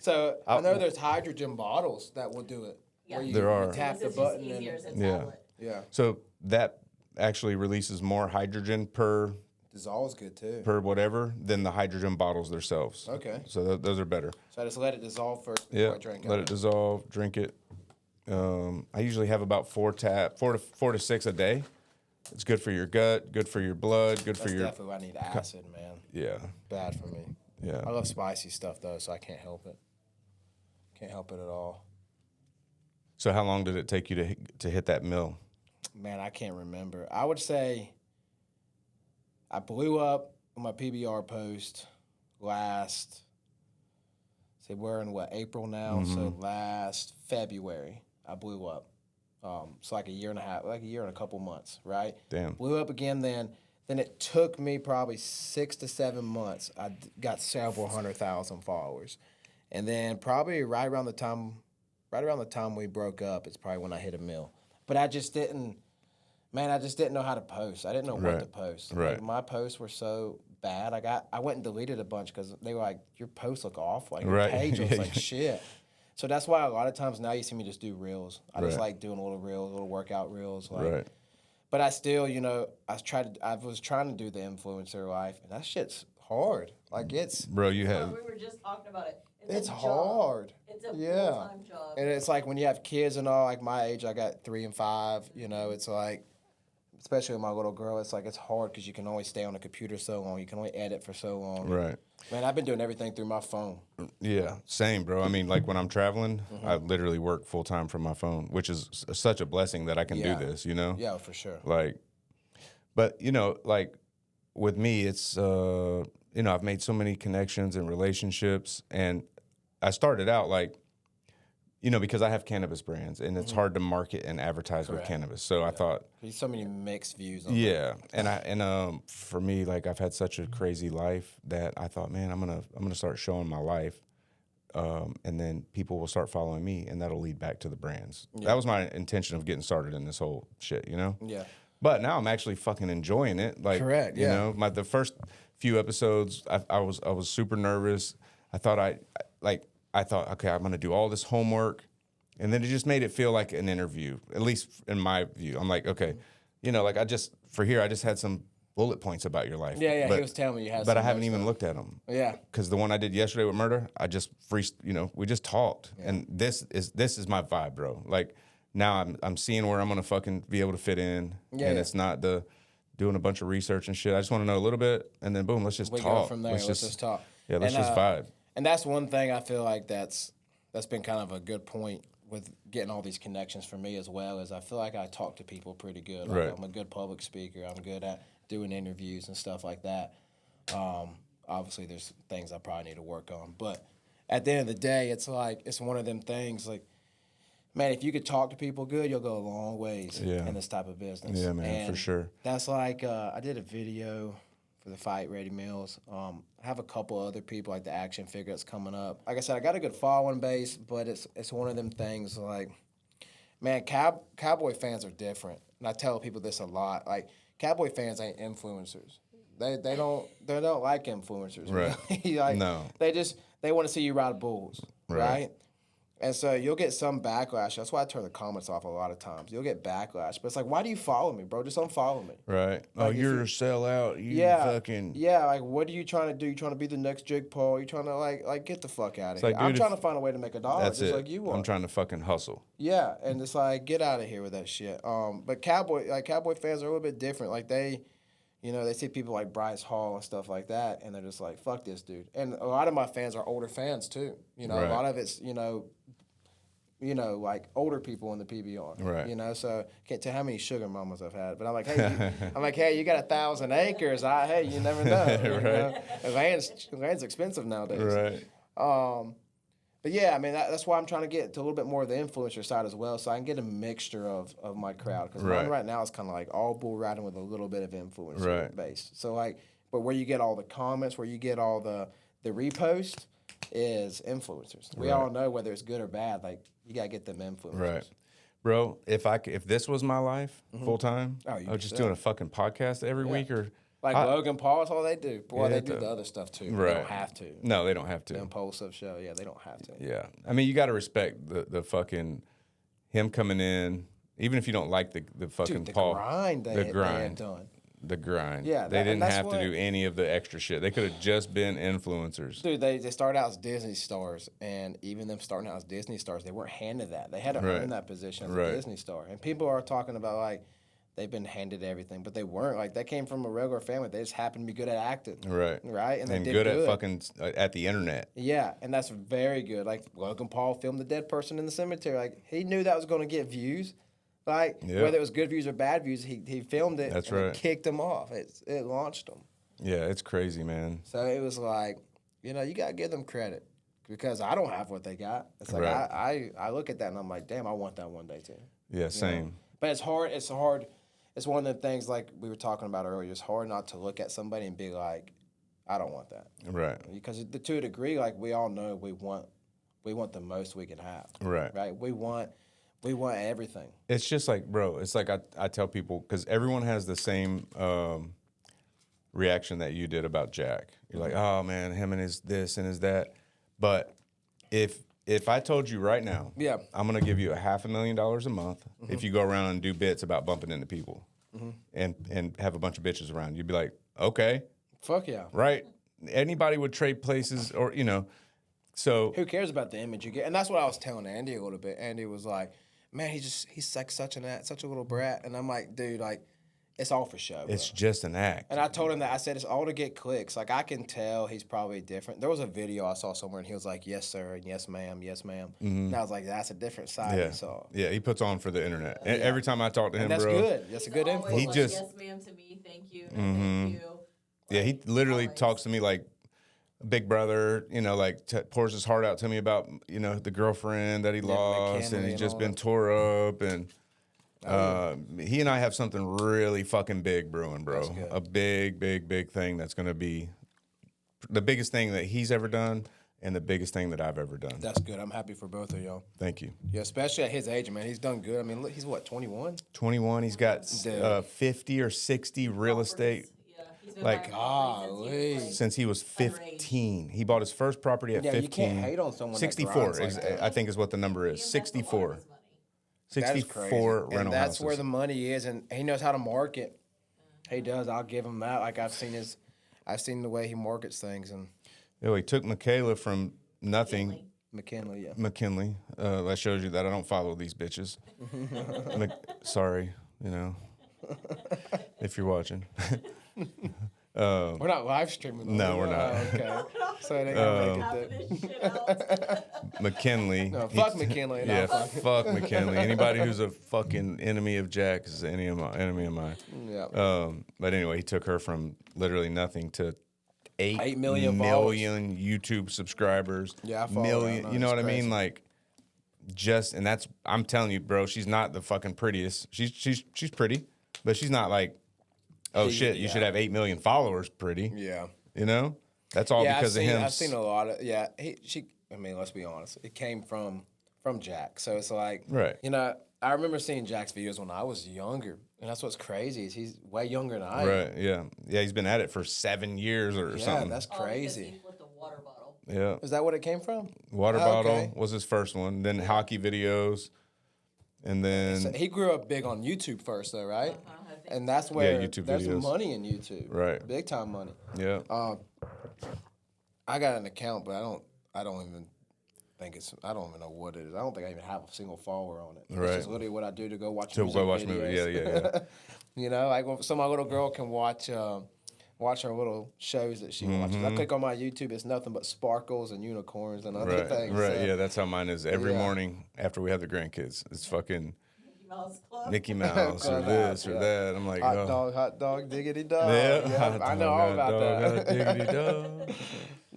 So I know there's hydrogen bottles that will do it. Yeah. Where you, There are. You tap It's the just button easier and as a Yeah. tablet. yeah, So that actually releases more hydrogen per dissolves good too. whatever than the hydrogen bottles themselves. Okay. So those are better. So I just let it dissolve first before Yeah. I drink Let it dissolve. Drink it. I usually have about 4 to 6 a day. It's good for your gut, good for your blood, good for That's your. definitely why I need acid, man. Yeah. Bad for me. Yeah. I love spicy stuff though, so I can't help it. Can't help it at all. So how long did it take you to hit that mill? Man, I can't remember. I would say I blew up on my PBR post last. Say we're in April now, so last February I blew up. So like a year and a half, like a year and a couple months, right? Damn. Blew up again then. Then it took me probably 6 to 7 months. I got several 100,000 followers. And then probably right around the time we broke up, it's probably when I hit a mill. But I just didn't know how to post. I didn't know what to post. Right. Like, my posts were so bad. I went and deleted a bunch because they were like, your posts look awful. Like, your page looks like shit. So that's why a lot of times now you see me just do reels. I just like doing little reels, little workout reels. Like, but I still, I was trying to do the influencer life, and that shit's hard. Like, it's... Bro, you have... We were just talking about it. It's hard. It's a full-time job. And it's like when you have kids and all, like my age, I got 3 and 5, it's like... Especially with my little girl, it's like it's hard because you can only stay on the computer so long. You can only edit for so long. Right. Man, I've been doing everything through my phone. Yeah, same, bro. I mean, like when I'm traveling, I literally work full time from my phone, which is such a blessing that I can do this, Yeah, for sure. Like, but, like with me, it's, I've made so many connections and relationships. And I started out like, because I have cannabis brands and it's hard to market and advertise with cannabis. So I thought There's so many mixed views on that. And for me, like I've had such a crazy life that I thought, man, I'm gonna start showing my life, and then people will start following me, and that'll lead back to the brands. That was my intention of getting started in this whole shit, Yeah. But now I'm actually fucking enjoying it. Like, the first few episodes, I was super nervous. I thought, okay, I'm going to do all this homework. And then it just made it feel like an interview, at least in my view. I'm like, okay, I just had some bullet points about your life. Yeah, he was telling me you had but some I haven't notes even though. looked at them. Yeah. Because the one I did yesterday with murder, I just we just talked. Yeah. And this is my vibe, bro. Like, now I'm seeing where I'm going to fucking be able to fit in. Yeah, and it's not doing a bunch of research and shit. I just want to know a little bit, and then boom, let's just talk. Go from there. Let's just talk. Yeah, let's just vibe. And that's one thing I feel like that's been kind of a good point with getting all these connections for me as well, is I feel like I talk to people pretty good. Like, I'm a good public speaker. I'm good at doing interviews and stuff like that. Obviously, there's things I probably need to work on. But at the end of the day, it's like, it's one of them things like, man, if you could talk to people good, you'll go a long ways in this type of business. Yeah, man, for sure. That's like, I did a video for the Fight Ready Meals. I have a couple other people, like the action figure that's coming up. Like I said, I got a good following base, but it's one of them things like, man, cowboy fans are different. And I tell people this a lot. Like, cowboy fans ain't influencers. They don't like influencers. Right. Really. Like, no. They want to see you ride bulls, right? And so you'll get some backlash. That's why I turn the comments off a lot of times. You'll get backlash. But it's like, why do you follow me, bro? Just unfollow me. Right. Like, you're a sellout. You fucking... Yeah, like, what are you trying to do? You trying to be the next Jake Paul? You trying to, like get the fuck out of here. Like, I'm trying to find a way to make $1. That's just it. like you want. I'm trying to fucking hustle. Yeah, and it's like, get out of here with that shit. But cowboy fans are a little bit different. Like, they see people like Bryce Hall and stuff like that, and they're just like, fuck this dude. And a lot of my fans are older fans, too. A lot of it's, like older people in the PBR. Right. So can't tell how many sugar mamas I've had. But I'm like, hey, you got 1,000 acres. Hey, you never know. Land's expensive nowadays. Right. But yeah, I mean, that's why I'm trying to get to a little bit more of the influencer side as well, so I can get a mixture of my crowd. Because mine right now is kind of like all bull riding with a little bit of influencer base. So like, but where you get all the comments, where you get all the repost is influencers. We all know whether it's good or bad. Like, you gotta get them influencers. Right. Bro, if this was my life full time, I was just doing a fucking podcast every week or... Like Logan Paul, that's all they do. Boy, they do the other stuff too. Right. They don't have to. No, they don't have to. The impulsive show, they don't have to. Yeah. I mean, you got to respect the fucking, him coming in, even if you don't like the fucking Paul. The grind they have done. The grind. Yeah. They didn't have to do any of the extra shit. They could have just been influencers. Dude, they started out as Disney stars, and even them starting out as Disney stars, they weren't handed that. They had to earn that position as a Disney star. And people are talking about, like, they've been handed everything, but they weren't. Like, they came from a regular family. They just happened to be good at acting. Right. Right? And they did good at fucking at the internet. Yeah, and that's very good. Like, Logan Paul filmed the dead person in the cemetery. Like, he knew that was going to get views. Like, whether it was good views or bad views, he filmed it. That's and right. It kicked him off. It launched him. Yeah, it's crazy, man. So it was like, you got to give them credit because I don't have what they got. It's like, Right. I look at that and I'm like, damn, I want that one day too. Yeah, same. But it's hard. It's hard. It's one of the things like we were talking about earlier. It's hard not to look at somebody and be like, I don't want that. Right. Because to a degree, like we all know we want the most we can have. Right. Right. We want everything. It's just like, bro, it's like I tell people, because everyone has the same reaction that you did about Jack. You're like, oh, man, him and his this and his that. But if I told you right now, I'm going to give you $500,000 a month if you go around and do bits about bumping into people and have a bunch of bitches around, you'd be like, okay. Fuck yeah. Right? Anybody would trade places or, so. Who cares about the image you get? And that's what I was telling Andy a little bit. Andy was like, man, he's like such a little brat. And I'm like, dude, like, it's all for show. It's just an act. And I told him that. I said, it's all to get clicks. Like, I can tell he's probably different. There was a video I saw somewhere, and he was like, yes, sir, and yes, ma'am, yes, ma'am. And I was like, that's a different side he saw. Yeah, he puts on for the internet. And every time I talk to him, and that's bro. Good. That's a good info. He like, just... yes, ma'am, to me, thank you, no, thank you. Yeah, he literally talks to me like a big brother, like pours his heart out to me about, the girlfriend that he lost, and he's just been tore up, and he and I have something really fucking big brewing, bro. A big, big, big thing that's going to be the biggest thing that he's ever done and the biggest thing that I've ever done. That's good. I'm happy for both of y'all. Thank you. Yeah, especially at his age, man. He's done good. I mean, look, he's what, 21? 21. He's got 50 or 60 real estate. Yeah, he's been Like, golly. Since he was 15. He bought his first property at 15. You can't hate on someone 64 that grinds like that. I think is what the number is. 64. 64 rental and that's houses. where the money is, and he knows how to market. He does. I'll give him that. Like, I've seen the way he markets things, and he took Michaela from nothing. McKinley, yeah. McKinley. That shows you that I don't follow these bitches. Sorry, if you're watching. We're not live streaming. No, we're not. Okay. So they gotta make it McKinley. No, fuck McKinley. Yeah, fuck McKinley. Anybody who's a fucking enemy of Jack is an enemy of mine. Yeah. But anyway, he took her from literally nothing to 8 million million YouTube subscribers. Yeah, I follow million. that. No, you know it's what I mean? crazy. Like, and that's, I'm telling you, bro, she's not the fucking prettiest. She's pretty, but she's not like, oh shit, you should have 8 million followers pretty. Yeah. That's all because of him. I've seen a lot of, I mean, let's be honest. It came from Jack. So it's like, Right. I remember seeing Jack's videos when I was younger. And that's what's crazy is he's way younger than I am. Right, yeah. Yeah, he's been at it for 7 years or something. Yeah, that's crazy. He flipped a water bottle. Yeah. Is that what it came from? Water Oh, bottle okay. was his first one. Then hockey videos. And then... So he grew up big on YouTube first, though, right? I think And that's where YouTube there's videos. money in YouTube. Right. Big time money. Yeah. I got an account, but I don't even know what it is. I don't think I even have a single follower on it. Right. It's just literally what I do to go watch To music go watch videos. movies. Yeah. Like so my little girl can watch her little shows that she watches. I click on my YouTube, it's nothing but sparkles and unicorns and other Right, things. right. So, Yeah, that's how mine is. Every Yeah. morning after we have the grandkids, it's fucking Mickey Mouse Club. Mickey Mouse or this or that. I'm like, hot dog, diggity dog. Yeah, hot I know dog, all hot about dog, that. hot diggity dog.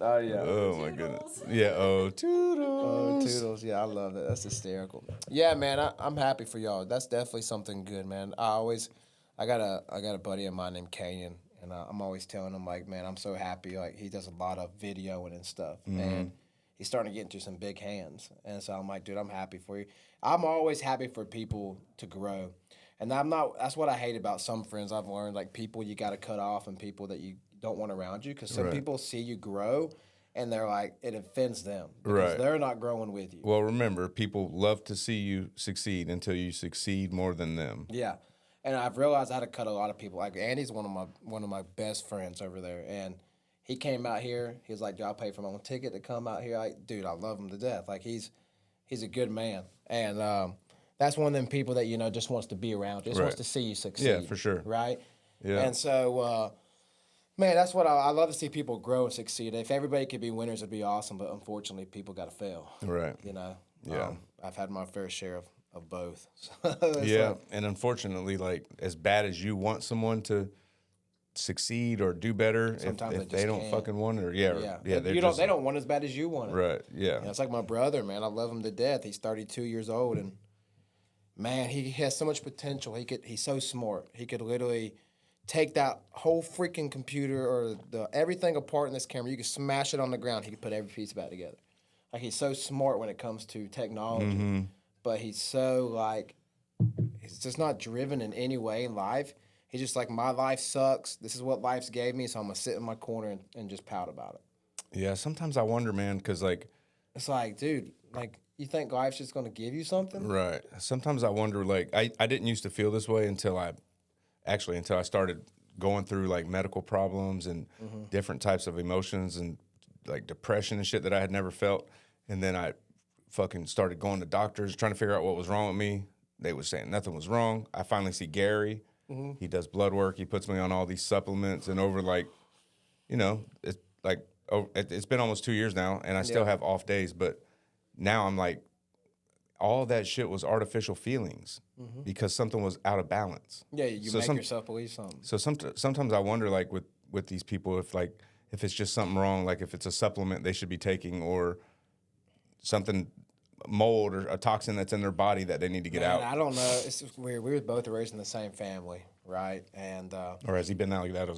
Oh yeah. Oh my goodness. Yeah. Oh, Oh, toodles. toodles. Yeah, I love that. That's hysterical. Yeah, man, I'm happy for y'all. That's definitely something good, man. I got a buddy of mine named Kanan, and I'm always telling him, like, man, I'm so happy. Like, he does a lot of videoing and stuff, and he's starting to get into some big hands. And so I'm like, dude, I'm happy for you. I'm always happy for people to grow. And that's what I hate about some friends I've learned, like people you got to cut off and people that you don't want around you, because some Right. people see you grow and they're like, it offends them because Right. they're not growing with you. Well, remember, people love to see you succeed until you succeed more than them. Yeah, and I've realized I had to cut a lot of people. Like Andy's one of my best friends over there, and he came out here. He was like, "Y'all pay for my own ticket to come out here." Like, dude, I love him to death. Like he's a good man, and that's one of them people that, just wants to be around, just wants to see you succeed. Yeah, for sure. Right? Yeah. And so, man, that's what I love to see people grow and succeed. If everybody could be winners, it'd be awesome. But unfortunately, people got to fail. Right. Yeah. I've had my fair share of both. And unfortunately, like as bad as you want someone to succeed or do better, sometimes if they don't can't. fucking want it, they don't want as bad as you want it. Right. Yeah. It's like my brother, man. I love him to death. He's 32 years old, and man, he has so much potential. He's so smart. He could literally take that whole freaking computer or everything apart in this camera. You could smash it on the ground. He could put every piece back together. Like he's so smart when it comes to technology, but he's so like he's just not driven in any way in life. He's just like, my life sucks. This is what life's gave me, so I'm gonna sit in my corner and just pout about it. Yeah, sometimes I wonder, man, because like it's like, dude, like you think life's just gonna give you something? Right. Sometimes I wonder, like I didn't used to feel this way until I started going through like medical problems and different types of emotions and like depression and shit that I had never felt. And then I fucking started going to doctors trying to figure out what was wrong with me. They were saying nothing was wrong. I finally see Gary. He does blood work. He puts me on all these supplements, and over like, it's like it's been almost 2 years now, and I still have off days. But now I'm like, all that shit was artificial feelings because something was out of balance. Yeah, you make yourself believe something. So sometimes I wonder, like with these people, if it's just something wrong, like if it's a supplement they should be taking or something, mold or a toxin that's in their body that they need to get out. I don't know. It's weird. We were both raised in the same family, right? And or has he been like that?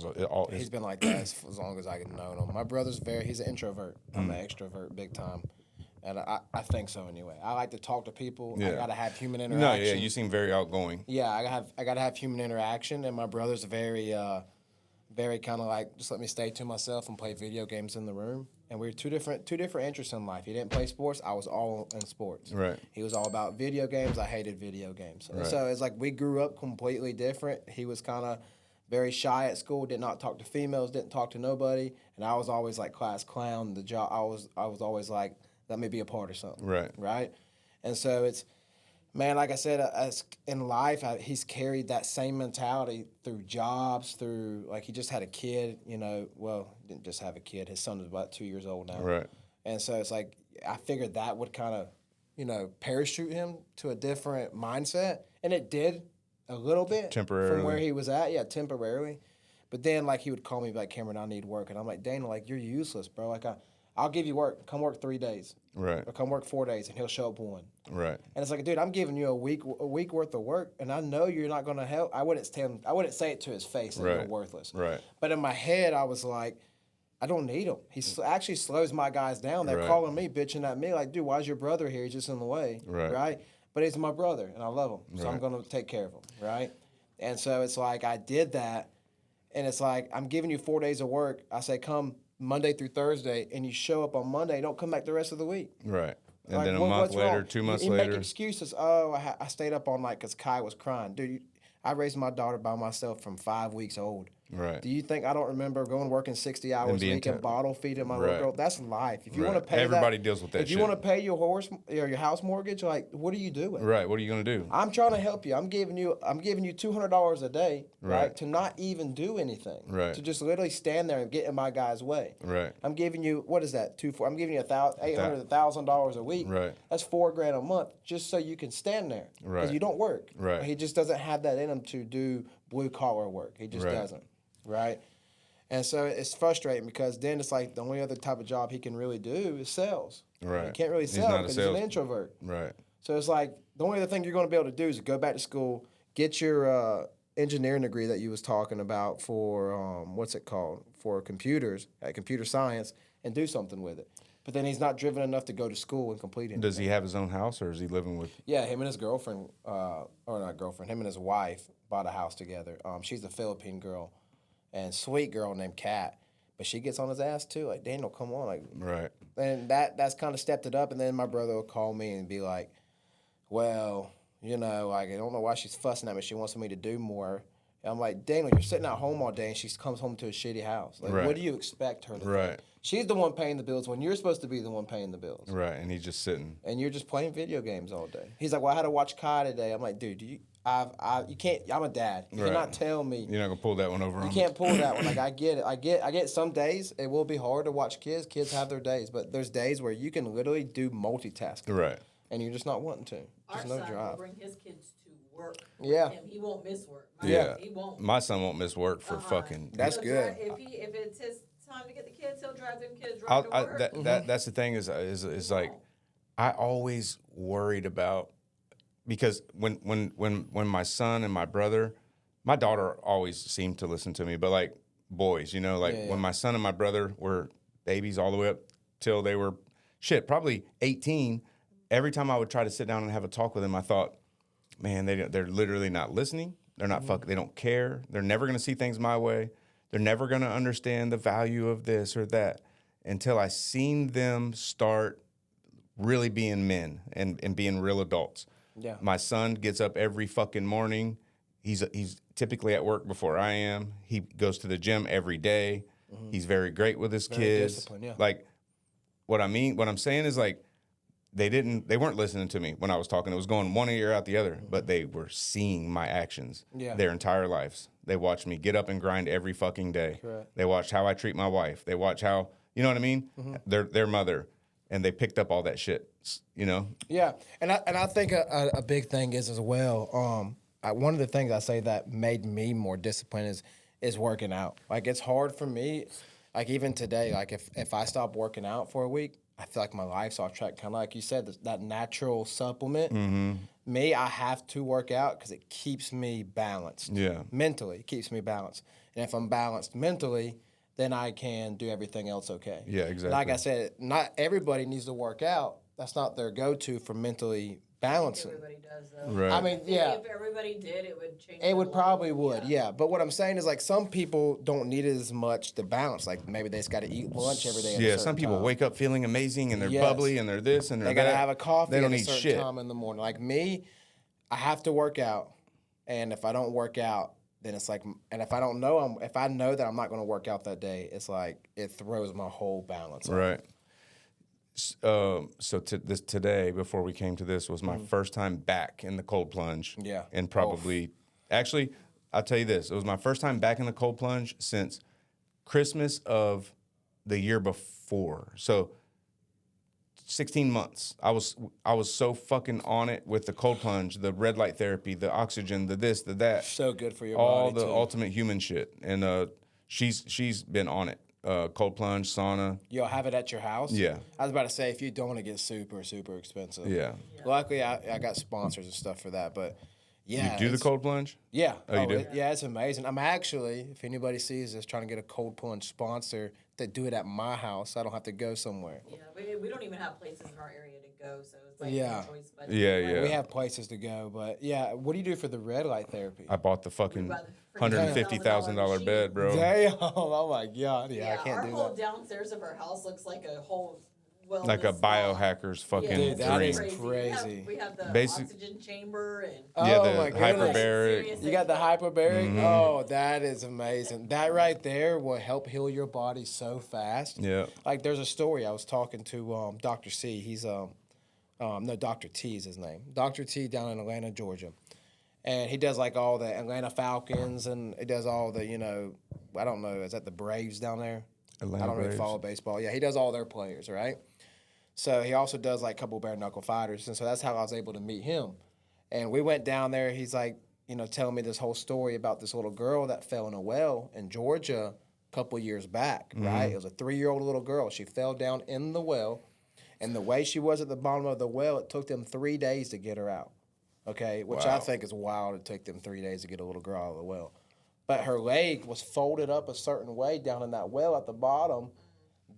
He's been like that as long as I can know him. My brother's he's an introvert. I'm an extrovert, big time. And I think so anyway. I like to talk to people. I gotta have human interaction. No, yeah, you seem very outgoing. Yeah, I gotta have human interaction, and my brother's very kind of like, just let me stay to myself and play video games in the room. And we were two different interests in life. He didn't play sports. I was all in sports. Right. He was all about video games. I hated video games. Right. So it's like we grew up completely different. He was kind of very shy at school, did not talk to females, didn't talk to nobody, and I was always like class clown. I was always like, let me be a part of something. Right. Right. And so it's, man, like I said, in life, he's carried that same mentality through jobs, through, like, he just had a kid, well, didn't just have a kid. His son is about 2 years old now. Right. And so it's like, I figured that would kind of, parachute him to a different mindset. And it did a little bit. Temporarily. From where he was at. Yeah, temporarily. But then, like, he would call me, like, Cameron, I need work. And I'm like, Dana, like, you're useless, bro. Like, I'll give you work. Come work 3 days. Right. Or come work 4 days, and he'll show up one. Right. And it's like, dude, I'm giving you a week worth of work, and I know you're not going to help. I wouldn't say it to his face that you're worthless. Right. But in my head, I was like, I don't need him. He actually slows my guys down. They're calling me, bitching at me, like, dude, why's your brother here? He's just in the way. Right. But he's my brother, and I love him, so I'm going to take care of him. Right. And so it's like I did that, and it's like I'm giving you 4 days of work. I say come Monday through Thursday, and you show up on Monday. Don't come back the rest of the week. Right. And like, then a month later, wrong? 2 months you later. make excuses. Oh, I stayed up all night because Kai was crying. Dude, I raised my daughter by myself from 5 weeks old. Right. Do you think I don't remember going working 60 hours a week and bottle feeding my little girl? That's life. If you want to pay everybody deals with that if you want to pay your your house mortgage, like, what are you doing? Right. What are you going to do? I'm trying to help you. I'm giving you $200 a day, right? To not even do anything. Right. To just literally stand there and get in my guy's way. Right. I'm giving you, what is that? I'm giving you $800, $1,000 a week. Right. That's $4,000 a month just so you can stand there. Right. Because you don't work. Right. He just doesn't have that in him to do blue collar work. He just doesn't. Right. And so it's frustrating because then it's like the only other type of job he can really do is sales. Right. He can't really sell because he's an introvert. Right. So it's like the only other thing you're going to be able to do is go back to school, get your engineering degree that you was talking about for, what's it called, for computers, computer science, and do something with it. But then he's not driven enough to go to school and complete it. Does he have his own house or is he living with? Yeah, him and his girlfriend, or not girlfriend, him and his wife bought a house together. She's a Philippine girl. And sweet girl named Kat, but she gets on his ass too. Like, Daniel, come on, like. Right. And that's kind of stepped it up. And then my brother will call me and be like, "Well, like, I don't know why she's fussing at me. She wants me to do more." And I'm like, Daniel, you're sitting at home all day, and she comes home to a shitty house. Like, what do you expect her to think? She's the one paying the bills when you're supposed to be the one paying the bills. Right, and he's just sitting. And you're just playing video games all day. He's like, well, I had to watch Kai today. I'm like, dude, you can't. I'm a dad. You cannot tell me. You're not gonna pull that one over. You can't pull that one. Like I get it. I get. Some days it will be hard to watch kids. Kids have their days, but there's days where you can literally do multitasking. Right. And you're just not wanting to. Just no Our son drive. will bring his kids to work. Yeah. And he won't miss work. He won't. My son won't miss work for fucking. That's good. If it's his time to get the kids, he'll drive them kids right to work. That's the thing is like, I always worried about, because when my son and my brother, my daughter always seemed to listen to me, but like boys, you know, like when my son and my brother were babies all the way up till they were probably 18, every time I would try to sit down and have a talk with them, I thought, man, they're literally not listening. They're not they don't care. They're never going to see things my way. They're never going to understand the value of this or that until I seen them start really being men and being real adults. Yeah. My son gets up every fucking morning. He's typically at work before I am. He goes to the gym every day. He's very great with his kids. Disciplined, yeah. Like, what I'm saying is, like, they weren't listening to me when I was talking. It was going one ear out the other, but they were seeing my actions their entire lives. They watched me get up and grind every fucking day. Correct. They watched how I treat my wife. They watch how, you know what I mean? Their mother. And they picked up all that shit, you know? Yeah, and I think a big thing is as well. One of the things I say that made me more disciplined is working out. Like, it's hard for me. Like, even today, like if I stop working out for a week, I feel like my life's off track. Kind of like you said, that natural supplement. Me, I have to work out because it keeps me balanced. Yeah. Mentally, it keeps me balanced. And if I'm balanced mentally, then I can do everything else okay. Yeah, exactly. Like I said, not everybody needs to work out. That's not their go-to for mentally balancing. Everybody does, though. Right. I mean, yeah. If everybody did, it would change. It would probably would, yeah. But what I'm saying is, like, some people don't need as much to balance. Like, maybe they just got to eat lunch every day. At a certain some people time. wake up feeling amazing and they're Yes. bubbly and they're this and they're They that. got to have a coffee They don't at a need certain shit. time in the morning. Like me, I have to work out, and if I don't work out, then it's like, and if I know that I'm not going to work out that day, it's like it throws my whole balance off. Right. So today, before we came to this, was my first time back in the cold plunge. Yeah. And probably, actually, I'll tell you this. It was my first time back in the cold plunge since Christmas of the year before. So 16 months. I was so fucking on it with the cold plunge, the red light therapy, the oxygen, the this, the that. So good for your all body, the too. ultimate human shit. And she's been on it. Cold plunge, sauna. You'll have it at your house? Yeah. I was about to say, if you don't, it gets super, super expensive. Yeah. Luckily, I got sponsors and stuff for that, but yeah. You do the cold plunge? Yeah. Oh, you do? Yeah, it's amazing. I'm actually, if anybody sees this, trying to get a cold plunge sponsor to do it at my house so I don't have to go somewhere. Yeah, we don't even have places in our area to go, so it's like Yeah. no choice but Yeah. We have places to go, but yeah, what do you do for the red light therapy? I bought the fucking bought the freaking $150,000 $1,000 bed, bro. Damn, oh my God. Yeah, I can't our do whole that. downstairs of our house looks like a whole wellness Like a spa. biohacker's fucking Dude, that dream. is crazy. We have the Basic- oxygen chamber and Yeah, Oh the my goodness. hyperbaric. You got the hyperbaric? Mm-hmm. Oh, that is amazing. That right there will help heal your body so fast. Yeah. Like, there's a story. I was talking to Dr. C. He's, no, Dr. T is his name. Dr. T down in Atlanta, Georgia. And he does, like, all the Atlanta Falcons, and he does all the, I don't know, is that the Braves down there? Atlanta I don't really Braves. follow baseball. Yeah, he does all their players, right? So he also does, like, a couple bare-knuckle fighters, and so that's how I was able to meet him. And we went down there. He's, like, telling me this whole story about this little girl that fell in a well in Georgia a couple years back, right? It was a 3-year-old little girl. She fell down in the well, and the way she was at the bottom of the well, it took them 3 days to get her out, okay? Which I Wow. think is wild. It took them 3 days to get a little girl out of the well. But her leg was folded up a certain way down in that well at the bottom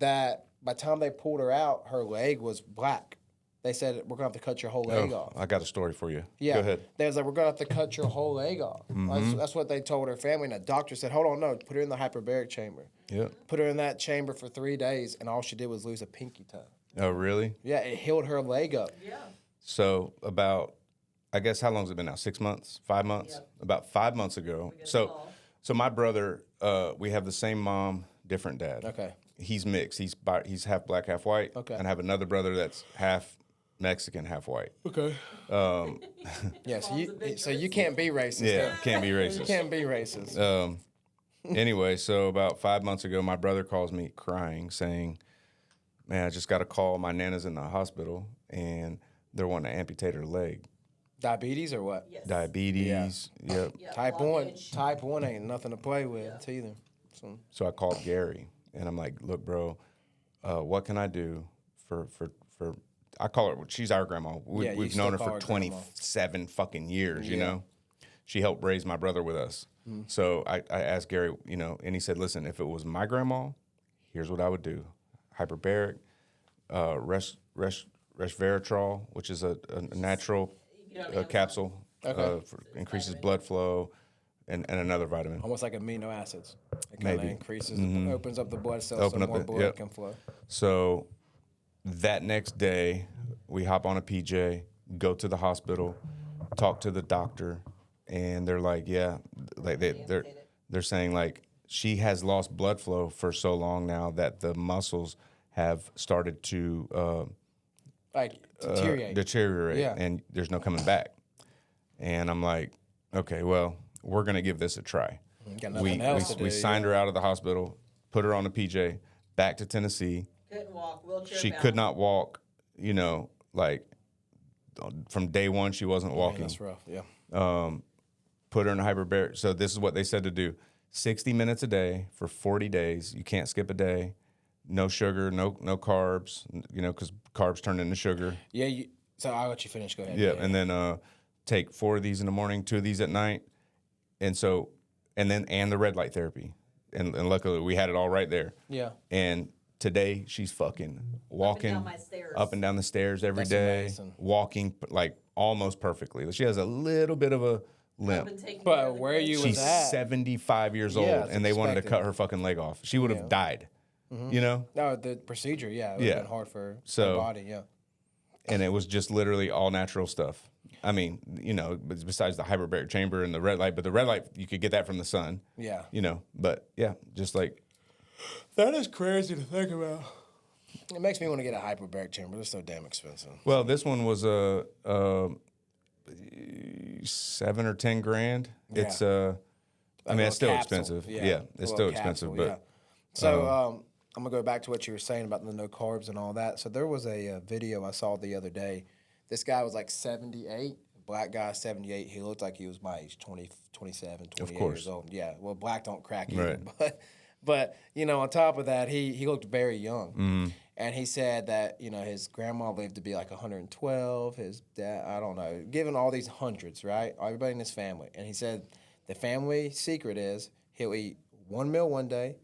that by the time they pulled her out, her leg was black. They said, we're going to have to cut your whole leg off. I got a story for you. Yeah. Go ahead. They was like, we're going to have to cut your whole leg off. That's what they told her family. And the doctor said, hold on, no, put her in the hyperbaric chamber. Yeah. Put her in that chamber for 3 days, and all she did was lose a pinky toe. Oh, really? Yeah, it healed her leg up. yeah. So about, I guess, how long has it been now? 6 months? 5 months? Yep. About 5 months ago. get a So, call. so my brother, we have the same mom, different dad. Okay. He's mixed. He's half black, half white. Okay. And I have another brother that's half Mexican, half white. Okay. Yeah, so you can't be racist. Yeah, then. can't be You racist. can't be racist. Anyway, so about 5 months ago, my brother calls me crying, saying, "Man, I just got a call. My nana's in the hospital, and they're wanting to amputate her leg. Diabetes or what? Yes. Diabetes. Yep. Yeah, Type 1. blockage. Type 1 ain't nothing to play with either. So I called Gary, and I'm like, "Look, bro, what can I do for?" I call her. She's our grandma. Yeah, you We've still known her call for her grandma. 27 fucking years. You Yeah. know, she helped raise my brother with us. So I asked Gary, and he said, "Listen, if it was my grandma, here's what I would do: hyperbaric, resveratrol, which is a natural You know, capsule, Okay. increases Vitamin. blood flow, and another vitamin." Almost like amino acids. It kind of Maybe. increases, opens up the blood cells Open so up more the- blood yep. can flow. So that next day, we hop on a PJ, go to the hospital, talk to the doctor, and they're like, "Yeah, like they're saying like she has lost blood flow for so long now that the muscles have started to Like, deteriorate. deteriorate, Yeah. and there's no coming back." And I'm like, "Okay, well, we're gonna give this a try." Got nothing else to do. We signed her out of the hospital, put her on a PJ, back to Tennessee. Couldn't walk, wheelchair She bound. could not walk, like from day one, she wasn't Man, walking. that's rough, yeah. Put her in a hyperbaric. So this is what they said to do: 60 minutes a day for 40 days. You can't skip a day. No sugar, no carbs. Because carbs turn into sugar. Yeah, so I'll let you finish. Go ahead. Yeah, and then take 4 of these in the morning, 2 of these at night, and the red light therapy, and luckily we had it all right there. Yeah. And today she's fucking walking down my stairs. up and down the stairs every That's day, amazing. walking like almost perfectly. She has a little bit of a I've limp. been taking care But of the where you grandkids. She's was at. 75 years old, Yeah, it's and they wanted to expected. cut her fucking leg off. She would have died, No, the procedure, yeah. It would Yeah. have been hard for her So- body, yeah. and it was just literally all natural stuff. I mean, besides the hyperbaric chamber and the red light, but the red light, you could get that from the sun. Yeah. But yeah, just like, That is crazy to think about. It makes me want to get a hyperbaric chamber. They're so damn expensive. well, this one was a 7 or 10 grand. Yeah. It's I mean, it's still Capsule, expensive. Yeah, A it's little still expensive, capsule, but yeah. So I'm gonna go back to what you were saying about the no carbs and all that. So there was a video I saw the other day. This guy was like 78, black guy 78. He looked like he was my age, 20, 27, 28 course. years old. Yeah, well, black don't crack either. Right. But on top of that, he looked very young. Mm-hmm. And he said that, his grandma lived to be like 112, his dad, I don't know, given all these hundreds, right? Everybody in his family. And he said the family secret is he'll eat one meal one day,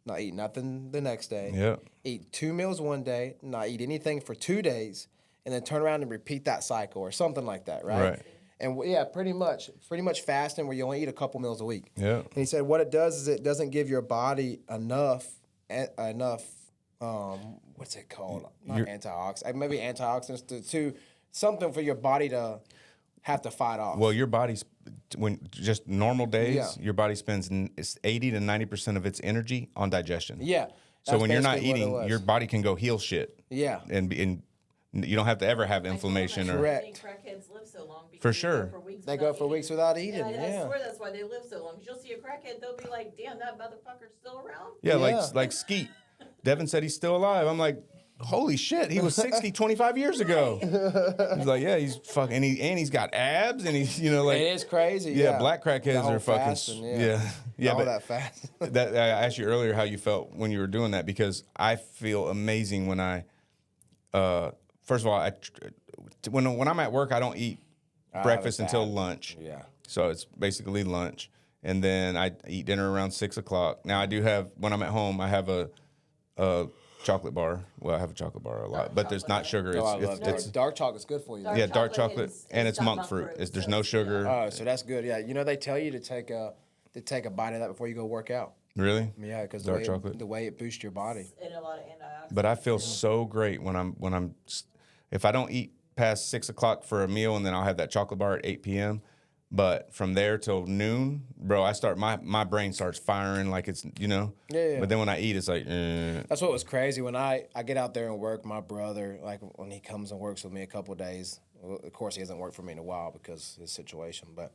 not eat nothing the next day. Yeah. Eat 2 meals one day, not eat anything for 2 days, and then turn around and repeat that cycle or something like that, right? Right. And yeah, pretty much fasting where you only eat a couple meals a week. Yeah. And he said what it does is it doesn't give your body enough what's it called? Not antioxidants. Maybe antioxidants to something for your body to have to fight off. Well, your body's when just normal days, Yeah. your body spends 80 to 90% of its energy on digestion. yeah. So That's when you're not basically what it eating, was. your body can go heal shit. Yeah. And you don't have to ever have inflammation or Correct. I think crackheads live so long because For they sure. Go for weeks They without go for weeks without eating. Yeah, I Yeah. swear that's why they live so long. Because you'll see a crackhead, they'll be like, "Damn, that motherfucker's still around." yeah, Yeah. like Skeet. Devin said he's still alive. I'm like, holy shit, he was 60 25 years ago. He's like, yeah, he's fucking, and he's got abs, and he's like, It is crazy. yeah, Yeah, black The crackheads whole are fucking, fasting, yeah, all but that fast. that I asked you earlier how you felt when you were doing that because I feel amazing when I, first of all, when I'm at work, I don't eat breakfast a until bad- lunch. Yeah. So it's basically lunch, and then I eat dinner around 6 o'clock. Now I do have when I'm at home, I have a chocolate bar. Well, I have a chocolate bar a lot, but there's not sugar. Oh, I It's, love it's dark chocolate's good for you. Dark yeah, dark chocolate chocolate, is- and it's it's got monk fruit. fruit, There's so no it's- sugar. Oh, so that's good. Yeah, they tell you to take a bite of that before you go work out. Really? Yeah, because Dark chocolate. the way it boosts your body. And a lot of antioxidants. But I feel so great when if I don't eat past 6 o'clock for a meal, and then I'll have that chocolate bar at 8 p.m. But from there till noon, bro, my brain starts firing like it's, Yeah. But then when I eat, it's like, That's what was crazy. When I get out there and work, my brother, like when he comes and works with me a couple of days, well, of course he hasn't worked for me in a while because of his situation. But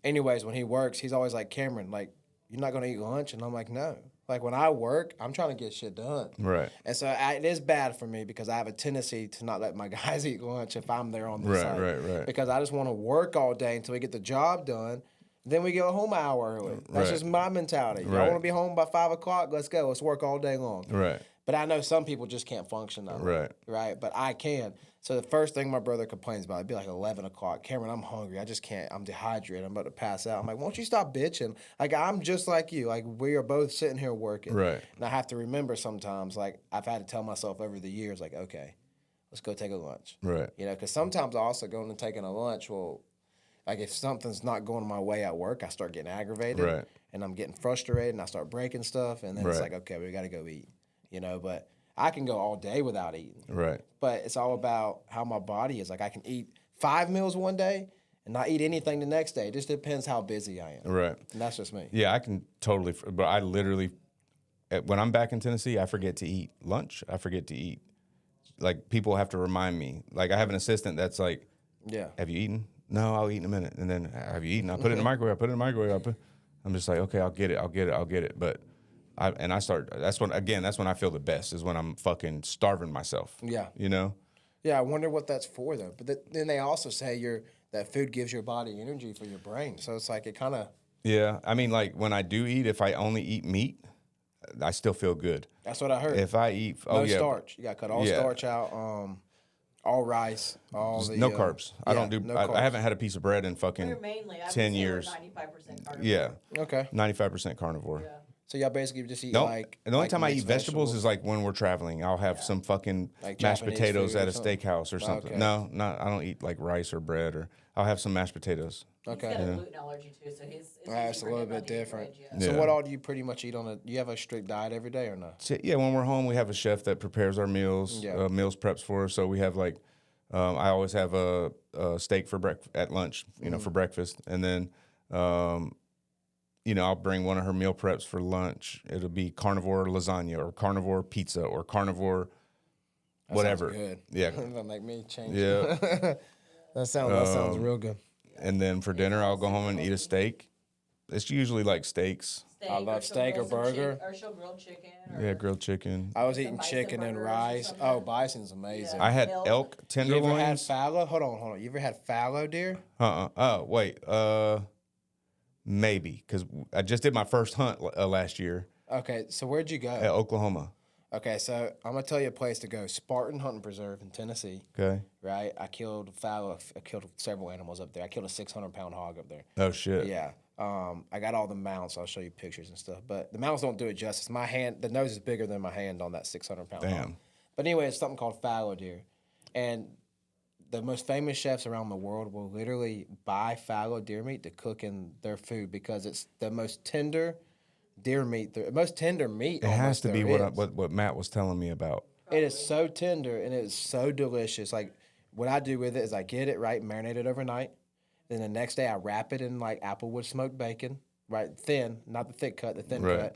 anyways, when he works, he's always like, Cameron, like, you're not going to eat lunch? And I'm like, no. Like when I work, I'm trying to get shit done. Right. And so it is bad for me because I have a tendency to not let my guys eat lunch if I'm there on the site. Right. Because I just want to work all day until we get the job done. Then we go home an hour early. That's just my mentality. I want to be home by 5 o'clock. Let's go. Let's work all day long. Right. But I know some people just can't function that way. Right. But I can. So the first thing my brother complains about, it'd be like 11 o'clock. Cameron, I'm hungry. I just can't. I'm dehydrated. I'm about to pass out. I'm like, won't you stop bitching? Like, I'm just like you. Like, we are both sitting here working. Right. And I have to remember sometimes, like, I've had to tell myself over the years, like, okay, let's go take a lunch. Right. Because sometimes I also going and taking a lunch like if something's not going my way at work, I start getting aggravated. Right. And I'm getting frustrated and I start breaking stuff. And then it's like, okay, we got to go eat. But I can go all day without eating. Right. But it's all about how my body is. Like I can eat 5 meals one day and not eat anything the next day. It just depends how busy I am. Right. And that's just me. Yeah, I can totally, but I literally, when I'm back in Tennessee, I forget to eat lunch. I forget to eat. Like people have to remind me. Like I have an assistant that's like, yeah, have you eaten? No, I'll eat in a minute. And then, have you eaten? I put it in the microwave. I'm just like, okay, I'll get it. But that's when I feel the best is when I'm fucking starving myself. Yeah. Yeah, I wonder what that's for though. But then they also say that food gives your body energy for your brain. So it's like it kind of. Yeah, I mean, like when I do eat, if I only eat meat, I still feel good. That's what I heard. If I eat, no starch. You got to cut all starch out. All rice, no carbs. I don't do. No carbs. I haven't had a piece of bread in fucking mainly, 10 years. 95% carnivore. Yeah. Okay. 95% carnivore. Yeah. So y'all basically just eat And the only time I eat vegetables is like when we're traveling. I'll have some fucking like mashed Japanese potatoes food at or a something? steakhouse or something. Okay. No, I don't eat like rice or bread, or I'll have some mashed potatoes. Okay. He's got a gluten allergy too, so his. It's a little bit different. Yeah. So what all do you pretty much eat on you have a strict diet every day or no? So, yeah, when we're home, we have a chef that prepares our meals, Yeah. meals preps for us. So we have like, I always have a steak at lunch, for breakfast, and then, I'll bring one of her meal preps for lunch. It'll be carnivore lasagna or carnivore pizza or carnivore whatever. Sounds good. Yeah. That'll make me change. Yeah. that sounds real good. And then for dinner, I'll go home and eat a steak. It's usually like steaks. I love steak or burger. Or she'll grill chicken. Yeah, grilled chicken. I was eating bison chicken and burgers or rice. something. Oh, bison's amazing. I had elk You ever had tenderloins. fallow? Hold on. You ever had fallow deer? Oh, wait. Maybe, because I just did my first hunt last year Okay, so where'd you at go? Oklahoma. Okay, so I'm gonna tell you a place to go. Spartan Hunting Preserve in Tennessee. Okay. Right? I killed fallow. I killed several animals up there. I killed a 600-pound hog up there. Oh, shit. Yeah. I got all the mounts. I'll show you pictures and stuff. But the mounts don't do it justice. My hand, the nose is bigger than my hand on that 600-pound hog. Damn. But anyway, it's something called fallow deer. And the most famous chefs around the world will literally buy fallow deer meat to cook in their food because it's the most tender deer meat, the most tender meat. It has to be there is. what Matt was telling me about. It is so tender and it is so delicious. Like what I do with it is I get it right, marinate it overnight. Then the next day I wrap it in like applewood smoked bacon, right, thin, not the thick cut, the thin Right. cut.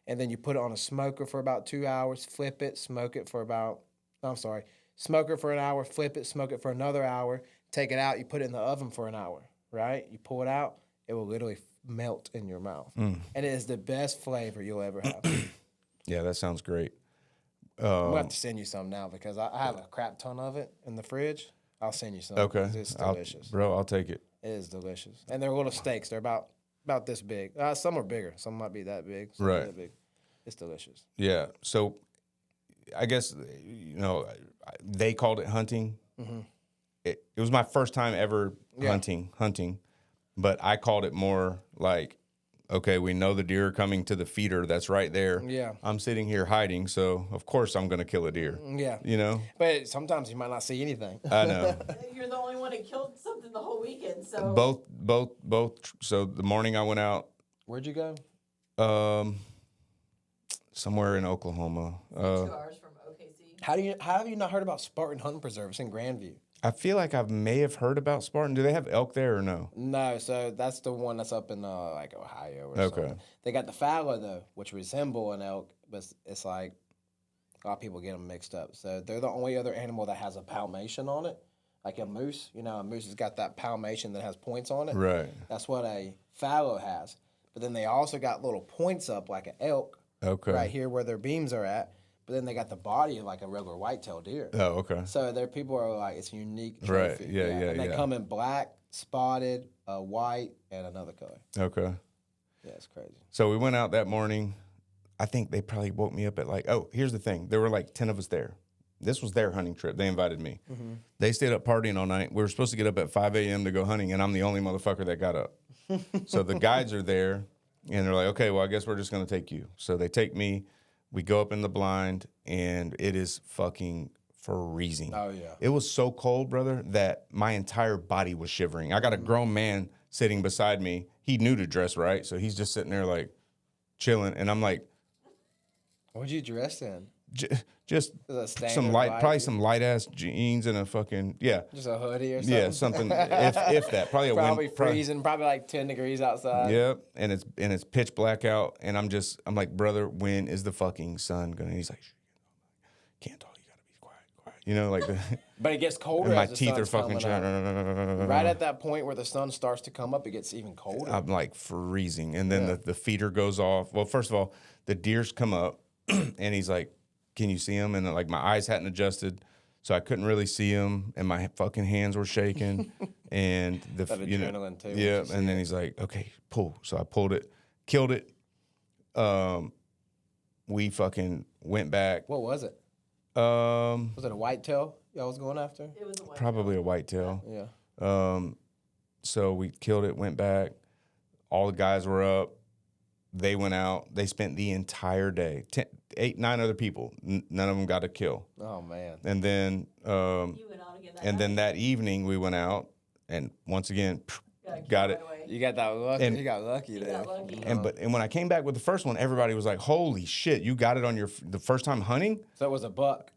And then you put it on a smoker for about 2 hours, flip it, smoke it for smoke it for an hour, flip it, smoke it for another hour, take it out, you put it in the oven for an hour, right? You pull it out, it will literally melt in your mouth. And it is the best flavor you'll ever have. Yeah, that sounds great. I'm going to have to send you some now because I have a crap ton of it in the fridge. I'll send you some. Okay. It's delicious. Bro, I'll take it. It is delicious. And they're little steaks. They're about this big. Some are bigger. Some might be that big. Some Right. That big. It's delicious. Yeah. So I guess, they called it hunting. Mm-hmm. It was my first time ever hunting, but I called it more like, okay, we know the deer are coming to the feeder that's right there. Yeah. I'm sitting here hiding, so of course I'm going to kill a deer. Yeah. But sometimes you might not see anything. I know. You're the only one that killed something the whole weekend, so. Both. So the morning I went out, Where'd you go? somewhere in Oklahoma. 2 hours from OKC. How have you not heard about Spartan Hunting Preserve? It's in Grandview. I feel like I may have heard about Spartan. Do they have elk there or no? No, so that's the one that's up in like Ohio or Okay. something. They got the fallow though, which resemble an elk, but it's like a lot of people get them mixed up. So they're the only other animal that has a palmation on it, like a moose. You know, a moose has got that palmation that has points on it. Right. That's what a fallow has. But then they also got little points up like an elk. Okay. Right here where their beams are at. But then they got the body of like a regular white-tailed deer. Oh, okay. So there, people are like, it's a unique Right. trophy. Yeah. And they come in black, spotted, white, and another color. Okay. Yeah, it's crazy. So we went out that morning. I think they probably woke me up at like, oh, here's the thing. There were like 10 of us there. This was their hunting trip. They invited me. Mm-hmm. They stayed up partying all night. We were supposed to get up at 5 a.m. to go hunting, and I'm the only motherfucker that got up. So the guides are there, and they're like, okay, well, I guess we're just going to take you. So they take me. We go up in the blind, and it is fucking freezing. Oh, yeah. It was so cold, brother, that my entire body was shivering. I got a grown man sitting beside me. He knew to dress right, so he's just sitting there like chilling, and I'm like, What'd you dress in? just Is it standard some light, white? probably some light ass jeans and a fucking Just a hoodie or something? yeah, something if that, probably a Probably wind, freezing, probably like 10 degrees outside. Yep, and it's pitch black out, and I'm like, brother, when is the fucking sun gonna? And he's like, can't talk, you gotta be quiet. You know, like But it gets colder and my as the teeth are sun's fucking coming up. Right at that point where the sun starts to come up, it gets even colder. I'm like freezing, and then Yeah. the feeder goes off. Well, first of all, the deers come up, and he's like, "Can you see him?" And like my eyes hadn't adjusted, so I couldn't really see him, and my fucking hands were shaking, and the That adrenaline too, once yeah. you see And then he's like, "Okay, pull." So I pulled it, killed it. We fucking went back. What was it? Um, Was it a whitetail y'all was going after? It was a white probably a whitetail. Yeah. So we killed it, went back. All the guys were up. They went out. They spent the entire day. 8, 9 other people. None of them got a kill. Oh, man. And then, You went out again that and then night. that evening we went out, and once again, Got got killed it. right away. You got that lucky. And- You got lucky there. got lucky. And when I came back with the first one, everybody was like, "Holy shit, you got it on the first time hunting?" So it was a buck.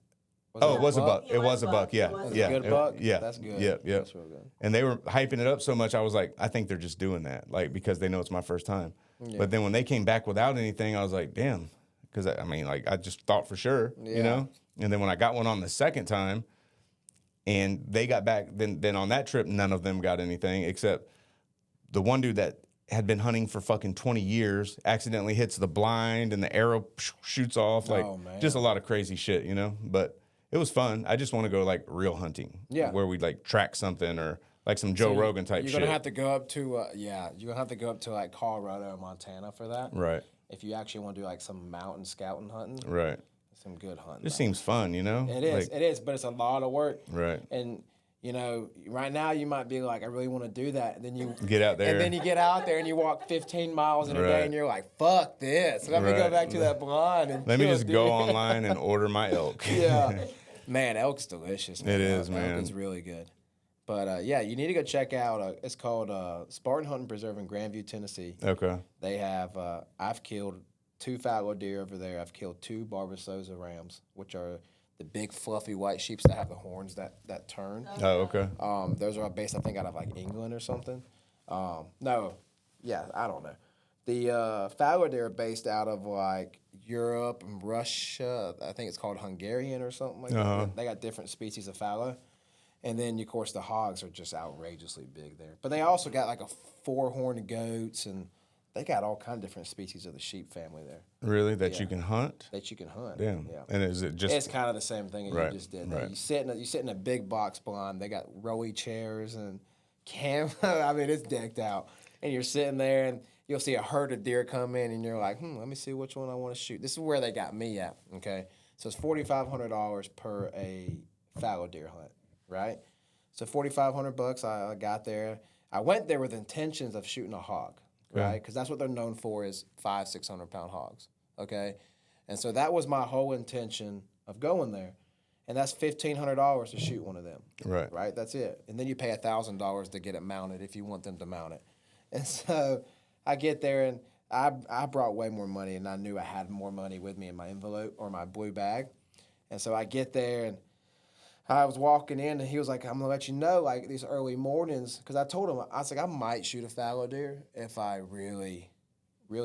Oh, it was a buck. Yeah, It was a buck. Yeah, It was a yeah, good buck? Yeah, That's good. Yeah, yeah. That's real good. And they were hyping it up so much, I was like, I think they're just doing that, like because they know it's my first time. Yeah. But then when they came back without anything, I was like, damn, because I mean, like I just thought for sure, Yeah. you know. And then when I got one on the second time, and they got back, then on that trip, none of them got anything except the one dude that had been hunting for fucking 20 years accidentally hits the blind and the arrow shoots off, like Oh, man. just a lot of crazy shit, you know. But it was fun. I just want to go like real hunting, Yeah. where we like track something or like some Joe Rogan type You're shit. gonna have to go up to you're gonna have to go up to like Colorado or Montana for that. Right, If you actually want to do like some mountain scouting hunting, right. some good hunting. It seems fun, you know. It is. Like, It is, but it's a lot of work. right. And you know, right now you might be like, I really want to do that. And then you Get out there. And then you get out there and you walk 15 miles in a Right. day, and you're like, "Fuck this! Let me go Right. back to that blind and Let me kill just a go deer." online and order my elk. Yeah, man, elk's delicious. Man. It is, Elk man. is really good. But yeah, you need to go check out. It's called Spartan Hunting Preserve in Grandview, Tennessee. Okay. They have. I've killed 2 fallow deer over there. I've killed 2 Barbassosa rams, which are the big fluffy white sheeps that have the horns that turn. Oh, okay. Those are based, I think, out of like England or something. No, yeah, I don't know. The fallow deer are based out of like Europe and Russia. I think it's called Hungarian or something like that. They got different species of fallow. And then, of course, the hogs are just outrageously big there. But they also got like a 4-horned goats, and they got all kind of different species of the sheep family there Really? That you Yeah. can hunt? that you can hunt. Damn. Yeah. And is it just It's kind of the same thing that Right, you just did. right. You sit in a big box blind. They got rowy chairs and I mean, it's decked out. And you're sitting there, and you'll see a herd of deer come in, and you're like, let me see which one I want to shoot. This is where they got me at. Okay, so it's $4,500 per a fallow deer hunt, right? So $4,500. I got there. I went there with intentions of shooting a hog, right? Because that's what they're known for is 500-600 pound hogs. Okay, and so that was my whole intention of going there, and that's $1,500 to shoot one of them. right? Right, that's it. And then you pay $1,000 to get it mounted if you want them to mount it. And so I get there, and I brought way more money, and I knew I had more money with me in my envelope or my blue bag. And so I get there, and I was walking in, and he was like, I'm going to let you know, like, these early mornings, because I told him, I was like, I might shoot a fallow deer if I really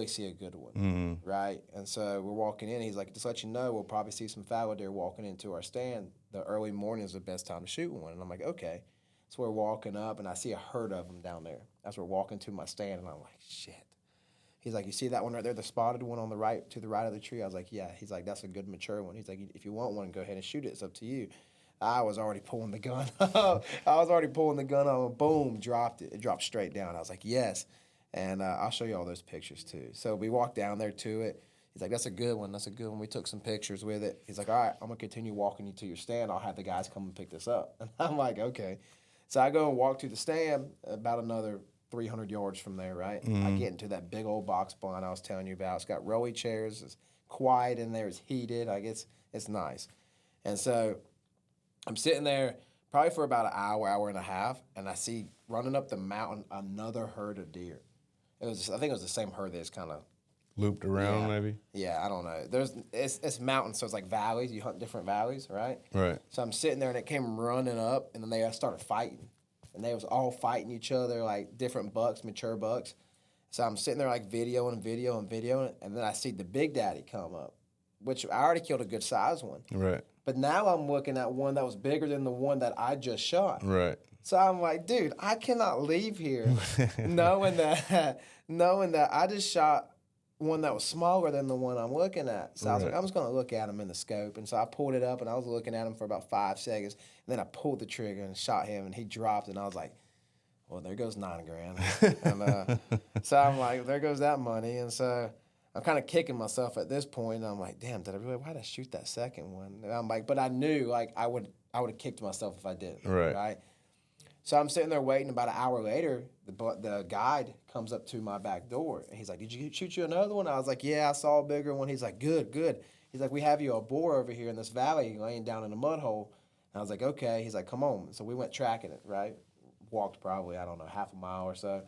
see a good one, right? And so we're walking in. He's like, just let you know, we'll probably see some fallow deer walking into our stand. The early morning is the best time to shoot one. And I'm like, okay. So we're walking up, and I see a herd of them down there as we're walking to my stand, and I'm like, shit. He's like, you see that one right there, the spotted one on the right, to the right of the tree? I was like, yeah. He's like, that's a good mature one. He's like, if you want one, go ahead and shoot it. It's up to you. I was already pulling the gun up. And boom, dropped it. It dropped straight down. I was like, yes. And I'll show you all those pictures too. So we walked down there to it. He's like, that's a good one. That's a good one. We took some pictures with it. He's like, all right, I'm going to continue walking you to your stand. I'll have the guys come and pick this up. And I'm like, okay. So I go and walk to the stand about another 300 yards from there, right? I get into that big old box blind I was telling you about. It's got rowy chairs. It's quiet in there. It's heated. Like it's nice. And so I'm sitting there probably for about an hour and a half, and I see running up the mountain another herd of deer. I think it was the same herd that's kind of looped around, maybe. Yeah, I don't know. It's mountains, so it's like valleys. You hunt different valleys, right? Right. So I'm sitting there, and it came running up, and then they started fighting, and they was all fighting each other, like different bucks, mature bucks. So I'm sitting there like videoing, and then I see the Big Daddy come up, which I already killed a good size one. Right. But now I'm looking at one that was bigger than the one that I just shot. Right. So I'm like, dude, I cannot leave here knowing that I just shot one that was smaller than the one I'm looking at. So I was like, I'm just going to look at him in the scope. And so I pulled it up, and I was looking at him for about 5 seconds. And then I pulled the trigger and shot him, and he dropped. And I was like, well, there goes $9,000. And so I'm like, there goes that money. And so I'm kind of kicking myself at this point. And I'm like, damn, why did I shoot that second one? And I'm like, but I knew like I would have kicked myself if I didn't. Right. So I'm sitting there waiting. About an hour later, the guide comes up to my back door, and he's like, did you shoot you another one? I was like, yeah, I saw a bigger one. He's like, good. He's like, we have you a boar over here in this valley laying down in a mud hole. And I was like, okay. He's like, come on. So we went tracking it, right? Walked probably, I don't know, half a mile or so.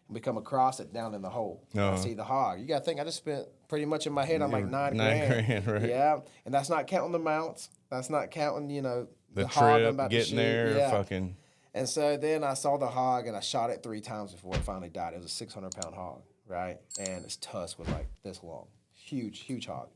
And we come across it down in the hole. I see the hog. You got to think, I just spent pretty much in my head, I'm like $9,000. Right? Yeah. And that's not counting the mounts. That's not counting, the hog I'm trip, about getting to shoot. there, Yeah. fucking. And so then I saw the hog, and I shot it 3 times before it finally died. It was a 600-pound hog, right? And its tusk was like this long. Huge hog.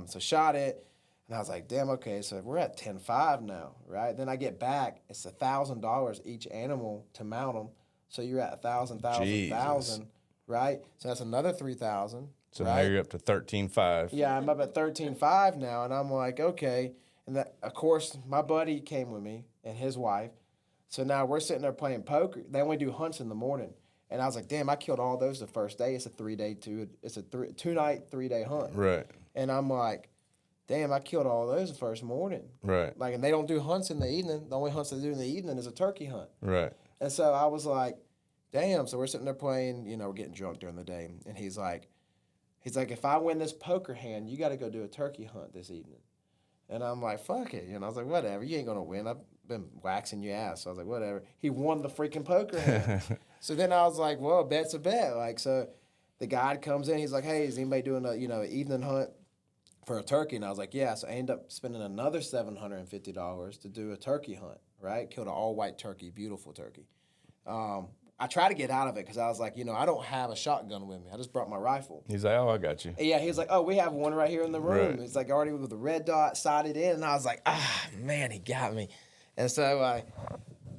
So shot it, and I was like, damn, okay, so we're at 10.5 now, right? Then I get back. It's $1,000 each animal to mount them. So you're at 1,000, right? So that's another 3,000. So right? now you're up to 13.5. Yeah, I'm up at 13.5 now, and I'm like, okay. And that, of course, my buddy came with me and his wife. So now we're sitting there playing poker. They only do hunts in the morning, and I was like, damn, I killed all those the first day. It's a 2-night, 3-day hunt. Right. And I'm like, damn, I killed all those the first morning. Right. Like, and they don't do hunts in the evening. The only hunts they do in the evening is a turkey hunt. Right. And so I was like, damn. So we're sitting there playing, we're getting drunk during the day. And he's like, if I win this poker hand, you got to go do a turkey hunt this evening. And I'm like, fuck it. I was like, whatever. You ain't going to win. I've been waxing your ass. So I was like, whatever. He won the freaking poker hand. So then I was like, well, a bet's a bet. Like, so the guide comes in. He's like, hey, is anybody doing an evening hunt for a turkey? And I was like, yeah. So I ended up spending another $750 to do a turkey hunt, right? Killed an all-white turkey, beautiful turkey. I tried to get out of it because I was like, I don't have a shotgun with me. I just brought my rifle. He's like, oh, I got you. Yeah, he's like, oh, we have one right here in the room. Right. It's like already with the red dot sighted in. And I was like, man, he got me. And so I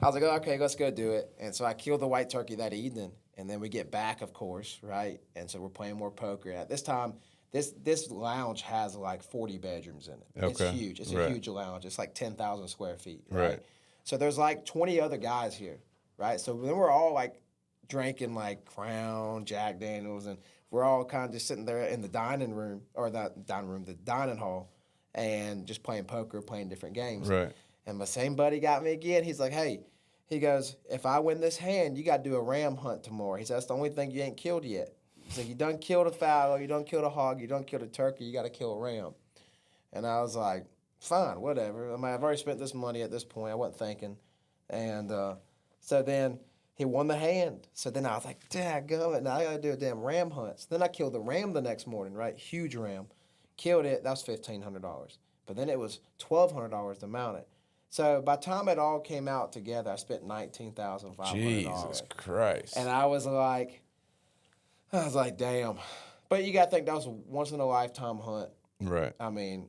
was like, oh, okay, let's go do it. And so I killed the white turkey that evening. And then we get back, of course, right? And so we're playing more poker. At this time, this lounge has like 40 bedrooms in it. Okay. It's huge. It's a huge lounge. It's like 10,000 square feet. Right. So there's like 20 other guys here, right? So then we're all like drinking like Crown, Jack Daniels, and we're all kind of just sitting there in the dining room, or not dining room, the dining hall, and just playing poker, playing different games. Right. And my same buddy got me again. He's like, hey, he goes, if I win this hand, you got to do a ram hunt tomorrow. He said, that's the only thing you ain't killed yet. He's like, you done killed a fallow, you done killed a hog, you done killed a turkey, you got to kill a ram. And I was like, fine, whatever. I mean, I've already spent this money at this point. I wasn't thinking. And so then he won the hand. So then I was like, dadgummit, now I got to do a damn ram hunt. So then I killed the ram the next morning, right? Huge ram. Killed it. That was $1,500. But then it was $1,200 to mount it. So by the time it all came out together, I spent $19,500. Jesus Christ. And I was like, damn. But you got to think that was a once in a lifetime hunt. Right. I mean,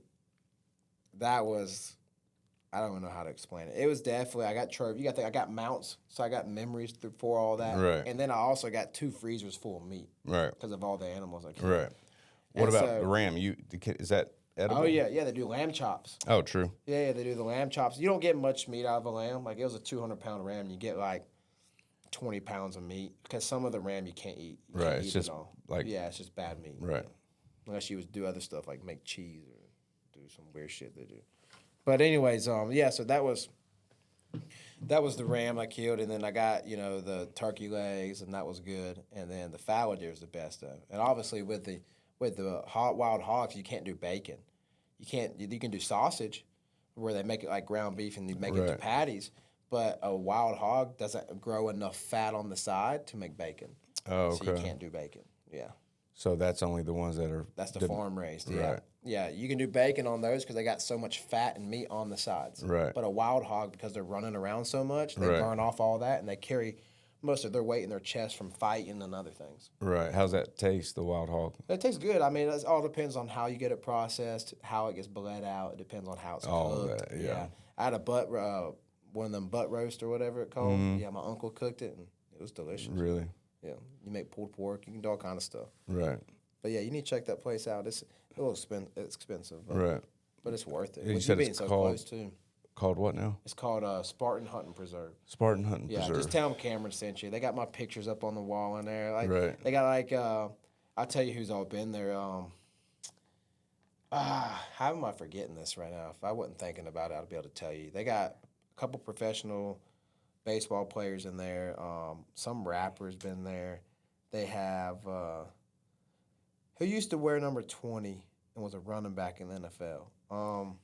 that was, I don't even know how to explain it. It was definitely, I got trophy. You got to think, I got mounts, so I got memories for all that. Right. And then I also got 2 freezers full of meat. Right. Because of all the animals I killed. Right. What And about so- the ram? Is that edible? Oh, yeah, they do lamb chops. Oh, true. Yeah, they do the lamb chops. You don't get much meat out of a lamb. Like, it was a 200-pound ram. You get, like, 20 pounds of meat. Because some of the ram you can't eat. You Right, can't it's eat just it all. like- Yeah, it's just bad meat. Right. Unless you would do other stuff like make cheese or do some weird shit they do. But anyways, yeah, so that was the ram I killed, and then I got, the turkey legs, and that was good. And then the fallow deer is the best though. And obviously with the wild hogs, you can't do bacon. You can do sausage, where they make it like ground beef and you make it to Right. patties. But a wild hog doesn't grow enough fat on the side to make bacon. Oh, So you okay. can't do bacon. Yeah. So that's only the ones that are. That's the farm raised. Yeah. Right. Yeah. You can do bacon on those because they got so much fat and meat on the sides. Right. But a wild hog, because they're running around so much, they Right. burn off all that and they carry most of their weight in their chest from fighting and other things. Right. How's that taste, the wild hog? It tastes good. I mean, it all depends on how you get it processed, how it gets bled out. It depends on how it's All of cooked. that, yeah. I had a one of them butt roast or whatever it's called. Mm-hmm. Yeah, my uncle cooked it and it was delicious. Really? Yeah. You make pulled pork. You can do all kind of stuff. Right. But yeah, you need to check that place out. It's a little expensive. But, Right. But it's worth it. You With said being it's so called- close too. Called what now? It's called Spartan Hunting Preserve. Spartan Hunting Yeah, Preserve. just tell them Cameron sent you. They got my pictures up on the wall in there. Like, Right. They got like I'll tell you who's all been there. How am I forgetting this right now? If I wasn't thinking about it, I'd be able to tell you. They got a couple professional baseball players in there. Some rappers been there. They have who used to wear number 20 and was a running back in the NFL.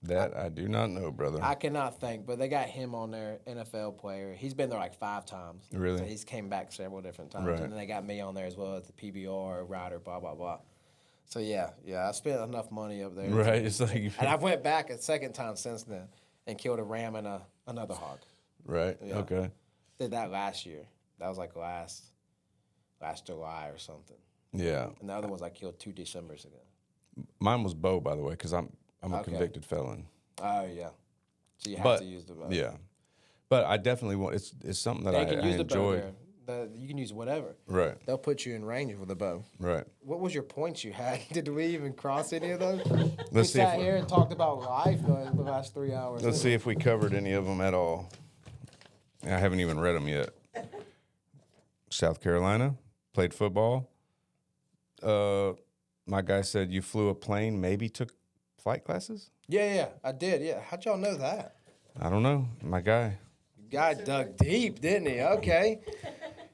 That I do not know, brother. I cannot think, but they got him on there, NFL player. He's been there like 5 times. Really? So he's came back several different times. Right. And then they got me on there as well as the PBR, rider, blah, blah, blah. So, yeah, I spent enough money up there. Right. It's like. And I went back a second time since then and killed a ram and another hog. Right. Yeah. Okay. Did that last year. That was like last July or something. Yeah. And the other ones I killed 2 Decembers ago. Mine was bow, by the way, because I'm a Okay. convicted felon. Oh, yeah. So you have But to use the bow. yeah, but I definitely want. It's something that They I can use the bow enjoy. there. You can use whatever. Right. They'll put you in range with a bow. Right. What was your points you had? Did we even cross any of those? Let's we see if sat here and talked about life the last 3 hours. Let's see if we covered any of them at all. I haven't even read them yet. South Carolina, played football. My guy said you flew a plane, maybe took flight classes? Yeah, I did. Yeah, how'd y'all know that? I don't know. My guy. Guy dug deep, didn't he? Okay.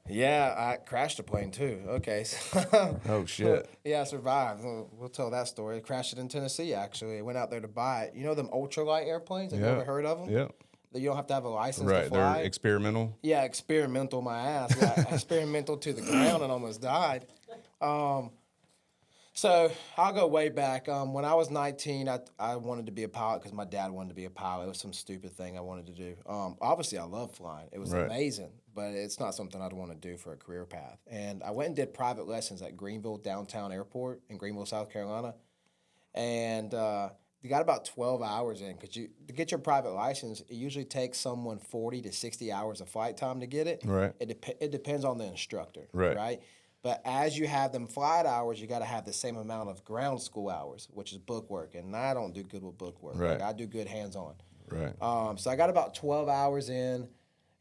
Yeah, I crashed a plane too. Okay. So Oh, shit. yeah, I survived. We'll tell that story. I crashed it in Tennessee, actually. I went out there to buy it. You know them ultralight airplanes? Have you ever heard of them? Yeah. That you don't have to have a license to Right. fly? They're experimental. Yeah, experimental my ass. Yeah, experimental to the ground and almost died. So I'll go way back. When I was 19, I wanted to be a pilot because my dad wanted to be a pilot. It was some stupid thing I wanted to do. Obviously, I love flying. It was Right. amazing, but it's not something I'd want to do for a career path. And I went and did private lessons at Greenville Downtown Airport in Greenville, South Carolina. And you got about 12 hours in because to get your private license, it usually takes someone 40 to 60 hours of flight time to get it. Right. It depends on the instructor. Right. But as you have them flight hours, you got to have the same amount of ground school hours, which is book work. And I don't do good with book work. Right. Like, I do good hands-on. Right. So I got about 12 hours in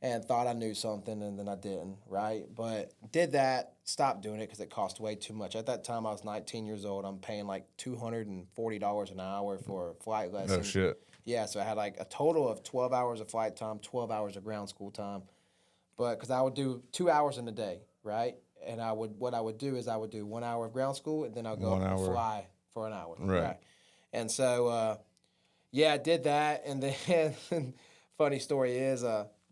and thought I knew something, and then I didn't, right? But did that, stopped doing it because it cost way too much. At that time, I was 19 years old. I'm paying like $240 an hour for flight lessons. Oh, shit. Yeah, so I had like a total of 12 hours of flight time, 12 hours of ground school time. But because I would do 2 hours in a day, right? And what I would do is I would do 1 hour of ground school, and then I'll go 1 up and hour. fly for an hour. Right. And so, yeah, I did that. And then, funny story is,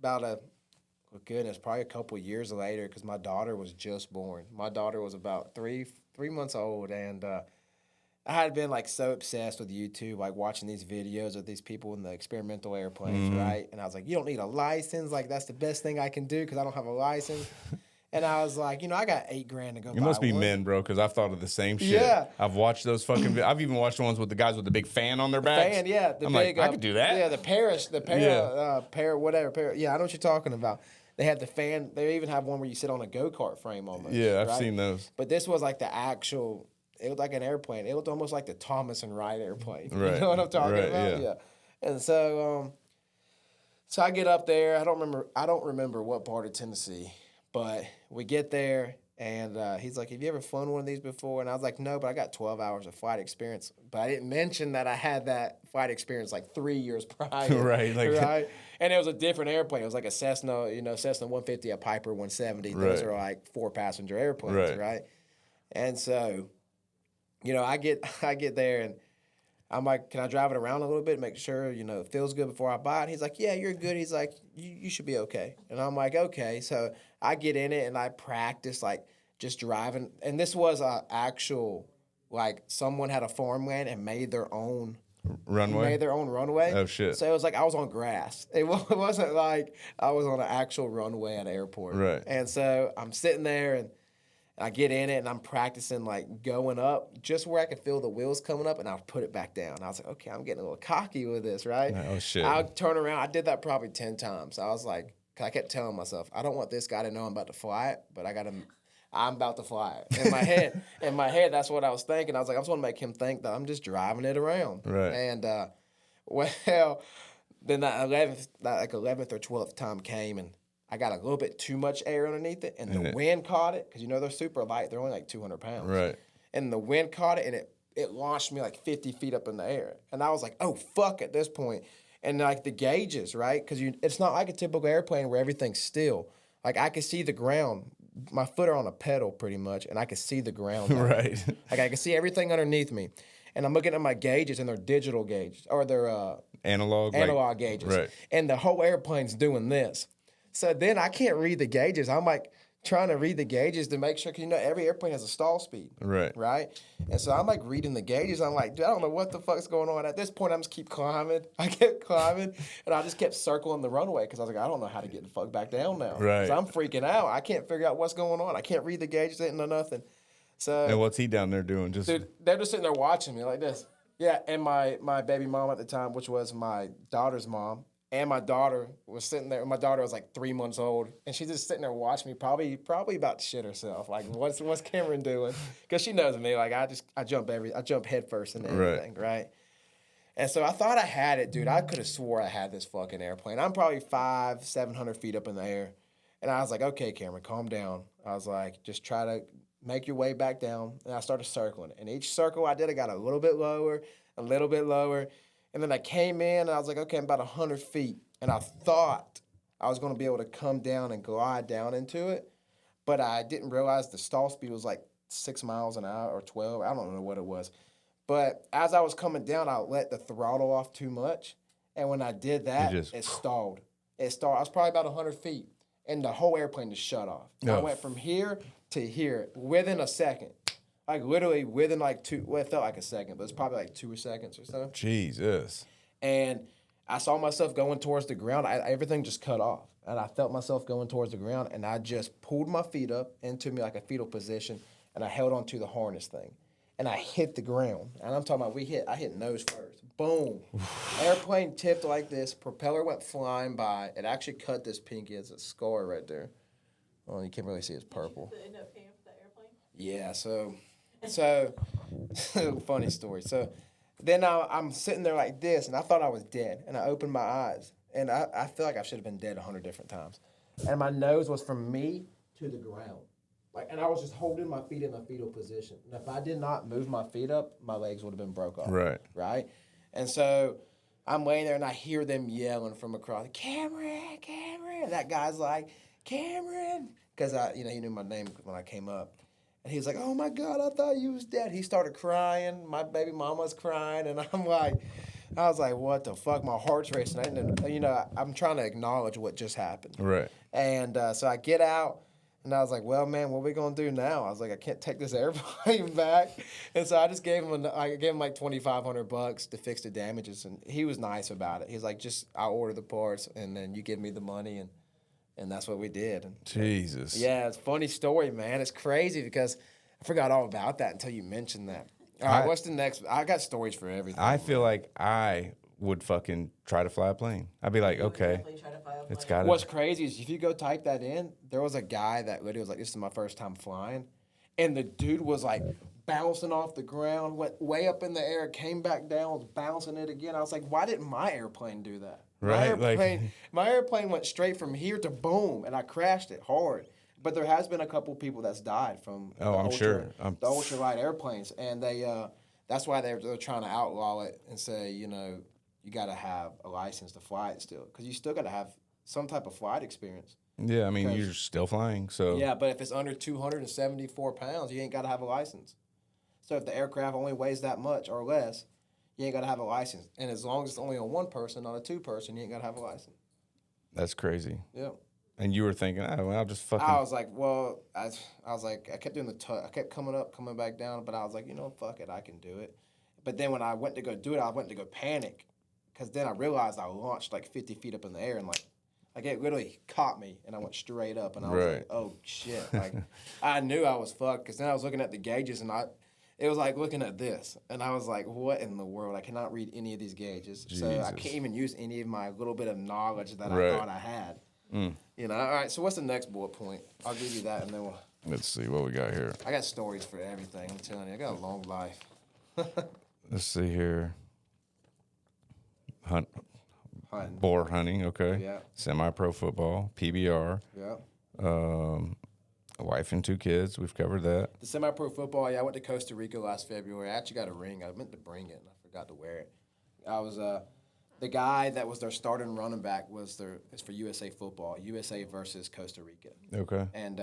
probably a couple years later, because my daughter was just born. My daughter was about three months old, and I had been like so obsessed with YouTube, like watching these videos of these people in the experimental airplanes, right? And I was like, you don't need a license. Like, that's the best thing I can do because I don't have a license. And I was like, I got $8,000 to go buy You must be one. men, bro, because I've thought of the same shit. Yeah. I've watched those fucking I've even watched the ones with the guys with the big fan on their backs. Fan, yeah. I'm like, I could do that. Yeah, whatever. Yeah, I know what you're talking about. They have the fan. They even have one where you sit on a go-kart frame almost. Yeah, I've right? seen those. But this was like the actual, it was like an airplane. It looked almost like the Thomas and Wright airplane. Right. You know what I'm talking Right, about? yeah. And so I get up there. I don't remember what part of Tennessee, but we get there and he's like, have you ever flown one of these before? And I was like, no, but I got 12 hours of flight experience. But I didn't mention that I had that flight experience like 3 years prior. Right, like- right. And it was a different airplane. It was like a Cessna, Cessna 150, a Piper 170. Those Right. are like 4-passenger airplanes, Right. right? And so, I get there and I'm like, can I drive it around a little bit, make sure, it feels good before I buy it? He's like, yeah, you're good. He's like, you should be okay. And I'm like, okay. So I get in it and I practice like just driving. And this was a actual, like someone had a farmland and made their own Runway? runway. Oh, shit. So it was like I was on grass. It wasn't like I was on an actual runway at an airport. Right. And so I'm sitting there and I get in it and I'm practicing like going up just where I could feel the wheels coming up and I'll put it back down. I was like, okay, I'm getting a little cocky with this, right? Oh, shit. I'll turn around. I did that probably 10 times. I was like, I kept telling myself, I don't want this guy to know I'm about to fly it, but I'm about to fly it. In my head, that's what I was thinking. I was like, I just want to make him think that I'm just driving it around. Right. And, then that 11th or 12th time came and I got a little bit too much air underneath it, and the wind caught it, because they're super light. They're only like 200 pounds. Right. And the wind caught it, and it launched me like 50 feet up in the air. And I was like, oh, fuck at this point. And like the gauges, right? Because it's not like a typical airplane where everything's still. Like I could see the ground. My foot are on a pedal pretty much, and I could see the ground. Right. Like I could see everything underneath me. And I'm looking at my gauges, and they're digital gauges, or they're Analog gauges. Right. And the whole airplane's doing this. So then I can't read the gauges. I'm like trying to read the gauges to make sure, because every airplane has a stall speed. Right. Right? And so I'm like reading the gauges. I'm like, dude, I don't know what the fuck's going on. At this point, I'm just keep climbing. I kept climbing, and I just kept circling the runway because I was like, I don't know how to get the fuck back down now. Right. So I'm freaking out. I can't figure out what's going on. I can't read the gauges. I didn't know nothing. So And what's he down there doing? Just dude, they're just sitting there watching me like this. Yeah, and my baby mom at the time, which was my daughter's mom, and my daughter was sitting there. My daughter was like 3 months old, and she's just sitting there watching me, probably about to shit herself. Like, what's Cameron doing? Because she knows me. Like, I jump head first into everything, right? And so I thought I had it, dude. I could have swore I had this fucking airplane. I'm probably 500-700 feet up in the air, and I was like, okay, Cameron, calm down. I was like, just try to make your way back down. And I started circling it. And each circle I did, I got a little bit lower, and then I came in, and I was like, okay, I'm about 100 feet. And I thought I was going to be able to come down and glide down into it, but I didn't realize the stall speed was like 6 miles an hour or 12. I don't know what it was. But as I was coming down, I let the throttle off too much. And when I did that, it stalled. I was probably about 100 feet, and the whole airplane just shut off. I went from here to here within a second. Like literally within like it felt like a second, but it's probably like 2 seconds or so. Jesus. And I saw myself going towards the ground. Everything just cut off. And I felt myself going towards the ground, and I just pulled my feet up into me like a fetal position, and I held onto the harness thing. And I hit the ground. And I'm talking about I hit nose first. Boom. Airplane tipped like this. Propeller went flying by. It actually cut this pinky as a scar right there. Oh, you can't really see it's purple. Did you end up paying for the airplane? Yeah, so funny story. So then I'm sitting there like this, and I thought I was dead. And I opened my eyes, and I feel like I should have been dead 100 different times. And my nose was from me to the ground. And I was just holding my feet in a fetal position. And if I did not move my feet up, my legs would have been broke off. Right. Right? And so I'm laying there, and I hear them yelling from across, Cameron. And that guy's like, Cameron. Because he knew my name when I came up. And he was like, oh, my God, I thought you was dead. He started crying. My baby mama's crying. And I was like, what the fuck? My heart's racing. I'm trying to acknowledge what just happened. Right. And so I get out. And I was like, well, man, what are we going to do now? I was like, I can't take this airplane back. And so I just gave him like $2,500 to fix the damages. And he was nice about it. He's like, I'll order the parts and then you give me the money. And that's what we did. And, Jesus. yeah, it's a funny story, man. It's crazy because I forgot all about that until you mentioned that. All right, what's the next? I got stories for everything. I feel like I would fucking try to fly a plane. I'd be like, okay, it's got to. What's crazy is if you go type that in, there was a guy that literally was like, this is my first time flying. And the dude was like bouncing off the ground, went way up in the air, came back down, was bouncing it again. I was like, why didn't my airplane do that? Right, My airplane went straight from here to boom, and I crashed it hard. But there has been a couple people that's died from the ultralight airplanes, and that's why they're trying to outlaw it and say, you got to have a license to fly it still, because you still got to have some type of flight experience. Yeah, I mean, you're still flying, so. Yeah, but if it's under 274 pounds, you ain't got to have a license. So if the aircraft only weighs that much or less, you ain't got to have a license. And as long as it's only on one person, not a two-person, you ain't got to have a license. That's crazy. Yeah. And you were thinking, well, I'll just fucking. I was like, well, I was like, I kept doing I kept coming up, coming back down, but I was like, fuck it, I can do it. But then when I went to go do it, I went to go panic, because then I realized I launched like 50 feet up in the air, and like it literally caught me, and I went straight up, and I was like, oh shit, like I knew I was fucked, because then I was looking at the gauges, and it was like looking at this, and I was like, what in the world? I cannot read any of these gauges, so I can't even use any of my little bit of knowledge that I thought I had. All right, so what's the next bullet point? I'll give you that, and then we'll... Let's see what we got here. I got stories for everything, I'm telling you. I got a long life. Let's see here. Hunting. Boar hunting, okay. Yeah. Semi-pro football, PBR. Yeah. A wife and 2 kids. We've covered that. The semi-pro football, I went to Costa Rica last February. I actually got a ring. I meant to bring it, and I forgot to wear it. I was... the guy that was their starting running back is for USA football, USA versus Costa Rica. Okay. And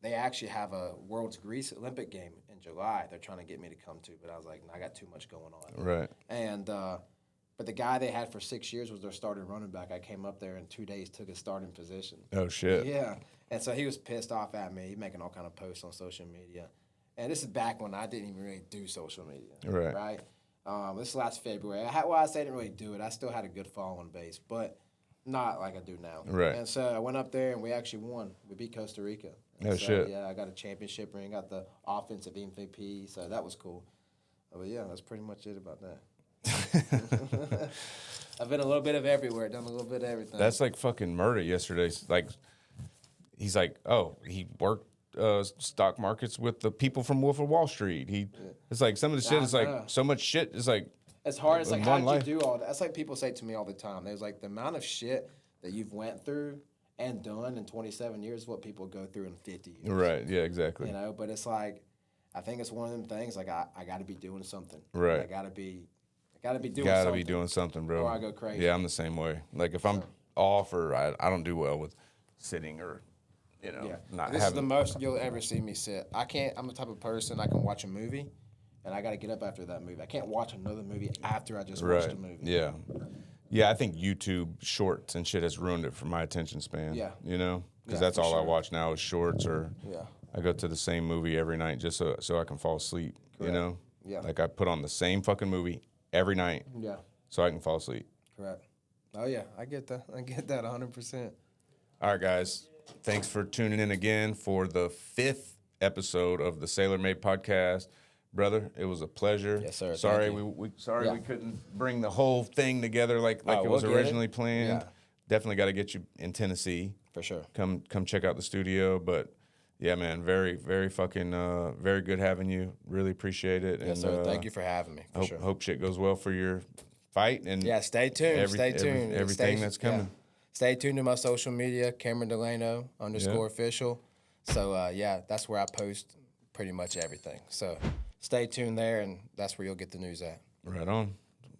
they actually have a World's Grease Olympic game in July. They're trying to get me to come to, but I was like, I got too much going on. Right. And but the guy they had for 6 years was their starting running back. I came up there in 2 days, took his starting position. Oh shit. Yeah. And so he was pissed off at me. He's making all kind of posts on social media. And this is back when I didn't even really do social media. Right. Right. This last February. I say I didn't really do it. I still had a good following base, but not like I do now. Right. And so I went up there, and we actually won. We beat Costa Rica. Oh, shit. Yeah, I got a championship ring, got the offensive MVP, so that was cool. But, yeah, that's pretty much it about that. I've been a little bit of everywhere, done a little bit of everything. That's like fucking murder yesterday. Like, he's like, he worked stock markets with the people from Wolf of Wall Street. It's like some of the shit is like so much shit is like. It's hard. It's like, how did you do all that? That's like people say to me all the time. There's like the amount of shit that you've went through and done in 27 years is what people go through in 50 years. Right. Yeah, exactly. But it's like, I think it's one of them things, like I got to be doing something. Right. I got to be doing something, bro. Or I go crazy. Yeah, I'm the same way. Like if I'm off or I don't do well with sitting or, not This is the most you'll ever see me sit. I'm the type of person, I can watch a movie and I got to get up after that movie. I can't watch another movie after I just watched a movie. Yeah. Yeah, I think YouTube shorts and shit has ruined it for my attention span. Yeah. Because that's all I watch now is shorts, or I go to the same movie every night just so I can fall asleep, Correct. Yeah. Like I put on the same fucking movie every night so I can fall asleep. Correct. Oh, yeah, I get that. 100%. All right, guys. Thanks for tuning in again for the 5th episode of the Sailor Made podcast. Brother, it was a pleasure. Yes, sir. Sorry, we couldn't bring the whole thing together like it was originally planned. Yeah. Definitely got to get you in Tennessee. For sure. Come check out the studio. But yeah, man, very, very fucking, very good having you. Really appreciate it. Yes, and, sir. Thank you for having me. Hope shit goes well for your fight. And stay tuned. Everything that's coming. Yeah. Stay tuned to my social media, Cameron Delano _official. So, that's where I post pretty much everything. So stay tuned there, and that's where you'll get the news at. Right on.